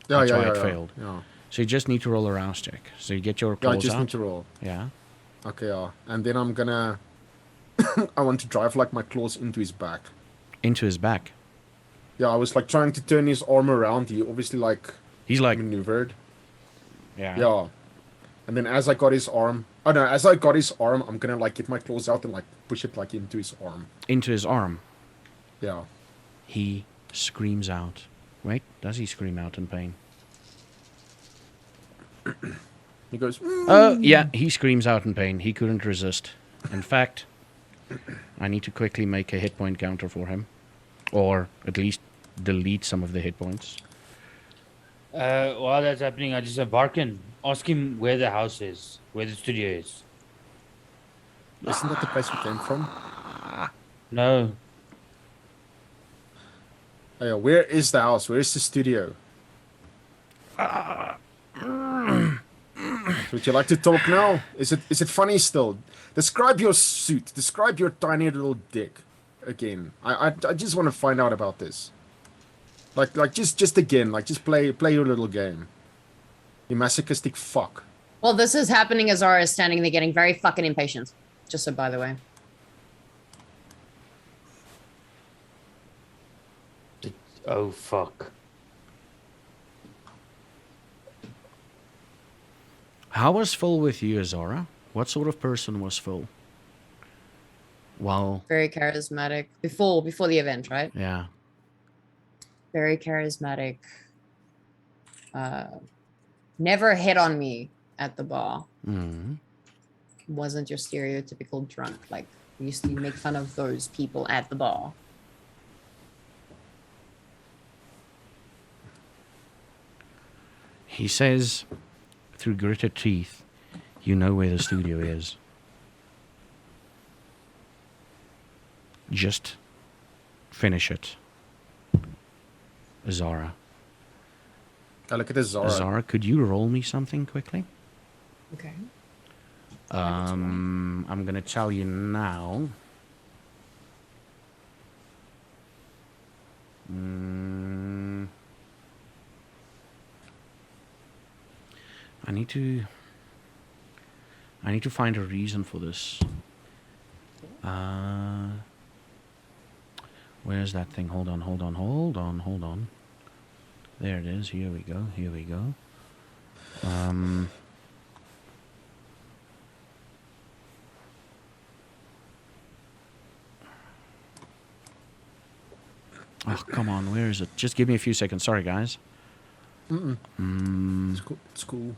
Yeah, That's yeah, why yeah, it yeah, failed. Yeah. So you just need to roll a rouse check. So you get your Yeah, I claws just out. need to roll. Yeah. Okay, yeah. And then I'm gonna I want to drive like my claws into his back. Into his back. Yeah, I was like trying to turn his arm around. He obviously like He's like, maneuvered. yeah. Yeah. And then as I got his arm, I'm gonna like get my claws out and like push it like into his arm. Into his arm. Yeah. He screams out. Wait, does he scream out in pain? He goes, Oh, yeah, he screams out in pain. He couldn't resist. In fact, I need to quickly make a hit point counter for him. Or at least delete some of the hit points. while that's happening, I just said, Barkin, ask him where the house is, where the studio is. isn't that the place we came from? No. Oh, yeah, where is the house? Where is the studio? Would you like to talk now? Is it funny still? Describe your suit. Describe your tiny little dick. Again, I just want to find out about this. Like just again, like just play your little game. You masochistic fuck. Well, this is happening as Zara is standing there getting very fucking impatient. Just so by the way. Oh, fuck. How was Phil with you, Azara? What sort of person was Phil? Well, Very charismatic. Before the event, right? yeah. Very charismatic. Never hit on me at the bar. Mm. Wasn't your stereotypical drunk. Like, we used to make fun of those people at the bar. He says, through gritted teeth, you know where the studio is. Just finish it. Azara. I look at this Zara. Azara, could you roll me something quickly? Okay. I'm going to tell you now. I need to find a reason for this. Where's that thing? Hold on. There it is. Here we go. Oh, come on. Where is it? Just give me a few seconds. Sorry, guys. It's cool. It's cool.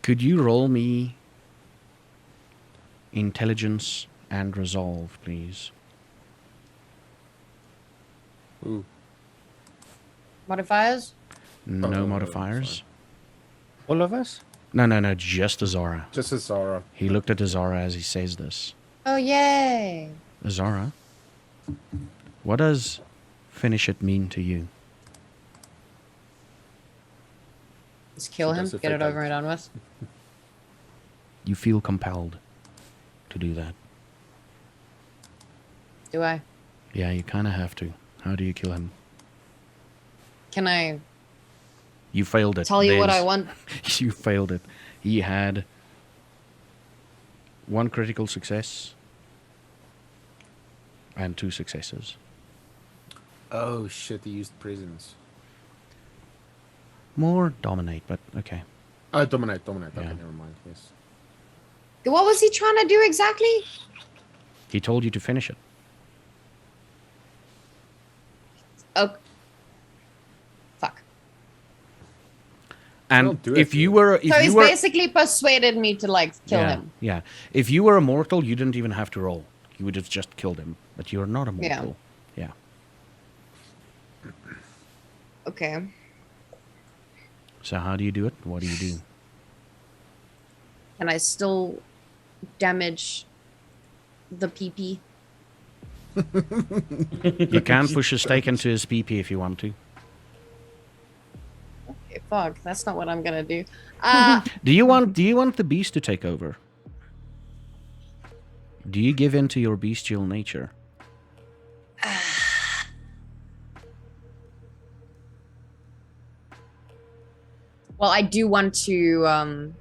Could you roll me intelligence and resolve, please? Ooh. Modifiers? No Oh, modifiers. All of us? No, just Azara. Just a Zara. He looked at Azara as he says this. Oh, yay. Azara, what does finish it mean to you? Just kill So him. that's the Get it thing, over and done with. You feel compelled to do that. Do I? Yeah, you kind of have to. How do you kill him? Can I You failed it. tell you what I There's- want? You failed it. He had one critical success and 2 successes. Oh shit! He used prisons. More dominate, but okay. Dominate. Okay, Yeah. never mind. Yes. What was he trying to do exactly? He told you to finish it. Oh. Fuck. And Don't do it, if you dude. were, So if he's you were, basically persuaded me to like kill yeah, him. yeah. If you were a mortal, you didn't even have to roll. You would have just killed him. But you're not a Yeah. mortal. Yeah. Okay. So how do you do it? What do you do? Can I still damage the PP? You can push a stake into his PP if you want to. Okay, fuck. That's not what I'm gonna do. Do you want the beast to take over? Do you give in to your bestial nature? Well, I do want to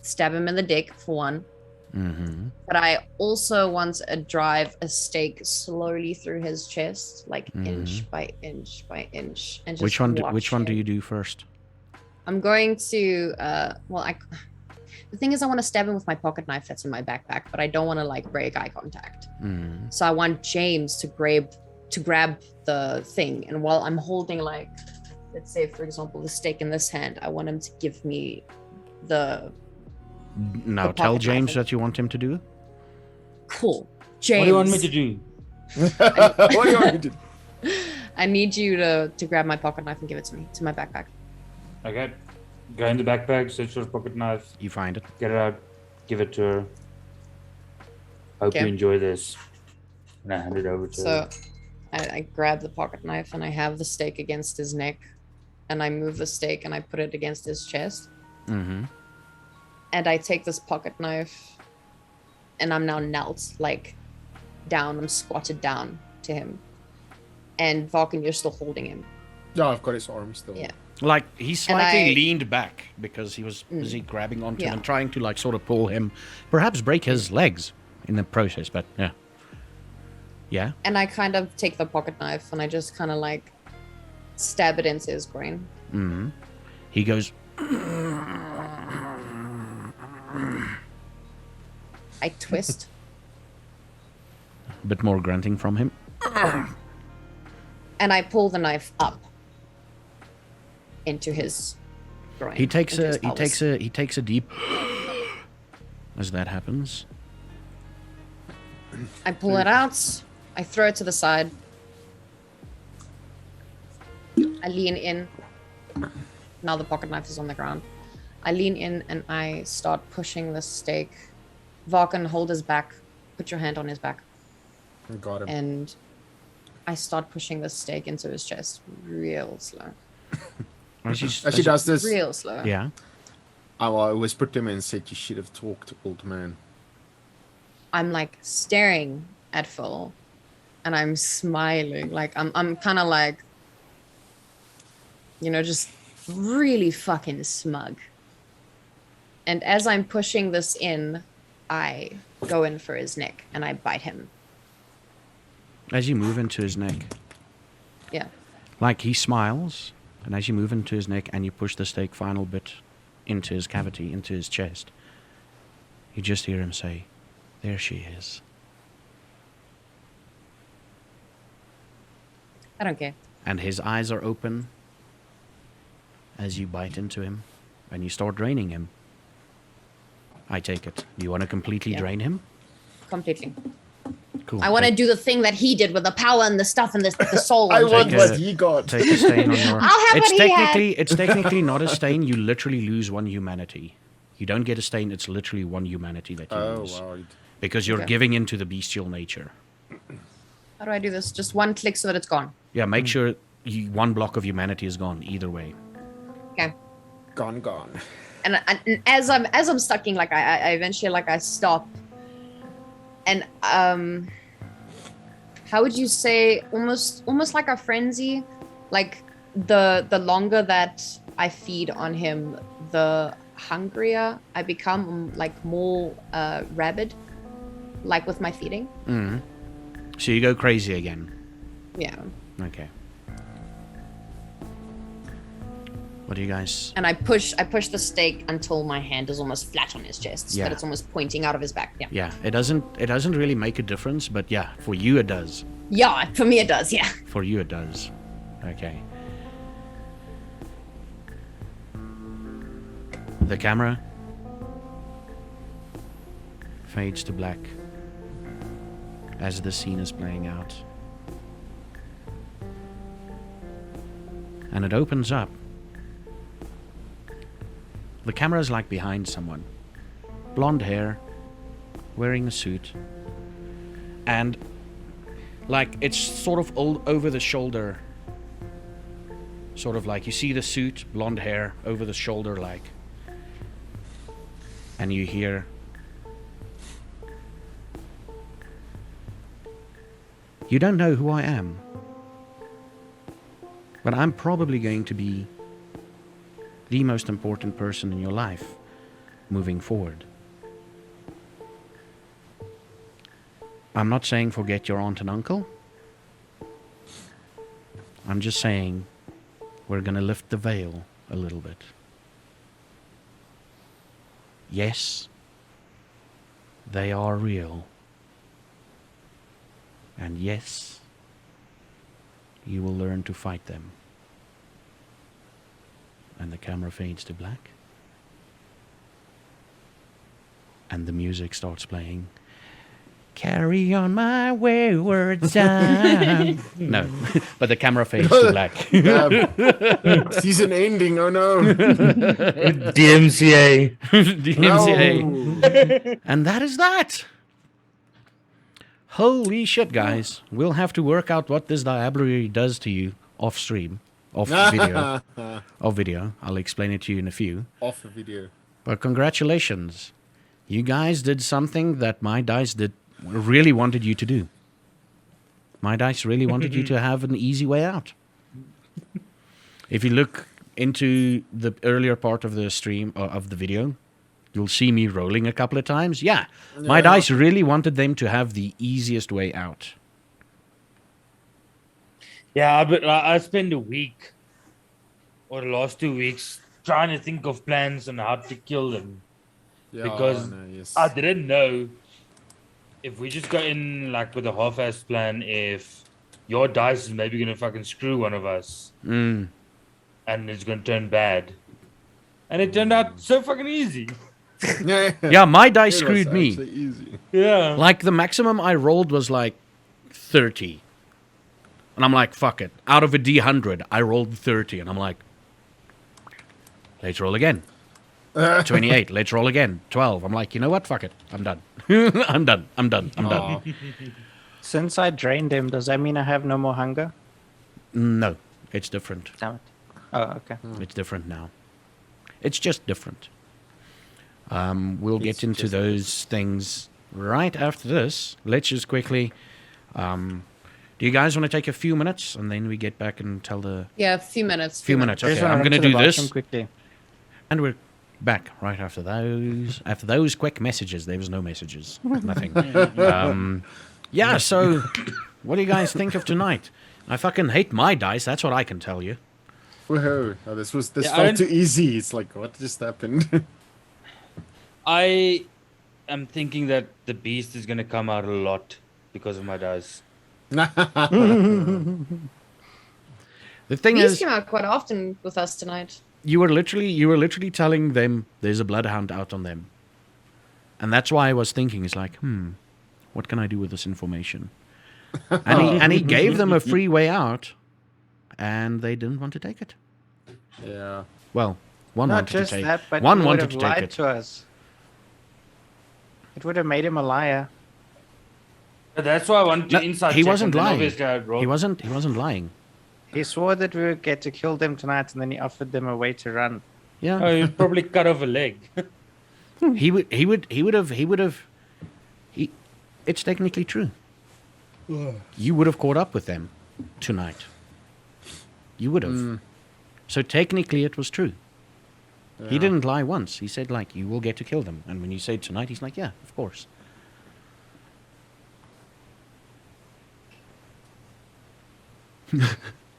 stab him in the dick for one. Mm-hmm. But I also want to drive a stake slowly through his chest, like inch by inch by inch, and just Which one? watch Which one do him. you do first? I'm going to. The thing is, I want to stab him with my pocket knife that's in my backpack, but I don't want to like break eye contact. Mm. So I want James to grab the thing, and while I'm holding like, let's say for example, the stake in this hand, I want him to give me the Now The tell pocket James knife. what you want him to do. cool. James, What do you want me to do? What do you want me to do? I need you to grab my pocket knife and give it to me, to my backpack. Okay. Go in the backpack, search for a pocket knife, You find it. get it out, give it to her. Hope you Okay. enjoy this. And I hand it over to So her. I grab the pocket knife and I have the stake against his neck. and I move the stake and I put it against his chest. Mm-hmm. And I take this pocket knife and I'm now knelt, like down, I'm squatted down to him. And Vulcan, you're still holding him. Yeah, I've got his arm still. Yeah. Like he slightly I- leaned back because he was busy grabbing onto him Yeah. and trying to like sort of pull him, perhaps break his legs in the process. But yeah, yeah. And I kind of take the pocket knife and I just kind of like stab it into his brain. Mm-hmm. He goes. I twist. A bit more grunting from him. And I pull the knife up into his groin. He takes into his a he pelvis. takes a deep as that happens. I pull it out. I throw it to the side. I lean in. Now the pocket knife is on the ground. I lean in and I start pushing the stake. Vulcan, hold his back. Put your hand on his back. Got him. And I start pushing the stake into his chest real slow. As she does this, Real slow. Yeah. I whispered to him and said, "You should have talked, old man." I'm like staring at Phil and I'm smiling. Like I'm kind of like, you know, just really fucking smug. And as I'm pushing this in, I go in for his neck and I bite him. As you move into his neck, Yeah. like he smiles, and as you move into his neck and you push the stake final bit into his cavity, into his chest, you just hear him say, "There she is." I don't care. And his eyes are open as you bite into him and you start draining him. I take it. Do you want to completely Yeah. drain him? Completely. Cool. I want to Take- do the thing that he did with the power and the stuff and the soul. I and want Take things. what a- he got. Take a stain on your. I'll have it's what he had. technically not a stain. You literally lose one humanity. You don't get a stain. It's literally one humanity that you Oh lose wow. because you're Okay. giving into the bestial nature. How do I do this? Just one click so that it's gone. Yeah, make sure one block of humanity is gone either way. Okay. Gone. And as I'm stucking, like I eventually like I stop. And how would you say almost like a frenzy? Like the longer that I feed on him, the hungrier I become, like more rabid, like with my feeding. Mm. So you go crazy again. Yeah. Okay. What do you guys? And I push the stake until my hand is almost flat on his chest, so Yeah. that it's almost pointing out of his back. Yeah. Yeah, it doesn't really make a difference, but yeah, for you it does. Yeah, for me it does, yeah. For you it does. Okay. The camera fades to black as the scene is playing out. And it opens up. The camera is like behind someone. Blonde hair, wearing a suit. And like it's sort of all over the shoulder. Sort of like you see the suit, blonde hair, over the shoulder like. And you hear, "You don't know who I am, but I'm probably going to be the most important person in your life moving forward. I'm not saying forget your aunt and uncle. I'm just saying we're going to lift the veil a little bit. Yes, they are real. And yes, you will learn to fight them." And the camera fades to black. And the music starts playing. "Carry on my wayward son." No, but the camera fades to black. Season ending. Oh no. DMCA. DMCA. No. And that is that. Holy shit, guys. We'll have to work out what this diablerie does to you off stream. off video. Off video. I'll explain it to you in a few. Off the video. But congratulations. You guys did something that my dice really wanted you to do. My dice really wanted you to have an easy way out. If you look into the earlier part of the stream or of the video, you'll see me rolling a couple of times. Yeah, my dice really wanted them to have the easiest way out. Yeah, but I spent a week or the last 2 weeks trying to think of plans on how to kill them. Yeah, Because yes. I didn't know if we just go in like with a half-assed plan, if your dice is maybe gonna fucking screw one of us Mm. and it's gonna turn bad. And it turned out so fucking easy. Yeah, my dice It was screwed me. actually easy. Yeah. Like the maximum I rolled was like 30. And I'm like, fuck it. Out of a D100, I rolled 30. And I'm like, let's roll again. 28, let's roll again. 12. I'm like, you know what? Fuck it. I'm done. I'm done. I'm done. I'm done. Since I drained him, does that mean I have no more hunger? No, it's different. Damn it. Oh, okay. It's different now. It's just different. We'll It's get into just those things right after this. Let's just quickly. Do you guys want to take a few minutes and then we get back and tell the Yeah, a few minutes. few minutes? I just Okay, wanna I'm run going to to the do this, bathroom quickly. and we're back right after those. After those quick messages, there was no messages, nothing. Yeah. So, what do you guys think of tonight? I fucking hate my dice. That's what I can tell you. Whoa, oh, this Yeah, I felt don't- too easy. It's like, what just happened? I am thinking that the beast is gonna come out a lot because of my dice. The thing These is, came out quite often with us tonight. you were literally telling them there's a bloodhound out on them, and that's why I was thinking, it's like, what can I do with this information? And he gave them a free way out, and they didn't want to take it. Yeah. Well, one Not wanted to just take that, but one he would wanted have to take lied it. to us. It would have made him a liar. But that's why I wanted to No, inside he check, wasn't and then lying. obviously I'd roll. He wasn't lying. He swore that we would get to kill them tonight, and then he offered them a way to run. Yeah. Oh, you'd probably cut off a leg. He would have. It's technically true. You would have caught up with them tonight. You would have. So technically, it was true. He didn't lie once. He said, like, you will get to kill them. And when you say tonight, he's like, yeah, of course.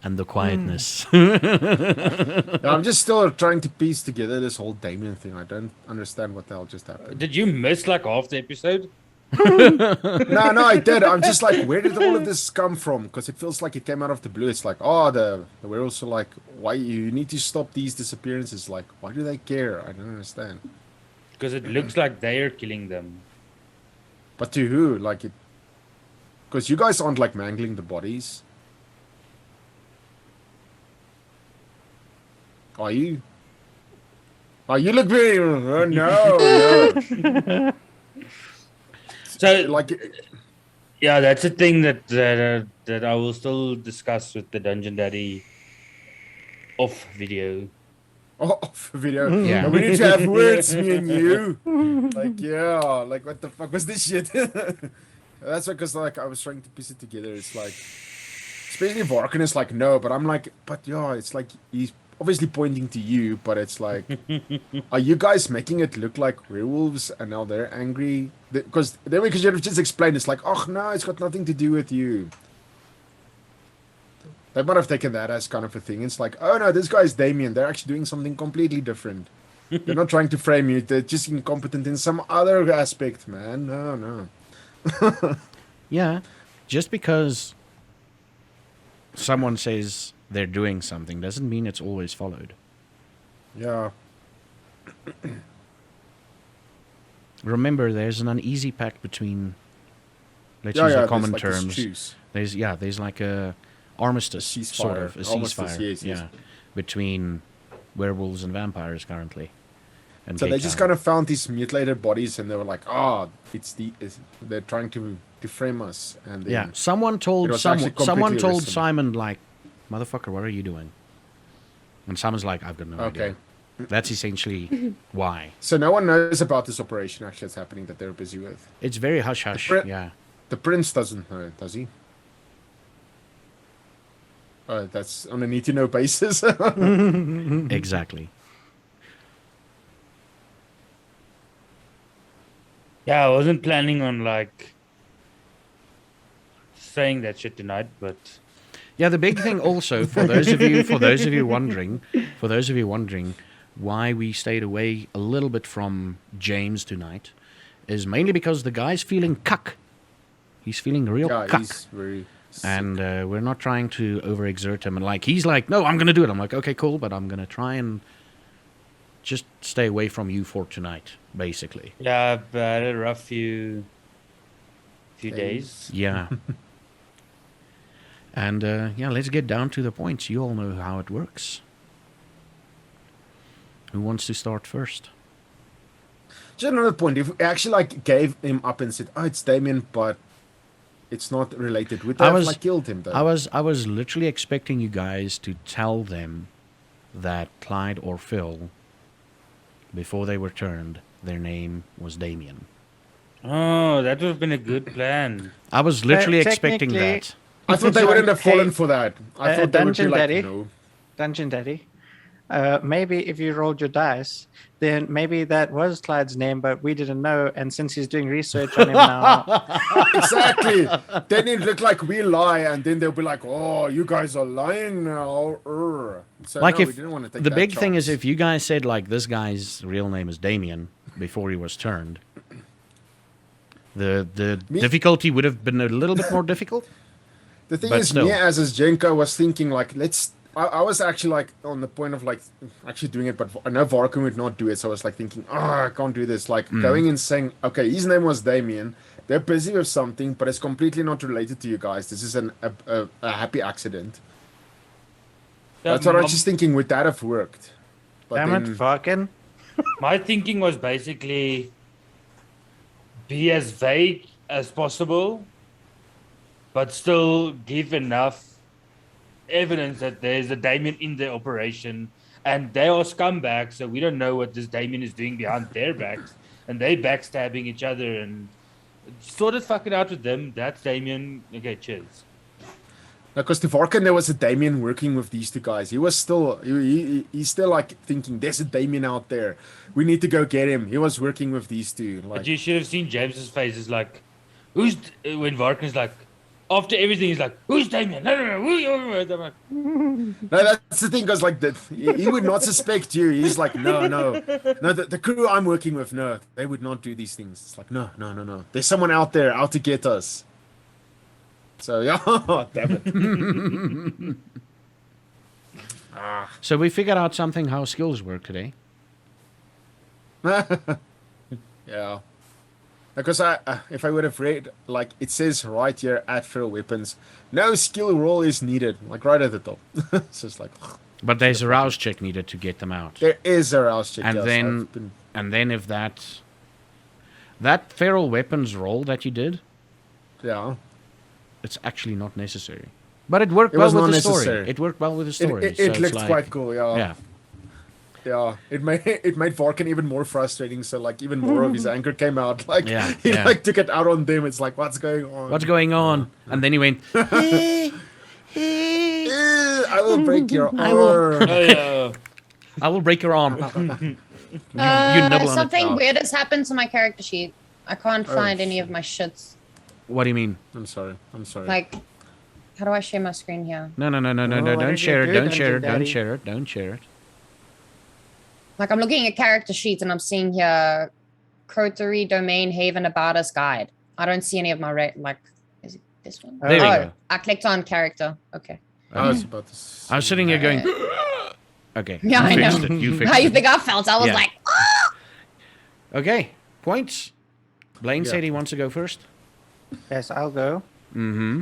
And the quietness. Yeah, I'm just still trying to piece together this whole Damien thing. I don't understand what the hell just happened. Did you miss like half the episode? No, I did. I'm just like, where did all of this come from? Because it feels like it came out of the blue. It's like, oh, the werewolves are like, why you need to stop these disappearances? Like, why do they care? I don't understand. Because it looks like they are killing them. But to who? Like it? Because you guys aren't like mangling the bodies. Are you? Oh, you look very. Oh, no, no. So Like, yeah, that's a thing that I will still discuss with the Dungeon Daddy off video. off video. Yeah. We need to have words, me and you. Like, yeah, like what the fuck was this shit? That's because like I was trying to piece it together. It's like, especially Varkin is like, no, but I'm like, but yeah, it's like he's obviously pointing to you, but it's like, are you guys making it look like werewolves and now they're angry? Because then we could just explain. It's like, oh no, it's got nothing to do with you. They might have taken that as kind of a thing. It's like, oh no, this guy's Damien. They're actually doing something completely different. They're not trying to frame you. They're just incompetent in some other aspect, man. No. Yeah. Just because someone says they're doing something doesn't mean it's always followed. Yeah. Remember, there's an uneasy pact between, let's Yeah, use the there's common like this terms. truce. There's like a armistice, A sort ceasefire. of, a Armistice, ceasefire, yes, yes. yeah, between werewolves and vampires currently. And So they Cape just Town. kind of found these mutilated bodies, and they were like, "Ah, they're trying to frame us." And then, Yeah, someone It told was actually someone completely told reasonable. Simon, like, motherfucker, what are you doing? And Summer's like, I've got no Okay. idea. That's essentially why. So no one knows about this operation actually that's happening that they're busy with. It's very hush hush. pri- Yeah. The prince doesn't know, does he? That's on a need-to-know basis. Exactly. Yeah, I wasn't planning on like saying that shit tonight, but Yeah, the big thing also for those of you wondering why we stayed away a little bit from James tonight is mainly because the guy's feeling cuck. He's feeling real Yeah, cuck. he's very sick. And we're not trying to overexert him. And like he's like, no, I'm gonna do it. I'm like, okay, cool, but I'm gonna try and just stay away from you for tonight, basically. yeah, I've had a rough few days. Yeah. And yeah, let's get down to the points. You all know how it works. Who wants to start first? Just another point. If we actually like gave him up and said, "Oh, it's Damien," but it's not related, would they have like killed him though? I was literally expecting you guys to tell them that Clyde or Phil, before they were turned, their name was Damien. Oh, that would have been a good plan. I was literally expecting technically- that. I thought they wouldn't have Hey, fallen for that. I thought they would be Dungeon like, Daddy. no. Dungeon Daddy. Maybe if you rolled your dice, then maybe that was Clyde's name, but we didn't know. And since he's doing research on him now, Exactly. Then it looked like we lie, and then they'll be like, "Oh, you guys are lying now." So Like no, if we didn't want to take the that big thing is chance. if you guys said like this guy's real name is Damien before he was turned, the Me- difficulty would have been a little bit more difficult. The thing But is, still. me as a Jenko was thinking like, let's. I was actually like on the point of like actually doing it, but I know Varkun would not do it, so I was like thinking, I can't do this. Like going and saying, okay, his name was Damien. They're busy with something, but it's completely not related to you guys. This is a happy accident. That's what I was just thinking. Would that have worked? But damn it, then, fucking. My thinking was basically be as vague as possible, but still give enough evidence that there's a Damien in the operation, and they are scumbags, so we don't know what this Damien is doing behind their backs, and they backstabbing each other and sort of fucking out with them. That's Damien. Okay, cheers. because to Varkun there was a Damien working with these two guys. He was still he's still like thinking, there's a Damien out there. We need to go get him. He was working with these two. But Like, you should have seen James's face. Is like, who's when Varkin's like, after everything, he's like, who's Damien? No, I'm like, no, that's the thing, because like he would not suspect you. He's like, no, the crew I'm working with, no, they would not do these things. It's like, no. There's someone out there out to get us. So yeah, damn it. So we figured out something how skills work today. Yeah. Because if I would have read, like, it says right here at Feral Weapons, no skill roll is needed, like right at the top. So it's like, But there's a rouse check needed to get them out. there is a rouse check. And yes, then- I've been- And then if that feral weapons roll that you did, yeah. it's actually not necessary. But it worked It well was with not the story. necessary. It worked well with the story. It so it's looked like- quite cool, yeah. Yeah. Yeah, it made Varkin even more frustrating. So like even more of his anger came out. Like Yeah, he yeah. like took it out on them. It's like, what's going on? What's going on? And then he went, I will break your arm. I will- oh yeah. I will break your arm. you nibble on Something it. weird has happened to my character sheet. I can't find any of my shits. What do you mean? I'm sorry. Like, how do I share my screen here? No. what Don't did share you it. do, Don't share it. Dungeon Don't Daddy? share it. Don't share it. Like, I'm looking at character sheets and I'm seeing here Coterie Domain Haven About Us Guide. I don't see any of my like, is it this one? There we go. I clicked on character. Okay. I was about to. I was sitting here going, okay. Yeah, you I fixed know. it. You fixed How you it. think I felt? I was Yeah. like, Okay. Points. Blaine Yeah. said he wants to go first. Yes, I'll go. Mm-hmm.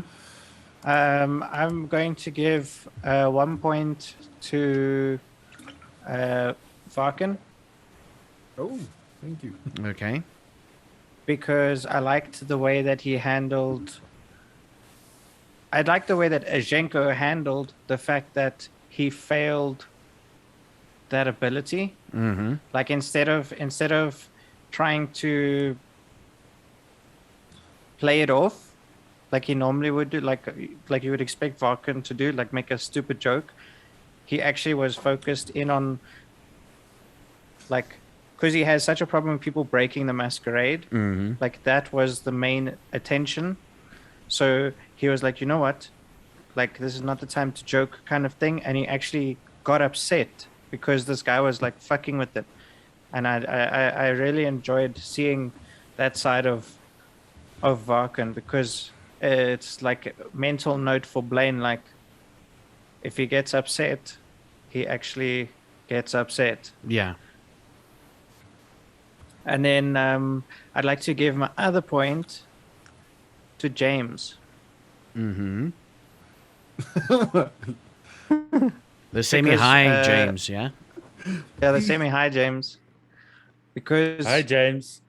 I'm going to give 1 point to Varkin Oh, thank you. Okay. because I liked the way that he handled. I liked the way that Azhenko handled the fact that he failed that ability. Mm-hmm. Like instead of trying to play it off like he normally would do, like you would expect Varkan to do, like make a stupid joke, he actually was focused in on, like, because he has such a problem with people breaking the masquerade. Mm-hmm. Like that was the main attention. So he was like, you know what? Like this is not the time to joke, kind of thing. And he actually got upset because this guy was like fucking with it. And I really enjoyed seeing that side of Varkan, because it's like a mental note for Blaine. Like if he gets upset, he actually gets upset. Yeah. And then I'd like to give my other point to James. Mm-hmm. The semi-high Because, James, yeah? Yeah, the semi-high James. Because Hi, James.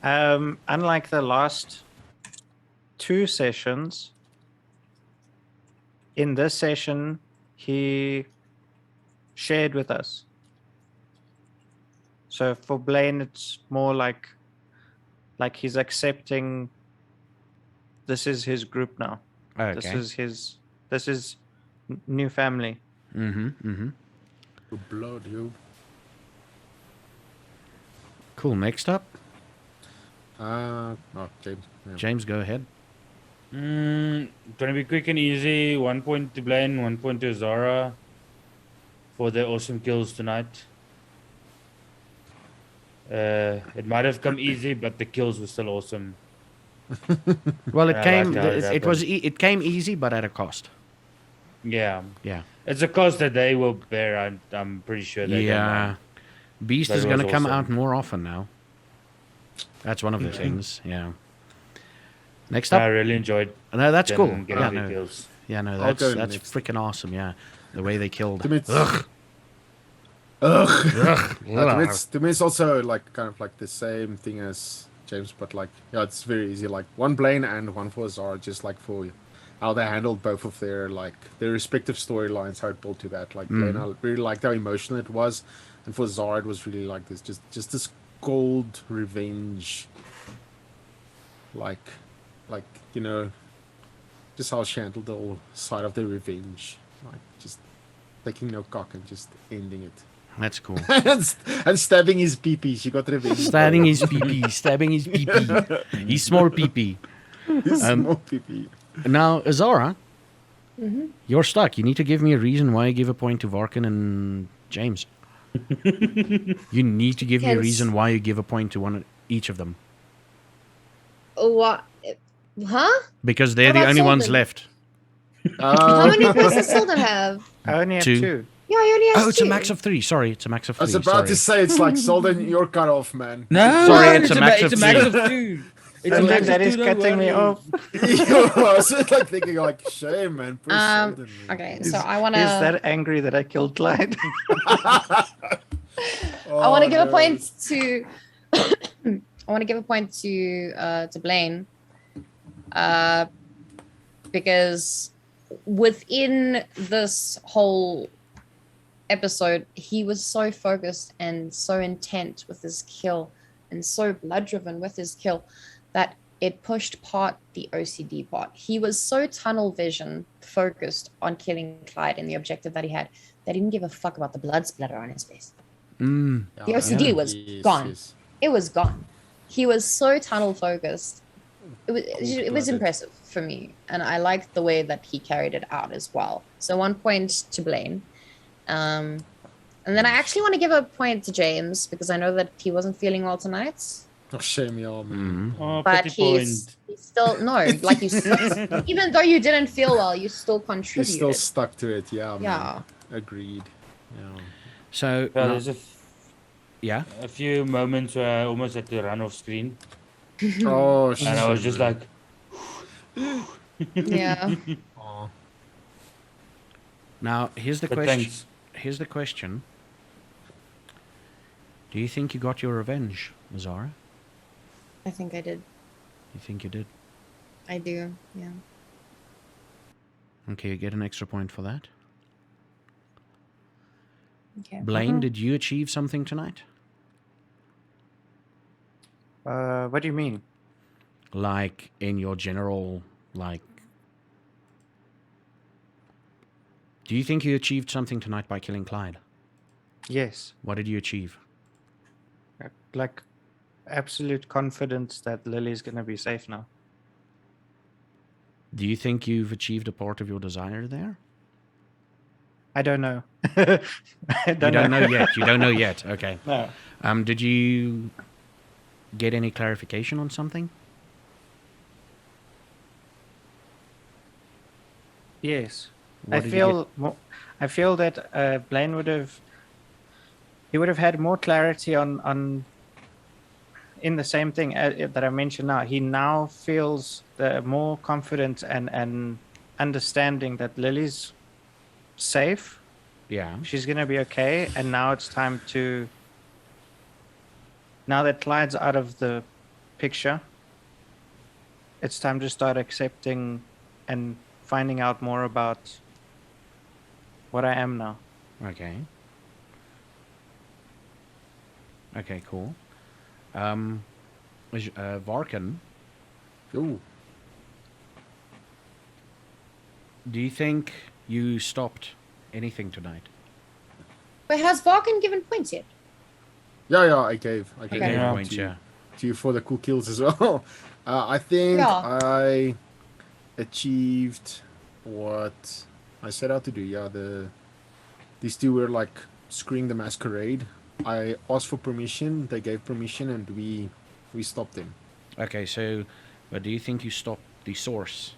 unlike the last 2 sessions, in this session, he shared with us. So for Blaine, it's more like he's accepting this is his group now. Okay. This is new family. Mm-hmm. Mm-hmm. Your blood, yo. Cool. Next up, Okay. Yeah. James, go ahead. Gonna be quick and easy. 1 point to Blaine, 1 point to Zara for their awesome kills tonight. It might have come easy, but the kills were still awesome. Well, it I came. like how it It was. happened. It came easy, but at a cost. Yeah, Yeah. it's a cost that they will bear. I'm pretty sure they don't Yeah. mind. Beast But is it going to was come awesome. out more often now. That's one of the things. Yeah. Next up. I really enjoyed No, that's them cool. getting Yeah, the no, kills. yeah, no, I'll that's go that's next. freaking awesome. Yeah, the way they killed. To me, it's, Ugh. to me, it's also like kind of like the same thing as James, but like yeah, it's very easy. Like one Blaine and one for Zara, just like for how they handled both of their respective storylines, how it built to that. Like Blaine, I really liked how emotional it was, and for Zara, it was really like this, just this cold revenge. Like you know, just how she handled the whole side of the revenge, like just taking no cock and just ending it. That's cool. and stabbing his pee-pee. She got revenge. Stabbing his pee-pee. Stabbing his pee-pee. His small pee-pee. His small pee-pee. Now, Azara, you're stuck. You need to give me a reason why you give a point to Varkin and James. You need to give me a Because- reason why you give a point to each of them. What? Huh? Because they're What the about only ones Solden? left. How many points does Solden have? I only have 2. 2. Yeah, he only has Oh, it's two. a max of 3. Sorry, it's a max of I 3. was about Sorry. to say it's like Solden, you're cut off, man. No, Sorry, it's a max it's of a max three. of 2. It's a Look, max that of is 2. Don't cutting me worry. off. I was just like thinking, like, shame, man. Poor Solden, man. Okay, so I want He's to. that angry that I killed Clyde. I want to give a point to. I want to give a point to Blaine, because within this whole episode, he was so focused and so intent with his kill, and so blood driven with his kill, that it pushed part the OCD part. He was so tunnel vision focused on killing Clyde and the objective that he had, that he didn't give a fuck about the blood splatter on his face. Mm. The OCD was gone. It was gone. He was so tunnel focused. It was impressive for me, and I liked the way that he carried it out as well. So 1 point to Blaine, and then I actually want to give a point to James, because I know that he wasn't feeling well tonight, Oh, shame, y'all, man. Oh, but pity he's point. still like you. Even though you didn't feel well, you still He's contributed. still stuck to it, yeah, man. Yeah. Agreed. Yeah. So, Well, now- there's yeah. a few moments where I almost had to run off screen, Oh, and I was just like, Yeah. Aw. Now, here's the but question. thanks. Here's the question. Do you think you got your revenge, Zara? I think I did. You think you did? I do. Yeah. Okay, you get an extra point for that. Okay. Blaine, did you achieve something tonight? What do you mean? Like in your general, like, do you think you achieved something tonight by killing Clyde? Yes. What did you achieve? Like absolute confidence that Lily's gonna be safe now. Do you think you've achieved a part of your desire there? I don't know. I You don't know yet. You don't know yet. Okay. No. Did you get any clarification on something? Yes. What I did you feel I feel that Blaine would have had more clarity on in the same thing that I mentioned now. He now feels the more confident and understanding that Lily's safe. Yeah. She's gonna be okay, and now it's time to. Now that Clyde's out of the picture, it's time to start accepting and finding out more about what I am now. Okay. Okay, cool. Varkan, Ooh. do you think you stopped anything tonight? But has Varkin given points yet? Yeah, I gave Okay. Yeah. it Points, to, yeah. to you for the cool kills as well. I think Yeah. I achieved what I set out to do. Yeah, these two were like screwing the masquerade. I asked for permission, they gave permission, and we stopped them. Okay, so, but do you think you stopped the source?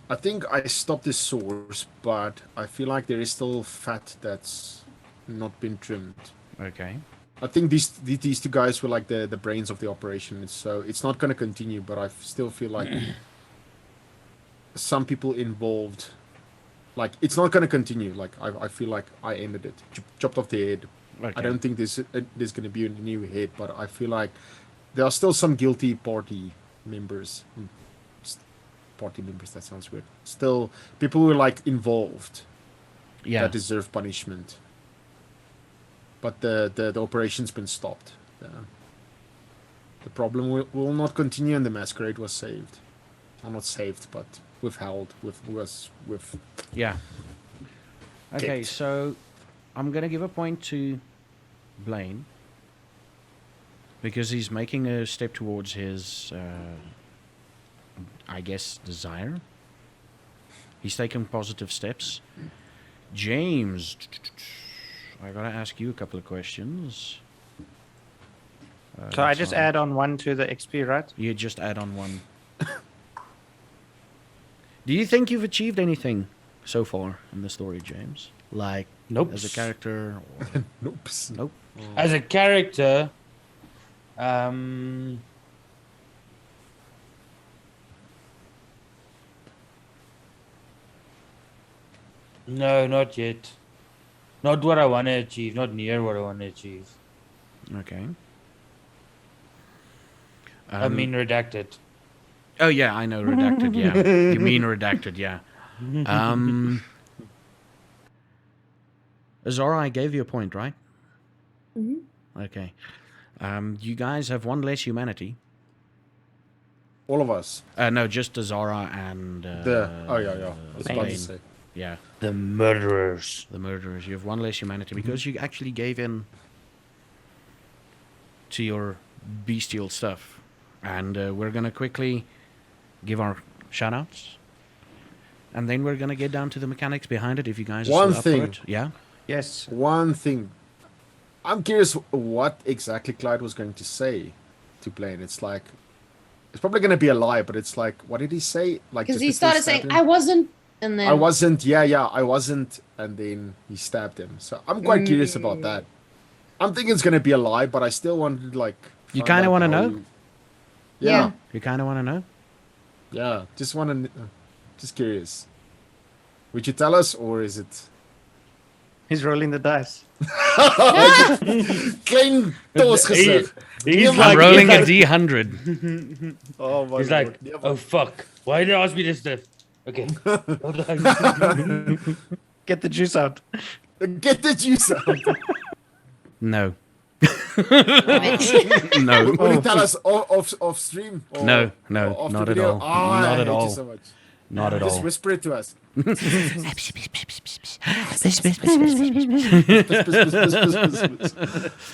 I think I stopped the source, but I feel like there is still fat that's not been trimmed. Okay. I think these two guys were like the brains of the operation, so it's not going to continue. But I still feel like some people involved, like it's not going to continue. Like I feel like I ended it, chopped off the head. Okay. I don't think there's going to be a new head, but I feel like there are still some guilty party members. Party members, that sounds weird. Still, people who are like involved Yeah. that deserve punishment. But the operation's been stopped. The problem will not continue, and the masquerade was saved. Well, not saved, but withheld. With Yeah. Okay, Kicked. so I'm going to give a point to Blaine because he's making a step towards his, I guess, desire. He's taken positive steps. James, I got to ask you a couple of questions. So I that's just all. add on one to the XP, right? You just add on one. Do you think you've achieved anything so far in the story, James? Like, Nope. as a character? Or... nope. Nope. As a character, no, not yet. Not what I want to achieve. Not near what I want to achieve. Okay. I mean, redacted. Oh yeah, I know redacted. Yeah, you mean redacted. Yeah. Zara, I gave you a point, right? Mm-hmm. Okay. You guys have one less humanity. All of us. No, just Zara and Oh yeah. I was about to Blaine. say. Yeah, The murderers. the murderers. You have one less humanity because you actually gave in to your bestial stuff, and we're gonna quickly give our shoutouts, and then we're gonna get down to the mechanics behind it. If you guys are One still up for thing. it. Yeah. Yes. One thing. I'm curious what exactly Clyde was going to say to Blaine. It's like it's probably going to be a lie, but it's like, what did he say? Like Because just he before started stabbed saying, him? I wasn't, and then I wasn't. Yeah, I wasn't, and then he stabbed him. So I'm quite curious about that. I'm thinking it's going to be a lie, but I still wanted to like. You find kinda out wanna how know? you- Yeah, You kind of want to know? yeah. Just want to. Just curious. Would you tell us, or is it? He's rolling the dice. Klein toos gezegd. He's I'm like, rolling he's a like, D100. Oh my he's like, lord. oh fuck! Why did you ask me this stuff? Okay. Hold on. Get the juice out. Get the juice out. No. Damn it. No. Will you tell us off stream? Or, No, or off the not at video? all. Oh, Not I at hate all. you so much. Not at Just all. whisper it to us.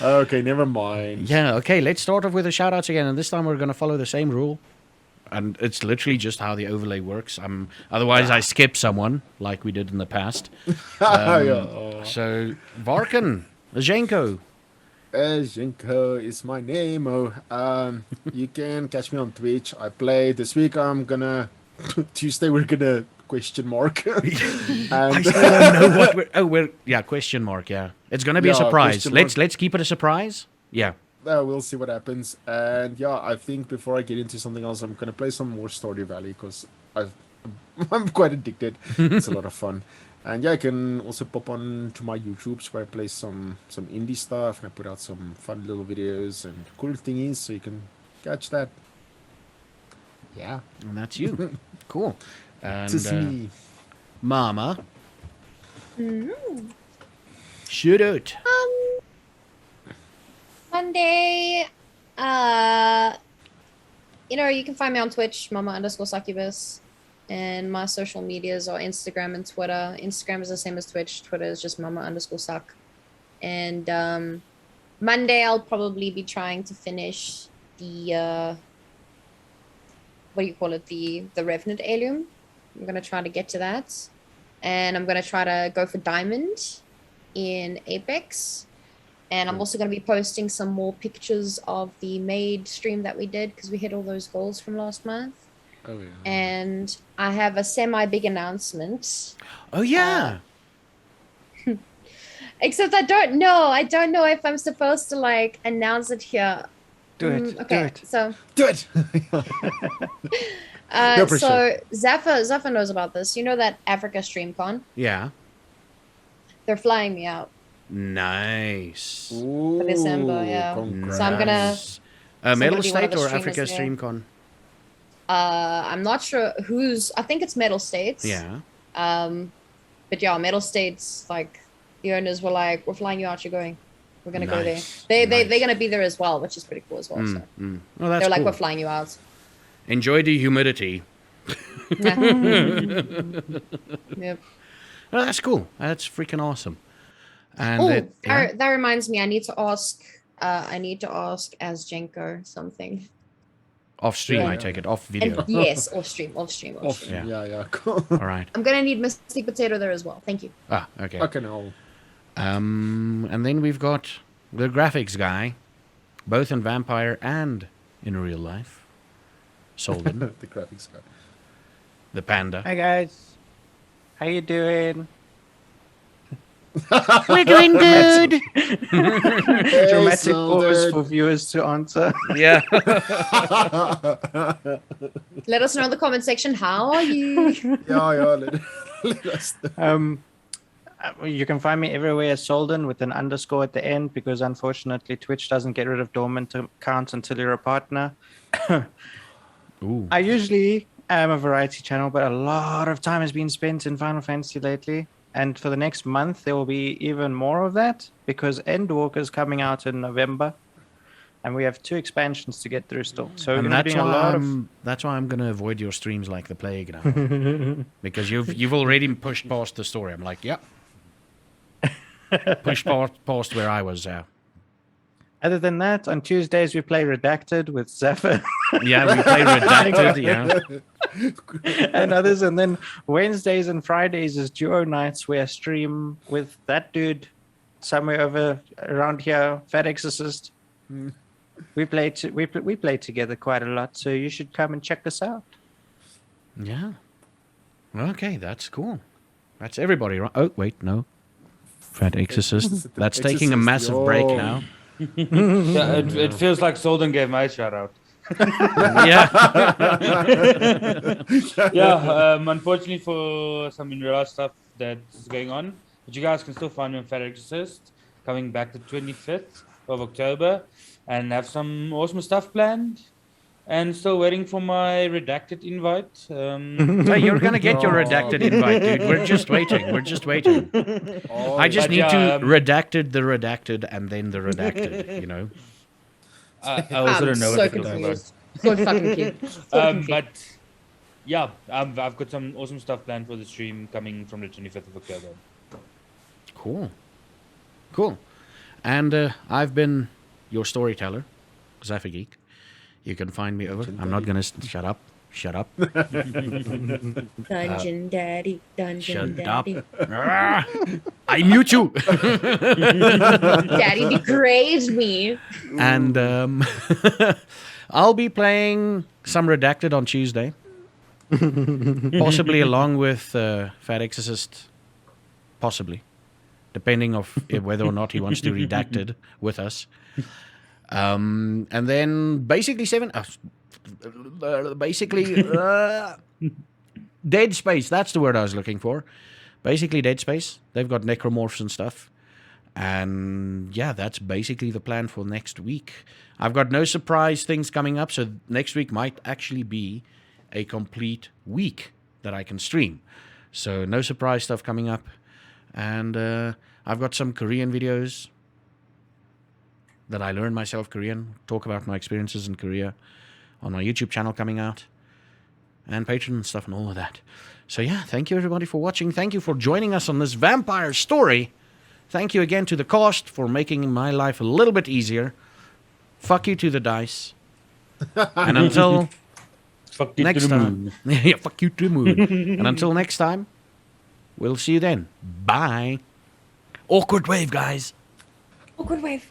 Okay, never mind. Yeah, okay, let's start off with the shout outs again. And this time we're going to follow the same rule. And it's literally just how the overlay works. Otherwise, I skip someone like we did in the past. Yeah. So, Varkan, Zhenko. Jinko is my name. You can catch me on Twitch. I play this week. Tuesday we're gonna question mark. I And still don't know what we're. Question mark, yeah. It's going to be a Yeah, surprise. question mark. Let's keep it a surprise. Yeah. we'll see what happens. And yeah, I think before I get into something else, I'm gonna play some more Stardew Valley because I'm quite addicted. It's a lot of fun. And yeah, I can also pop on to my YouTubes where I play some indie stuff and I put out some fun little videos and cool thingies, so you can catch that. Yeah, And that's you. Cool. And this is me. Mama. Shoot out. Monday, you can find me on Twitch, Mama_Succubus, and my social medias are Instagram and Twitter. Instagram is the same as Twitch. Twitter is just Mama_Suck. And Monday, I'll probably be trying to finish the the Revenant Alien. I'm gonna try to get to that, and I'm gonna try to go for Diamond in Apex. And I'm also going to be posting some more pictures of the maid stream that we did because we hit all those goals from last month. Oh yeah. And I have a semi-big announcement. Oh, yeah. Except I don't know if I'm supposed to announce it here. Do it. Okay, Do it. so Do it. No pressure. so Zaffa knows about this. You know that Africa StreamCon? Yeah. They're flying me out. Nice. Ooh, December, yeah. congrats. So I'm gonna- Nice. Metal somebody, one of State the or streamers Africa there. StreamCon? I'm not sure I think it's Metal States. Yeah. But yeah, Metal States, the owners were like, "We're flying you out. You're going. We're gonna go there." Nice, They're nice. gonna be there as well, which is pretty cool as well. So Oh, that's they're like, cool. "We're flying you out." Enjoy the humidity. Yep. Oh, that's cool. That's freaking awesome. And Oh, yeah. that reminds me. I need to ask as Jenko something. Off stream, Yeah, I yeah. take it. Off video. And yes, off stream. Off. Yeah. Yeah, cool. All right. I'm gonna need Mystic Potato there as well. Thank you. Ah, okay. Okay, no. And then we've got the graphics guy, both in Vampire and in real life. Solden, The graphics guy. the panda. Hi guys. How you doing? We're doing good. Dramatic pause Solden. for viewers to answer. Yeah. Let us know in the comment section. How are you? Yeah. Let us know. You can find me everywhere as Solden with an underscore at the end because unfortunately Twitch doesn't get rid of dormant accounts until you're a partner. Ooh. I usually am a variety channel, but a lot of time has been spent in Final Fantasy lately. And for the next month, there will be even more of that because Endwalker is coming out in November. And we have 2 expansions to get through still. So we're And going to be doing a lot of... that's why I'm gonna avoid your streams like the plague now. Because you've already pushed past the story. I'm like, yeah. Push past where I was. Other than that, on Tuesdays, we play Redacted with Zephyr Yeah, we play Redacted. Yeah. and others. And then Wednesdays and Fridays is duo nights where I stream with that dude somewhere over around here, Fat Exorcist. We play we play together quite a lot, so you should come and check us out. Yeah. Okay, that's cool. That's everybody, right? Oh, wait, no. Fat Exorcist. That's taking a Exorcist, massive break yo. now. Yeah, it feels like Solden gave my shout out. Yeah. Yeah, unfortunately for some in real life stuff that's going on, but you guys can still find me on Fat Exorcist coming back the 25th of October and have some awesome stuff planned. and still waiting for my redacted invite. Hey, you're gonna get your Oh. redacted invite, dude. We're just waiting. We're just waiting. Oh, I just But need yeah, to redacted the redacted and then the redacted. You know. I also I'm don't know so what you're talking about. confused. So fucking confused. So confused. But yeah, I've got some awesome stuff planned for the stream coming from the 25th of October. Cool. Cool. And I've been your storyteller, Zephyr Geek. You can find me over. I'm not gonna shut up. Shut up. Dungeon Daddy, Dungeon Shut up. Daddy. Ah, I mute you. Daddy degrades me. And I'll be playing some Redacted on Tuesday. Possibly along with Fat Exorcist. Possibly. Depending of whether or not he wants to Redacted with us. And then basically Dead Space. That's the word I was looking for. Basically Dead Space. They've got necromorphs and stuff. And yeah, that's basically the plan for next week. I've got no surprise things coming up, so next week might actually be a complete week that I can stream. So no surprise stuff coming up. And I've got some Korean videos that I learned myself Korean, talk about my experiences in Korea on my YouTube channel coming out, and Patreon and stuff and all of that. So yeah, thank you everybody for watching. Thank you for joining us on this vampire story. Thank you again to the cast for making my life a little bit easier. Fuck you to the dice. And until Fuck you next to the time. moon. Yeah, fuck you to the moon. And until next time, we'll see you then. Bye. Awkward wave, guys. Awkward wave.